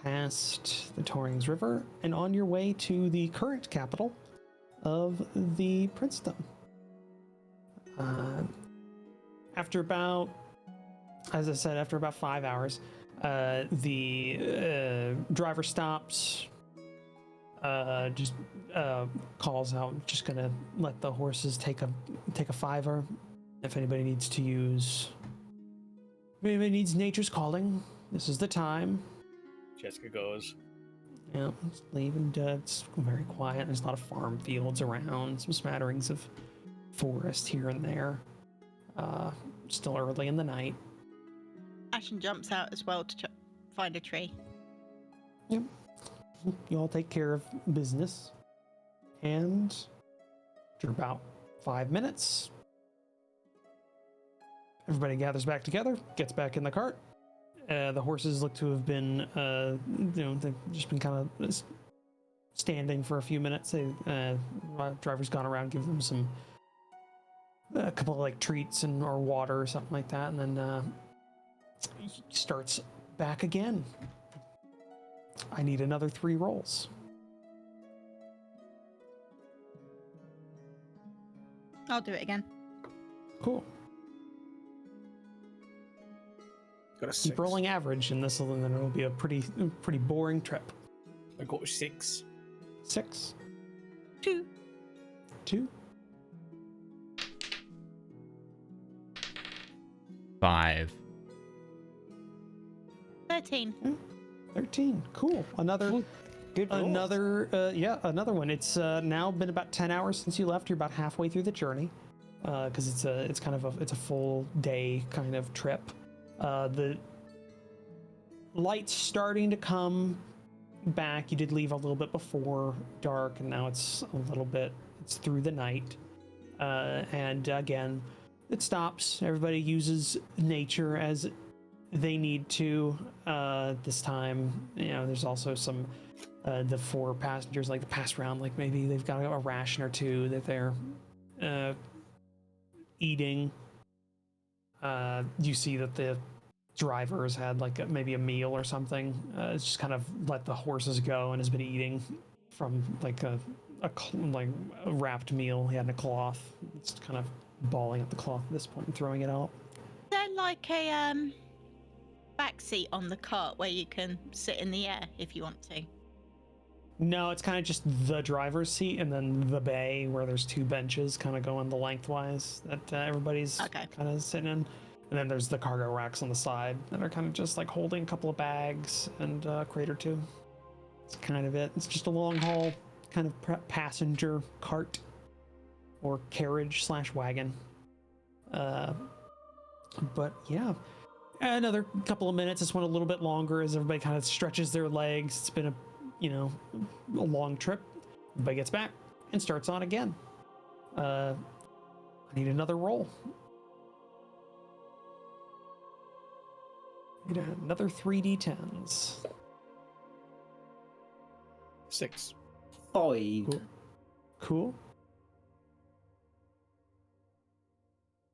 past the Torrings River and on your way to the current capital of the princedom. After about 5 hours, the driver stops, calls out, just gonna let the horses take a $5 if anybody needs to use. If anybody needs nature's calling, this is the time. Jeska goes. Yeah, just leave, and it's very quiet. There's a lot of farm fields around, some smatterings of forest here and there. Still early in the night. Ashen jumps out as well to find a tree. Yep. You all take care of business. And after about 5 minutes, everybody gathers back together, gets back in the cart. The horses look to have been, they've just been kind of standing for a few minutes. Driver's gone around, give them a couple of like treats or water or something like that, and then starts back again. I need another 3 rolls. I'll do it again. Cool. Got a 6. Keep rolling average in this, and then it'll be a pretty boring trip. I got a 6. 6. 2. 2. 5. 13. 13. Cool. Another Good rolls. Another one. It's now been about 10 hours since you left. You're about halfway through the journey, because it's a full day kind of trip. The light's starting to come back. You did leave a little bit before dark, and now it's through the night. And again, it stops. Everybody uses nature as they need to. This time, there's also some the 4 passengers like to pass around, like maybe they've got a ration or 2 that they're eating. You see that the driver's had like maybe a meal or something. It's just kind of let the horses go and has been eating from like a wrapped meal he had in a cloth. It's kind of balling up the cloth at this point and throwing it out. Is there like a back seat on the cart where you can sit in the air if you want to? No, it's kind of just the driver's seat and then the bay where there's 2 benches kind of going the lengthwise that everybody's kind of sitting in. And then there's the cargo racks on the side that are kind of just like holding a couple of bags and a crate or 2. That's kind of it. It's just a long haul kind of passenger cart or carriage / wagon. But yeah, another couple of minutes. This one a little bit longer as everybody kind of stretches their legs. It's been a long trip. Everybody gets back and starts on again. I need another roll. Need another 3d10s. 6. 5. Cool.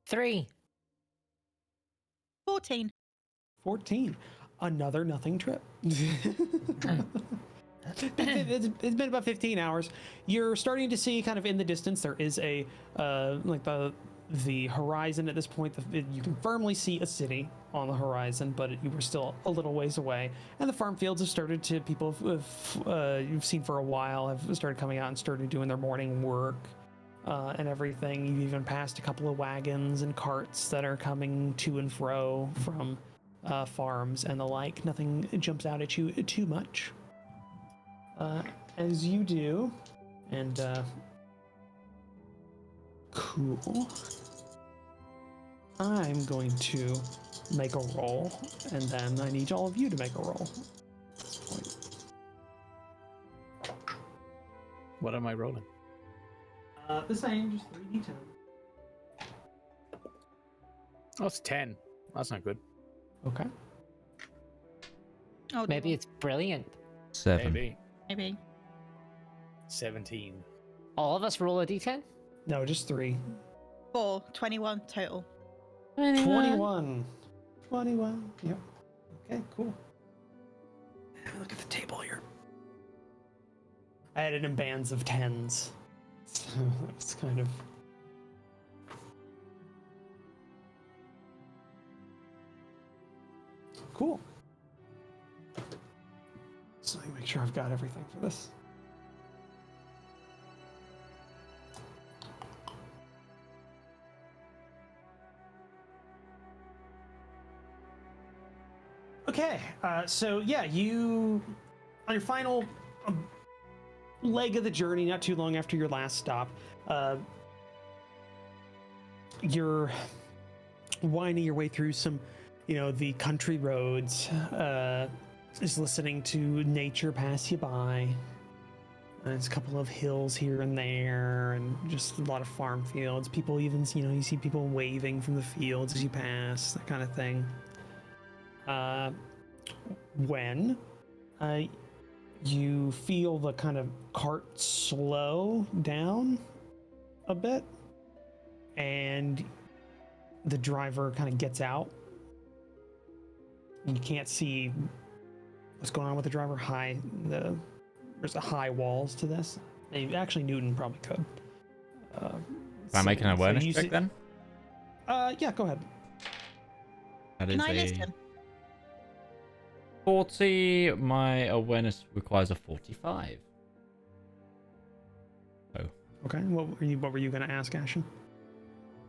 3. 14. 14. Another nothing trip. It's been about 15 hours. You're starting to see kind of in the distance there is a like the horizon at this point. You can firmly see a city on the horizon, but you were still a little ways away. And the farm fields have started to, people you've seen for a while have started coming out and started doing their morning work and everything. You've even passed a couple of wagons and carts that are coming to and fro from farms and the like. Nothing jumps out at you too much. As you do, and cool. I'm going to make a roll, and then I need all of you to make a roll at this point. What am I rolling? The same, just 3d10. Oh, it's 10. That's not good. Okay. Oh, maybe it's brilliant. 7. Maybe. 17. All of us roll a d10? No, just 3. 4. 21 total. 21. Yep. Okay, cool. Look at the table here. I had it in bands of 10s. So it's kind of... Cool. So let me make sure I've got everything for this. Okay, so yeah, you, on your final leg of the journey, not too long after your last stop, you're winding your way through some, the country roads, just listening to nature pass you by. There's a couple of hills here and there, and just a lot of farm fields. People even, you see people waving from the fields as you pass, that kind of thing. When you feel the kind of cart slow down a bit, and the driver kind of gets out. You can't see what's going on with the driver. There's a high walls to this. Actually, Newton probably could. Am I making an awareness check then? Yeah, go ahead. Can I listen? 40. My awareness requires a 45. Oh. Okay. What were you going to ask, Ashen?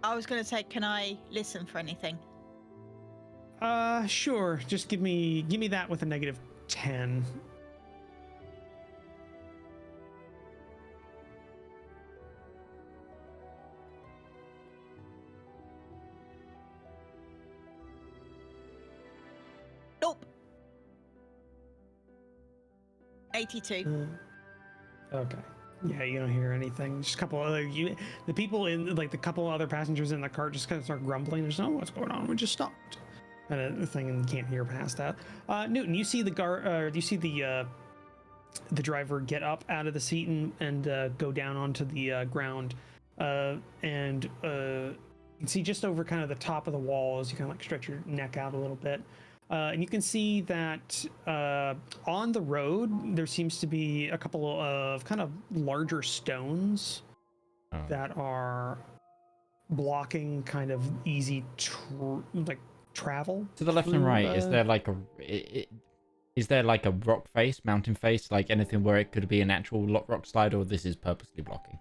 I was going to say, can I listen for anything? Sure. Just give me that with a -10. 82. Okay. Yeah, you don't hear anything. Just a couple other the people in the couple other passengers in the cart just kind of start grumbling. There's no what's going on. We just stopped. Kind of thing, and you can't hear past that. Newton, you see the driver get up out of the seat and go down onto the ground, and you can see just over kind of the top of the wall as you kind of like stretch your neck out a little bit. And you can see that on the road, there seems to be a couple of kind of larger stones that are blocking kind of easy travel. To the left and right, is there like a rock face, mountain face, like anything where it could be an actual rock slide, or this is purposely blocking?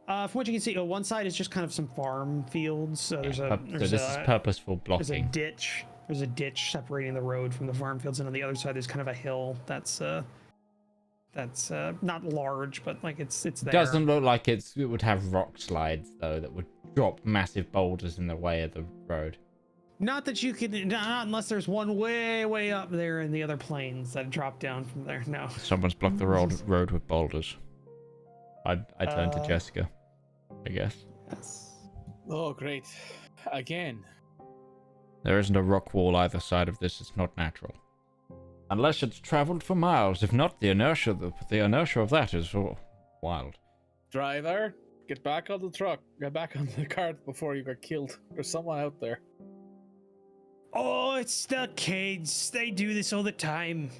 From what you can see, one side is just kind of some farm fields. So this is purposeful blocking. There's a ditch. There's a ditch separating the road from the farm fields, and on the other side there's kind of a hill that's not large, but like it's there. Doesn't look like it would have rock slides though that would drop massive boulders in the way of the road. Not that you can, not unless there's one way up there in the other plains that drop down from there. No. Someone's blocked the road with boulders. I turn to Jeska, I guess. Yes. Oh, great. Again. There isn't a rock wall either side of this. It's not natural. Unless it's traveled for miles. If not, the inertia of that is wild. Driver, get back on the truck. Get back on the cart before you get killed. There's someone out there. Oh, it's the kids. They do this all the time.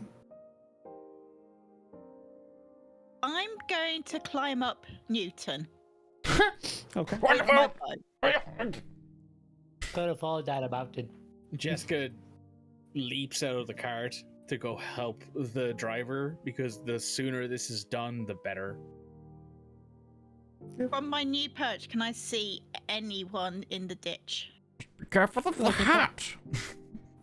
I'm going to climb up Newton. Okay. Gonna fall down a mountain. Jeska leaps out of the cart to go help the driver because the sooner this is done, the better. From my new perch, can I see anyone in the ditch? Be careful of the hat.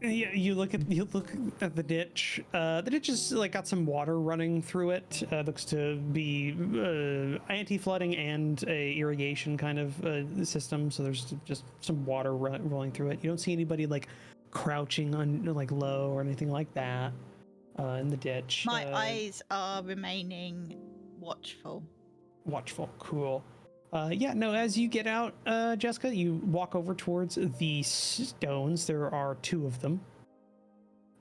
Yeah, you look at the ditch. The ditch is like got some water running through it. Looks to be anti-flooding and a irrigation kind of system. So there's just some water rolling through it. You don't see anybody like crouching on like low or anything like that in the ditch. My eyes are remaining watchful. Watchful, cool. Yeah, no, as you get out, Jeska, you walk over towards the stones. There are two of them.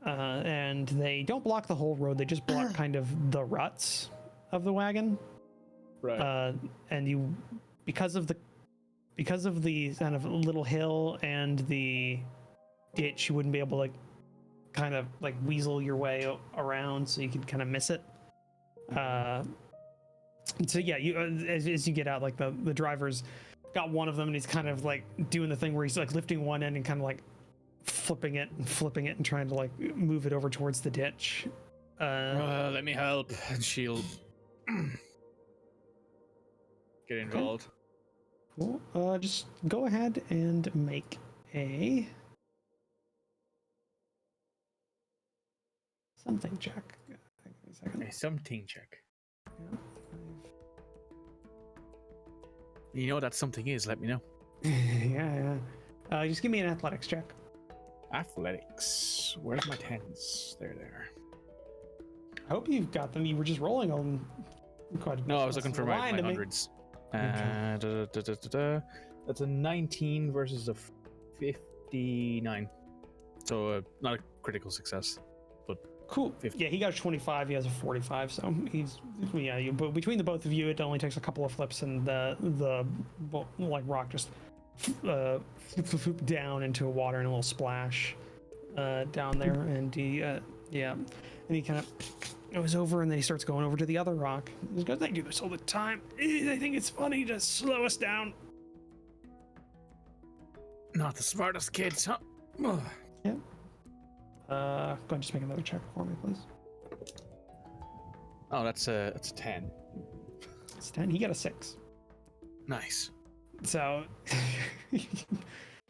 And they don't block the whole road. They just block kind of the ruts of the wagon. Right. And you, because of the kind of little hill and the ditch, you wouldn't be able to kind of like weasel your way around, so you could kind of miss it. So yeah, you as you get out, like the driver's got one of them, and he's kind of like doing the thing where he's like lifting one end and kind of like flipping it and trying to like move it over towards the ditch. Let me help, and she'll get involved. Cool. Just go ahead and make a something check. A something check. Yeah. You know what that something is, let me know. Yeah. Just give me an athletics check. Athletics. Where's my 10s? There. I hope you've got them. You were just rolling on quite a bit. No, I was looking for my hundreds. That's a 19 versus a 59. So not a critical success. But cool. 50. Yeah, he got a 25. He has a 45. So he's but between the both of you, it only takes a couple of flips, and the like rock just down into water and a little splash down there, and he and he kind of goes over, and then he starts going over to the other rock. He goes, "They do this all the time. They think it's funny to slow us down." Not the smartest kids, huh? Yeah. Go ahead and just make another check for me, please. Oh, that's a 10. It's 10. He got a 6. Nice. So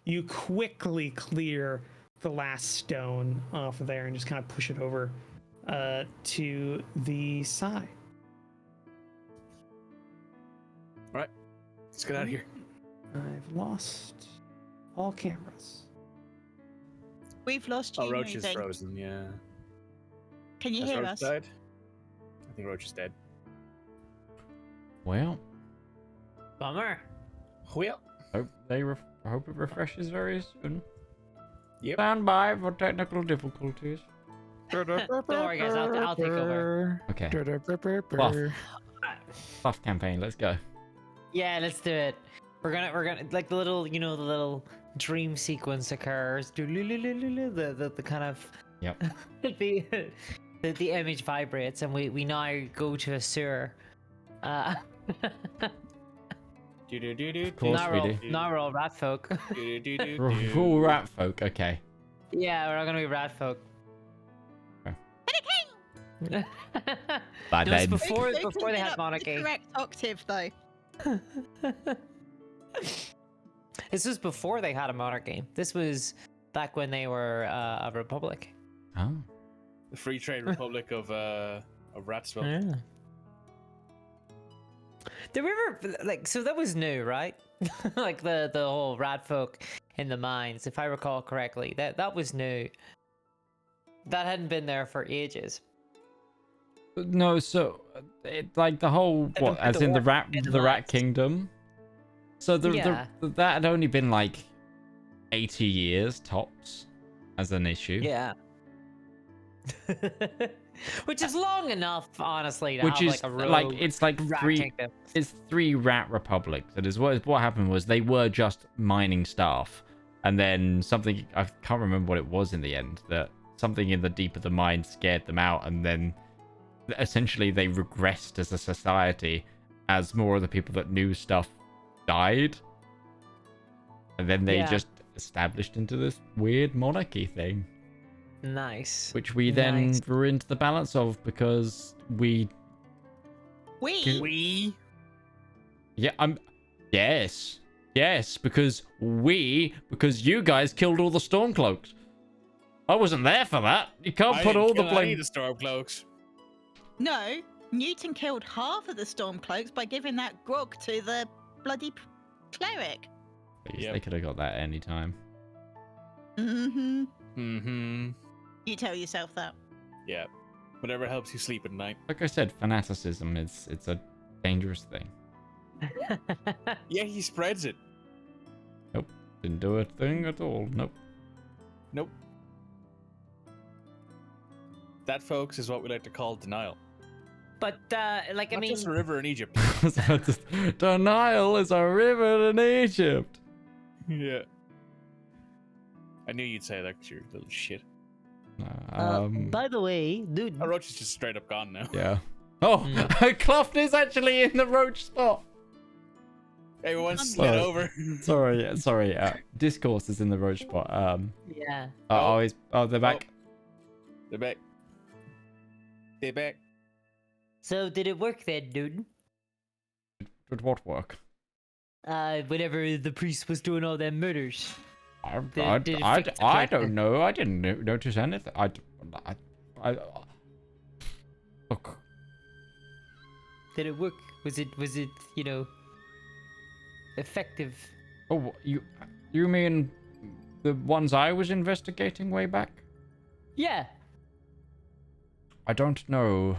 you quickly clear the last stone off of there and just kind of push it over to the side. All right, let's get out of here. I've lost all cameras. We've lost you. Oh, Roach is moving. frozen, yeah. Can you hear us? Died? think Roach is dead. Well, Bummer. Well, hope hope it refreshes very soon. Yep. Stand by for technical difficulties. Don't worry, guys. I'll take over. Okay. Buff campaign. Let's go. Yeah, let's do it. We're gonna like the little, the little dream sequence occurs. The kind of Yep. the image vibrates, and we now go to a sewer. Of course we do. Now we're all rat folk. We're all rat folk. Okay. Yeah, we're all gonna be rat folk. Bye No, it's then. before Who can they get had up monarchy. The correct octave, though. This was before they had a monarchy. This was back when they were a republic. Oh. The Free Trade Republic of Ratsville. Yeah. Did we ever so that was new, right? Like the whole rat folk in the mines, if I recall correctly. That was new. That hadn't been there for ages. No, so like the whole what, as in the rat kingdom. So that had only been like 80 years tops as an issue. Yeah. Which is long enough, honestly, to Which have is like a rogue it's like rat three. kingdom. It's 3 rat republics. That is what happened was they were just mining staff, and then something I can't remember what it was in the end. That something in the deep of the mine scared them out, and then essentially they regressed as a society as more of the people that knew stuff died, and then they just established into this weird monarchy thing. Nice. Which we then threw into the balance of because we. Yeah, yes, because you guys killed all the Stormcloaks. I wasn't there for that. You can't put all the blame. The Stormcloaks. No, Newton killed half of the Stormcloaks by giving that grog to the bloody cleric. They could have got that any time. You tell yourself that. Yeah. Whatever helps you sleep at night. Like I said, fanaticism it's a dangerous thing. Yeah, he spreads it. Nope. Didn't do a thing at all. Nope. That, folks, is what we like to call denial. But like I Not mean, just a river in Egypt. Denial is a river in Egypt. Yeah. I knew you'd say that, you little shit. by the way, dude. Our Roach is just straight up gone now. Yeah. Oh, Kluft is actually in the roach spot. Everyone slid over. Sorry. Discourse is in the roach spot. Yeah. They're back. They're back. They're back. So did it work then, dude? Did what work? Whenever the priest was doing all them murders. I don't know. I didn't notice anything. I look. Did it work? Was it effective? Oh, you mean the ones I was investigating way back? Yeah. I don't know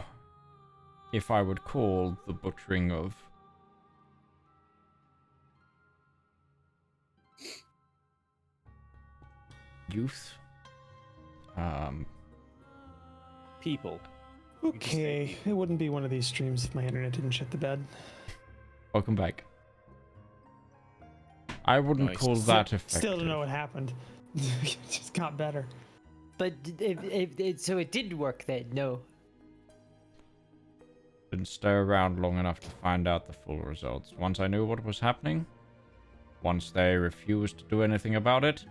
if I would call the butchering of youth People. Okay, it wouldn't be one of these streams if my internet didn't shit the bed. Welcome back. I wouldn't call that effective. Still don't know what happened. It just got better. But so it did work then? No. Didn't stay around long enough to find out the full results. Once I knew what was happening, once they refused to do anything about it,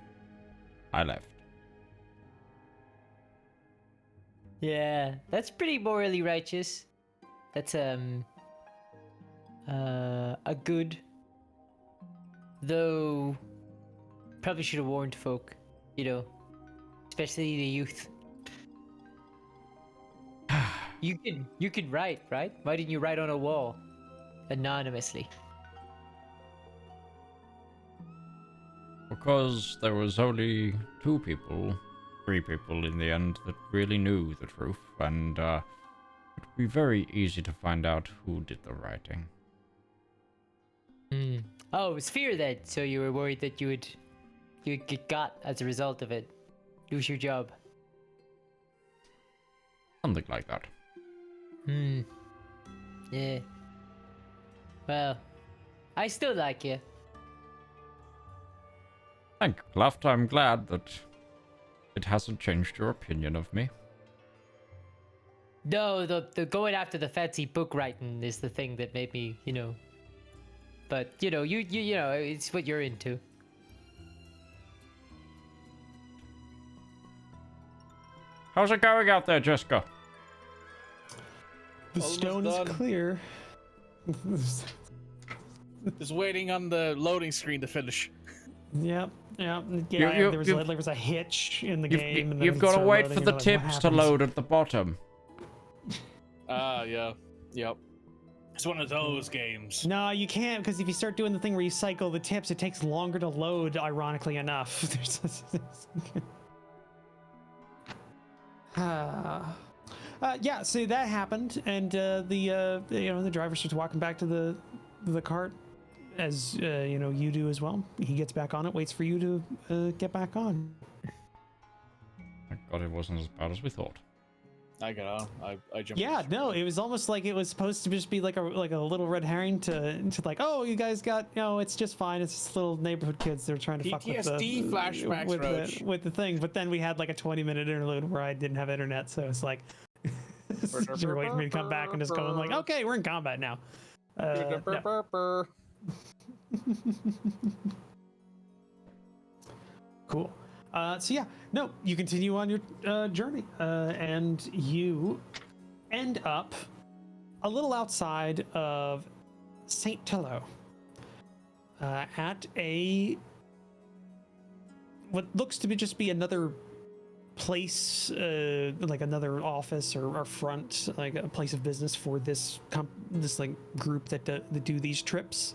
I left. Yeah, that's pretty morally righteous. That's a good. Though probably should have warned folk, especially the youth. You can write, right? Why didn't you write on a wall anonymously? Because there was only 3 people in the end that really knew the truth, and It'd be very easy to find out who did the writing. Oh, it was fear then. So you were worried that you'd get got as a result of it, lose your job. Something like that. Yeah. Well, I still like you. Thank you, Kluft. I'm glad that it hasn't changed your opinion of me. No, the going after the fancy book writing is the thing that made me, But you know, it's what you're into. How's it going out there, Jeska? The stone is clear. Just waiting on the loading screen to finish. Yep. Yeah, there was a hitch in the game. And you've got to wait for the tips to load at the bottom. Yeah. Yep. It's one of those games. No, you can't, because if you start doing the thing where you cycle the tips, it takes longer to load, ironically enough. Yeah, so that happened, and the driver starts walking back to the cart, as you do as well. He gets back on it, waits for you to get back on. Thank God it wasn't as bad as we thought. I got on. I jumped. Yeah, no, it was almost like it was supposed to just be like a little red herring to like, oh, you guys got, it's just fine. It's just little neighborhood kids. They're trying to fuck with flashbacks with the thing. But then we had like a 20-minute interlude where I didn't have internet, so it's like you're waiting for me to come back and just going like, okay, we're in combat now. No. Cool. So yeah, no, you continue on your journey, and you end up a little outside of St. Tillo, at what looks to be another place, like another office or front, like a place of business for this group that do these trips.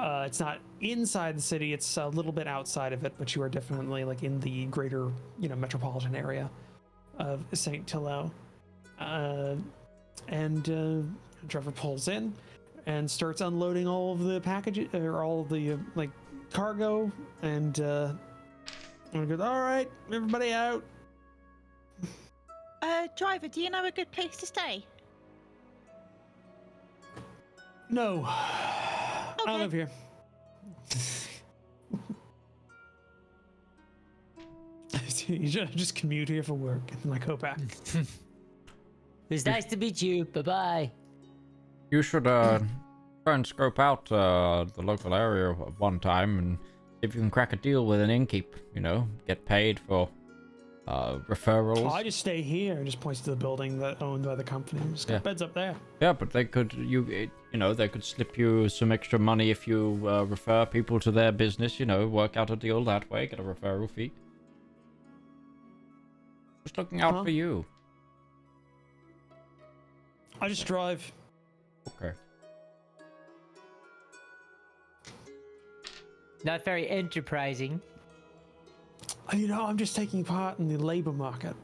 It's not inside the city, it's a little bit outside of it, but you are definitely like in the greater, metropolitan area of St. Tillo. And Trevor pulls in and starts unloading all of the packages, or all of the cargo, and goes, all right, everybody out. Driver, do you know a good place to stay? No. Okay. I live here. You just commute here for work and go back. It was nice to meet you. Bye-bye. You should try and scope out the local area one time and see if you can crack a deal with an innkeep, get paid for referrals. Oh, I just stay here. Just points to the building that owned by the company. Just got beds up there. Yeah, but they could they could slip you some extra money if you refer people to their business. Work out a deal that way, get a referral fee. Just looking out for you. I just drive. Okay. Not very enterprising. I'm just taking part in the labor market.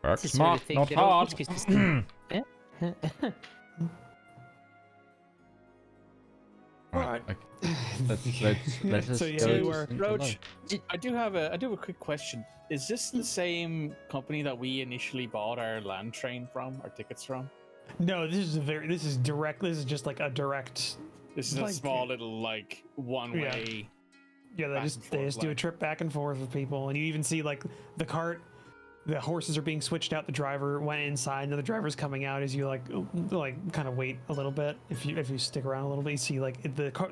Work smart, not hard. Alright. Let's So, go. Roach, I do have a quick question. Is this the same company that we initially bought our land train from, our tickets from? No, this is direct. This is just like a direct. This is a small little one-way. Yeah, they just do a trip back and forth with people, and you even see the cart. The horses are being switched out. The driver went inside, and the driver's coming out as you kind of wait a little bit. If you stick around a little bit, you see the car.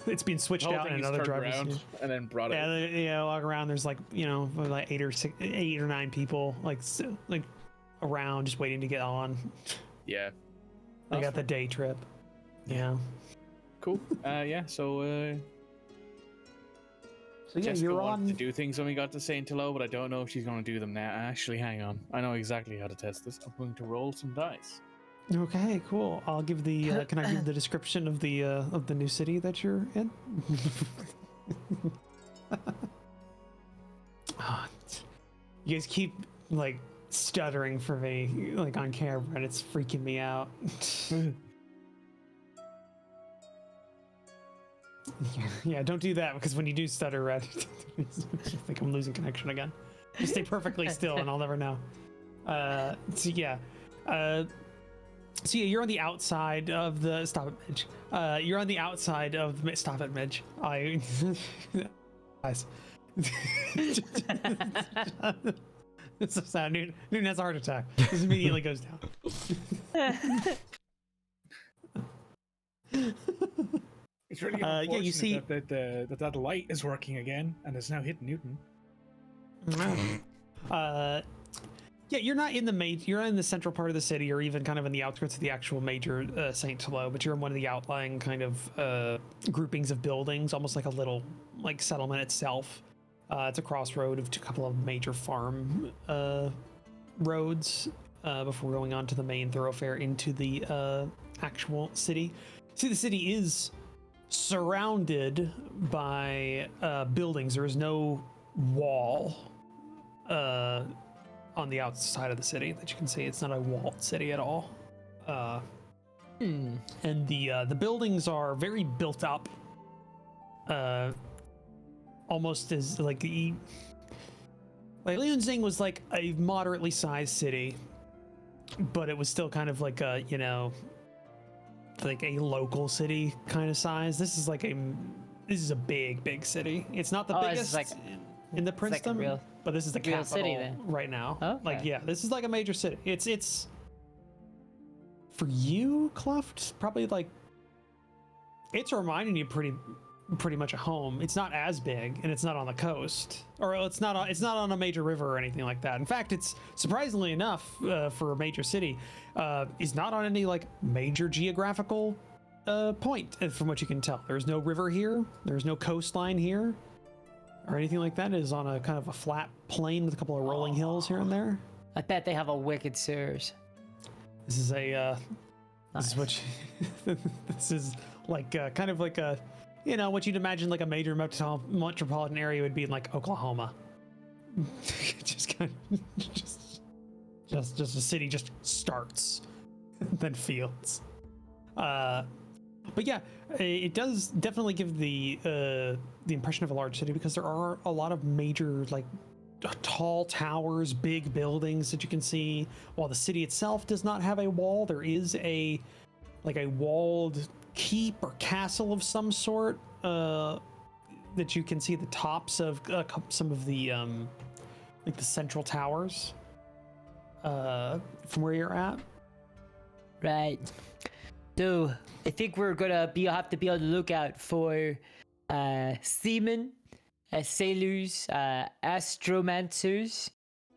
It's being switched out, and another driver's and then brought it. Yeah, walk around. There's 8 or 9 people around just waiting to get on. Yeah, they got the day trip. Yeah. Cool. So yeah, Jeska you're wanted on to do things when we got to St. Tillo, but I don't know if she's going to do them now. Actually, hang on. I know exactly how to test this. I'm going to roll some dice. Okay, cool. I'll give the. Can I give the description of the new city that you're in? You guys keep like stuttering for me, like on camera, and it's freaking me out. Yeah, don't do that, because when you do stutter, Red, I think I'm losing connection again. Just stay perfectly still, and I'll never know. So yeah, you're on the outside of the stop it, Midge. You're on the outside of the stop it, Midge. Guys. It's so sad. Newton has a heart attack. This immediately goes down. It's really you see that light is working again and it's now hit Newton. Yeah, you're not in you're in the central part of the city, or even kind of in the outskirts of the actual major Saint Talo, but you're in one of the outlying kind of groupings of buildings, almost like a little like settlement itself. It's a crossroad of a couple of major farm roads before going on to the main thoroughfare into the actual city. See, the city is surrounded by buildings. There is no wall on the outside of the city that you can see. It's not a walled city at all. And the buildings are very built up. Almost as like Lianxing was like a moderately sized city, but it was still kind of like a, you know, like a local city kind of size. This is a big city. It's not the biggest in the princedom, but this is the capital city then. Right now. Okay. Like, yeah, this is like a major city. It's for you, Kluft, probably like it's reminding you pretty much a home. It's not as big, and it's not on the coast, or it's not on a major river or anything like that. In fact, it's surprisingly enough for a major city, is not on any like major geographical point, from what you can tell. There's no river here. There's no coastline here, or anything like that. It is on a kind of a flat plain with a couple of rolling hills here and there. I bet they have a wicked sewers. This is a Nice. this is like kind of like a, you know, what you'd imagine like a major metropolitan area would be in like Oklahoma. Just kind of just a city just starts, then fields. But yeah, it does definitely give the impression of a large city, because there are a lot of major like tall towers, big buildings that you can see. While the city itself does not have a wall, there is a walled keep or castle of some sort that you can see the tops of some of the like the central towers from where you're at. Right. So I think we're gonna have to be on the lookout for seamen, sailors, astromancers,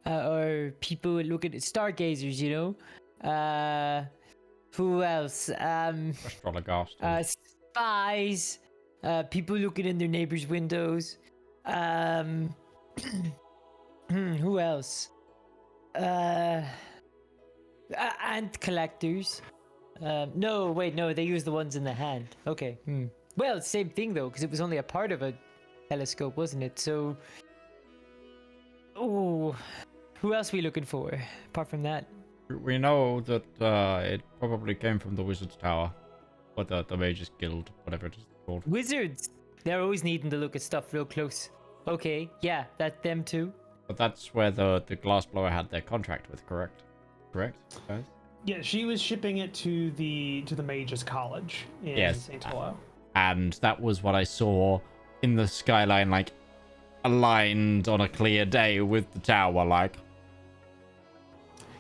or people looking at stargazers, you know. Who else? Astrologast. Spies, people looking in their neighbors' windows. Who else? Ant collectors. No, wait, no, they use the ones in the hand. Okay. Well, same thing though, because it was only a part of a telescope, wasn't it? So, who else are we looking for apart from that? We know that it probably came from the Wizard's Tower, or the Mages Guild, whatever it is called. Wizards. They're always needing to look at stuff real close. Okay, yeah, that's them too. But that's where the glassblower had their contract with, correct? Correct, guys? Yeah, she was shipping it to the Mages College in St. Hello. And that was what I saw in the skyline, like aligned on a clear day with the tower, like.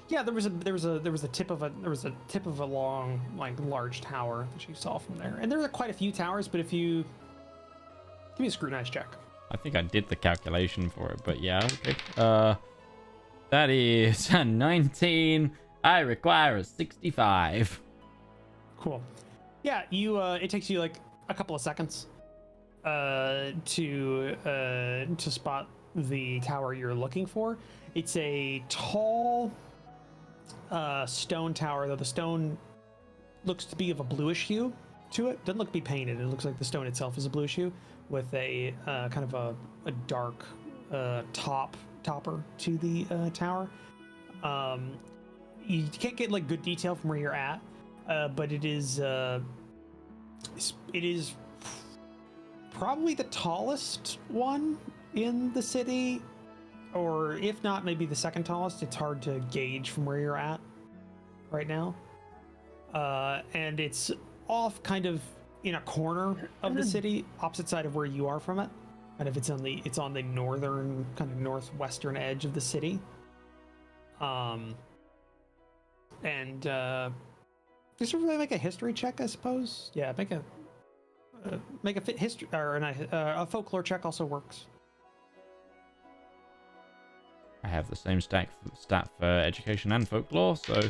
Yeah, there was a tip of a long, like, large tower that you saw from there, and there were quite a few towers. But if you give me a scrutinize check. I think I did the calculation for it, but yeah, okay. That is a 19. I require a 65. Cool. Yeah, you. It takes you like a couple of seconds to spot the tower you're looking for. It's a tall stone tower, though the stone looks to be of a bluish hue to it. Doesn't look to be painted. It looks like the stone itself is a bluish hue with a kind of a dark top topper to the tower. You can't get like good detail from where you're at, but it is probably the tallest one in the city, or if not, maybe the second tallest. It's hard to gauge from where you're at right now. And it's off kind of in a corner of the city, opposite side of where you are from it. Kind of it's on the northern, kind of northwestern edge of the city. And just really make a history check, I suppose. Yeah, make a fit history, or a folklore check also works. I have the same stat for education and folklore, so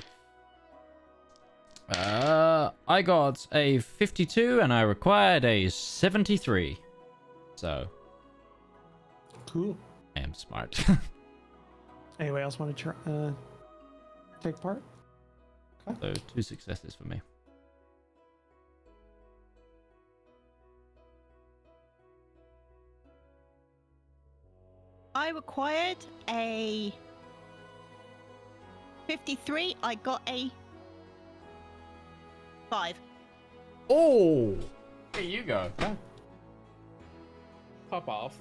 I got a 52 and I required a 73. So cool. I am smart. Anybody else want to try, take part? Okay. So 2 successes for me. I required a 53. I got a 5. Oh! Here you go. Pop off.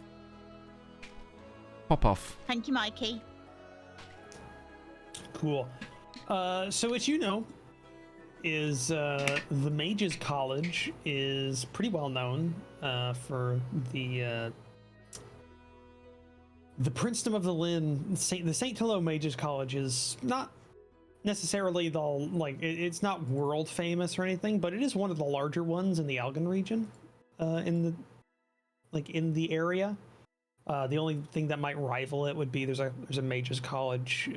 Pop off. Thank you, Mikey. Cool. So what you know is the Mages College is pretty well known for the Princedom of the Lynn. The St. Tilo Mages College is not necessarily it's not world famous or anything, but it is one of the larger ones in the Algan region, in the area. The only thing that might rival it would be there's a Mages College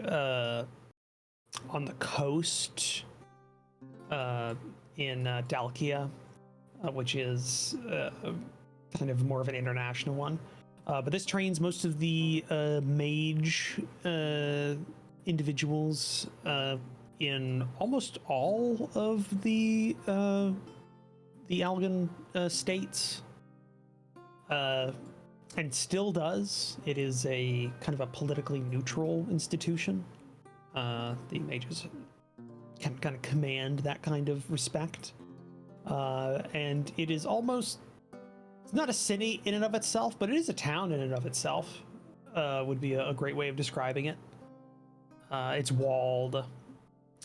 on the coast in Dalkia, which is kind of more of an international one. But this trains most of the mage individuals in almost all of the Algan states, and still does. It is a kind of a politically neutral institution. The mages can kind of command that kind of respect, and it is almost, it's not a city in and of itself, but it is a town in and of itself, would be a great way of describing it. It's walled,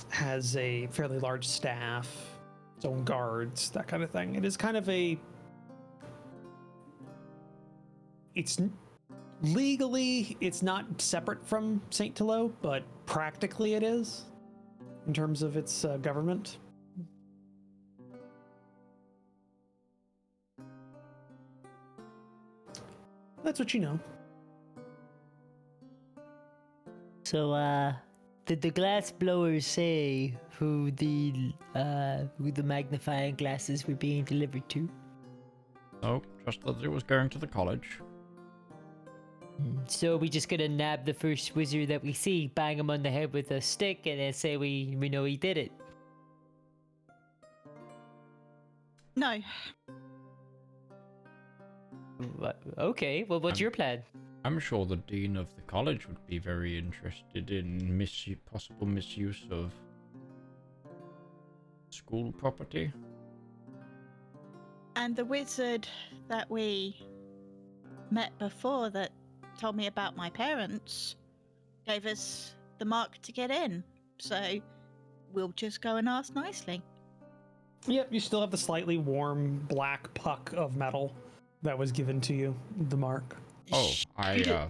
has a fairly large staff, its own guards, that kind of thing. It is kind of it's legally, it's not separate from St. Tilo, but practically it is, in terms of its government. That's what you know. So, did the glass blowers say who the magnifying glasses were being delivered to? Oh, just that it was going to the college. So we just gonna nab the first wizard that we see, bang him on the head with a stick, and then say we know he did it? No. Okay, well, what's your plan? I'm sure the dean of the college would be very interested in possible misuse of school property. And the wizard that we met before that told me about my parents gave us the mark to get in. So we'll just go and ask nicely. Yep, you still have the slightly warm black puck of metal that was given to you, the mark. Oh, I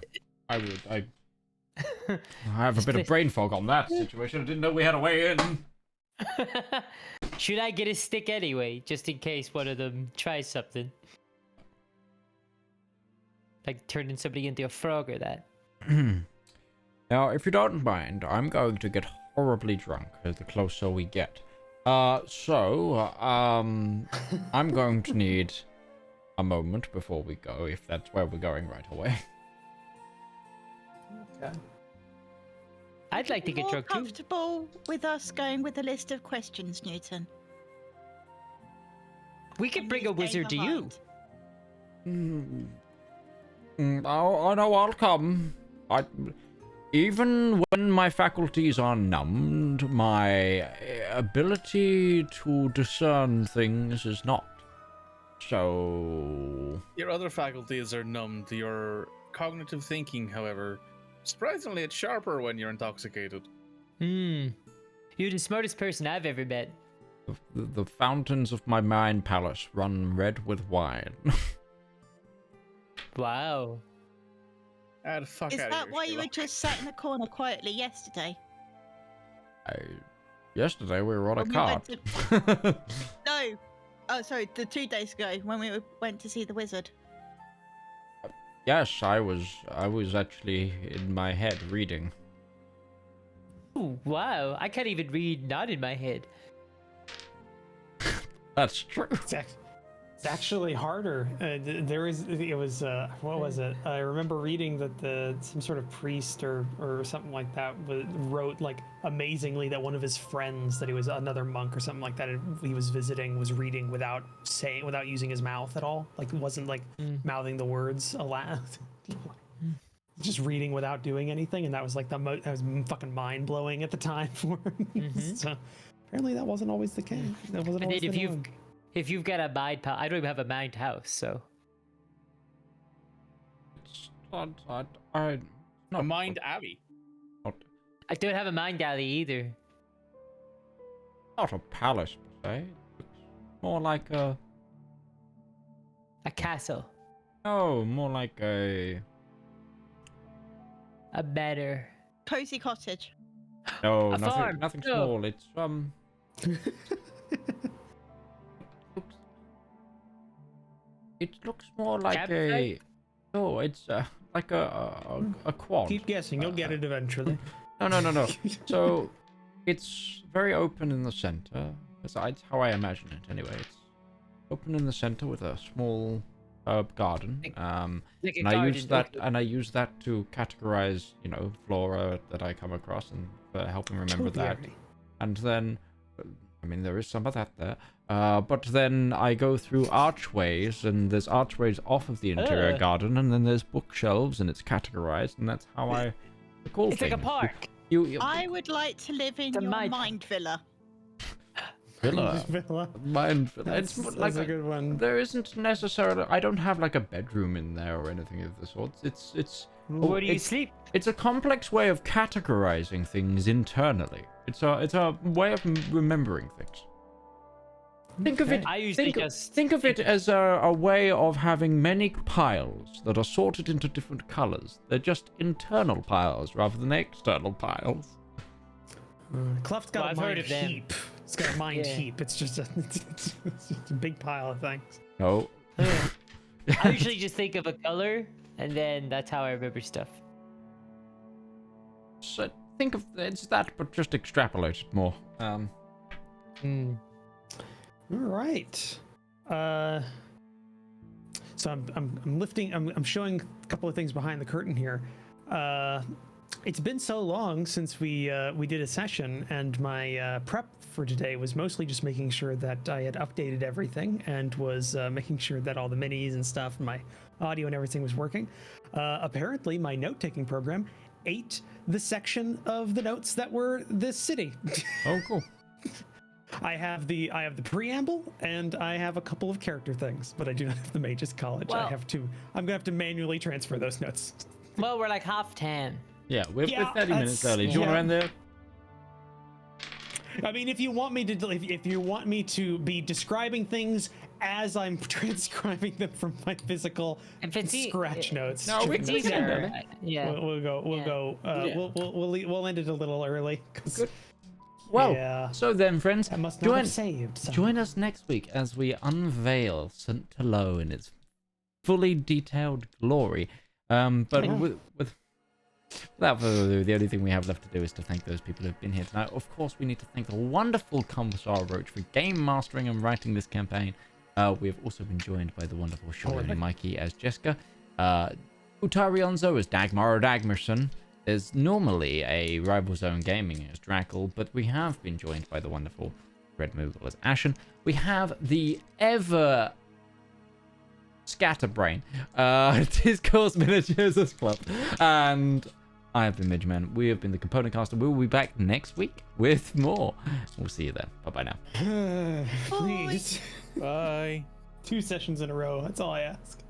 have a bit of brain fog on that situation. I didn't know we had a way in. Should I get a stick anyway, just in case one of them tries something? Like turning somebody into a frog or that? Now, if you don't mind, I'm going to get horribly drunk the closer we get. I'm going to need a moment before we go, if that's where we're going right away. Okay. I'd like to get drunk too. Comfortable with us going with a list of questions, Newton? We could bring a wizard to you. Oh, no, I'll come. Even when my faculties are numbed, my ability to discern things is not. So... Your other faculties are numbed. Your cognitive thinking, however, surprisingly, it's sharper when you're intoxicated. You're the smartest person I've ever met. The fountains of my mind palace run red with wine. Wow. The fuck Is out that of here, why you Sheila. were just sat in the corner quietly yesterday? Yesterday we were on a When we cart. went No. Oh, sorry, the 2 days ago when we went to see the wizard. Yes, I was actually in my head reading. Ooh, wow. I can't even read not in my head. That's true. It's actually harder. What was it? I remember reading that some sort of priest or something like that wrote like amazingly that one of his friends, that he was another monk or something like that, he was visiting, was reading without using his mouth at all. Like wasn't like mouthing the words aloud. Just reading without doing anything, and that was like that was fucking mind blowing at the time for him. So apparently that wasn't always the case. That wasn't always the norm. If you've got a mind pal, I don't even have a mind house, so. It's not, A mind alley. I don't have a mind alley either. Not a palace per se. It's more like a castle. No, more like a manor. Cozy cottage. No, A nothing, farm. nothing No. small. It's It looks more like Campsite? No, it's like a quad. Keep guessing, you'll get it eventually. No. So it's very open in the center. That's how I imagine it. Anyway, it's open in the center with a small herb garden. Like And a I use garden, that, and I use that to categorize, flora that I come across, and for helping remember that. And then, I mean, there is some of that there. But then I go through archways, and there's archways off of the interior garden, and then there's bookshelves, and it's categorized, and that's how I recall It's things. like a park. You I would like to live in your mind villa. Villa. Mind villa. It's That's a good one. There isn't necessarily. I don't have like a bedroom in there or anything of the sort. It's. Where do you sleep? It's a complex way of categorizing things internally. It's a way of remembering things. Think of it. I usually Think of it as a way of having many piles that are sorted into different colors. They're just internal piles rather than external piles. Kluft's got a I've heard mind of them. heap. It's got a mind Yeah. heap. It's just it's a big pile of things. No. I usually just think of a color, and then that's how I remember stuff. So think of it's that, but just extrapolate it more. All right. So I'm showing a couple of things behind the curtain here. It's been so long since we did a session, and my prep for today was mostly just making sure that I had updated everything, and was making sure that all the minis and stuff, and my audio and everything was working. Apparently, my note-taking program ate the section of the notes that were this city. Oh, cool. I have the preamble, and I have a couple of character things, but I do not have the Mage's College. Well- I'm gonna have to manually transfer those notes. Well, we're like half 10. Yeah, we're 30 minutes that's- early. Do you want to yeah. end there? I mean, if you want me to be describing things as I'm transcribing them from my physical scratch notes. No, we that's can fine. end it. Yeah. We'll end it a little early. 'Cause, Well, yeah, so then, friends, I must not have saved. So. join us next week as we unveil St. Talo in its fully detailed glory. But Yeah. without further ado, the only thing we have left to do is to thank those people who've been here tonight. Of course, we need to thank the wonderful Commissar Roach for game mastering and writing this campaign. We have also been joined by the wonderful Surelyonlymikey as Jeska, UtariOnzo as Dagmar or Dagmarson. There's normally a Rival Zone Gaming as Drakel, but we have been joined by the wonderful Red Moogle as Ashen. We have the ever Scatterbrain, Discourse Miniatures Club, and I have been Midgeman. We have been the Component Cast, and we will be back next week with more. We'll see you then. Bye-bye now. Please. Bye. 2 sessions in a row. That's all I ask.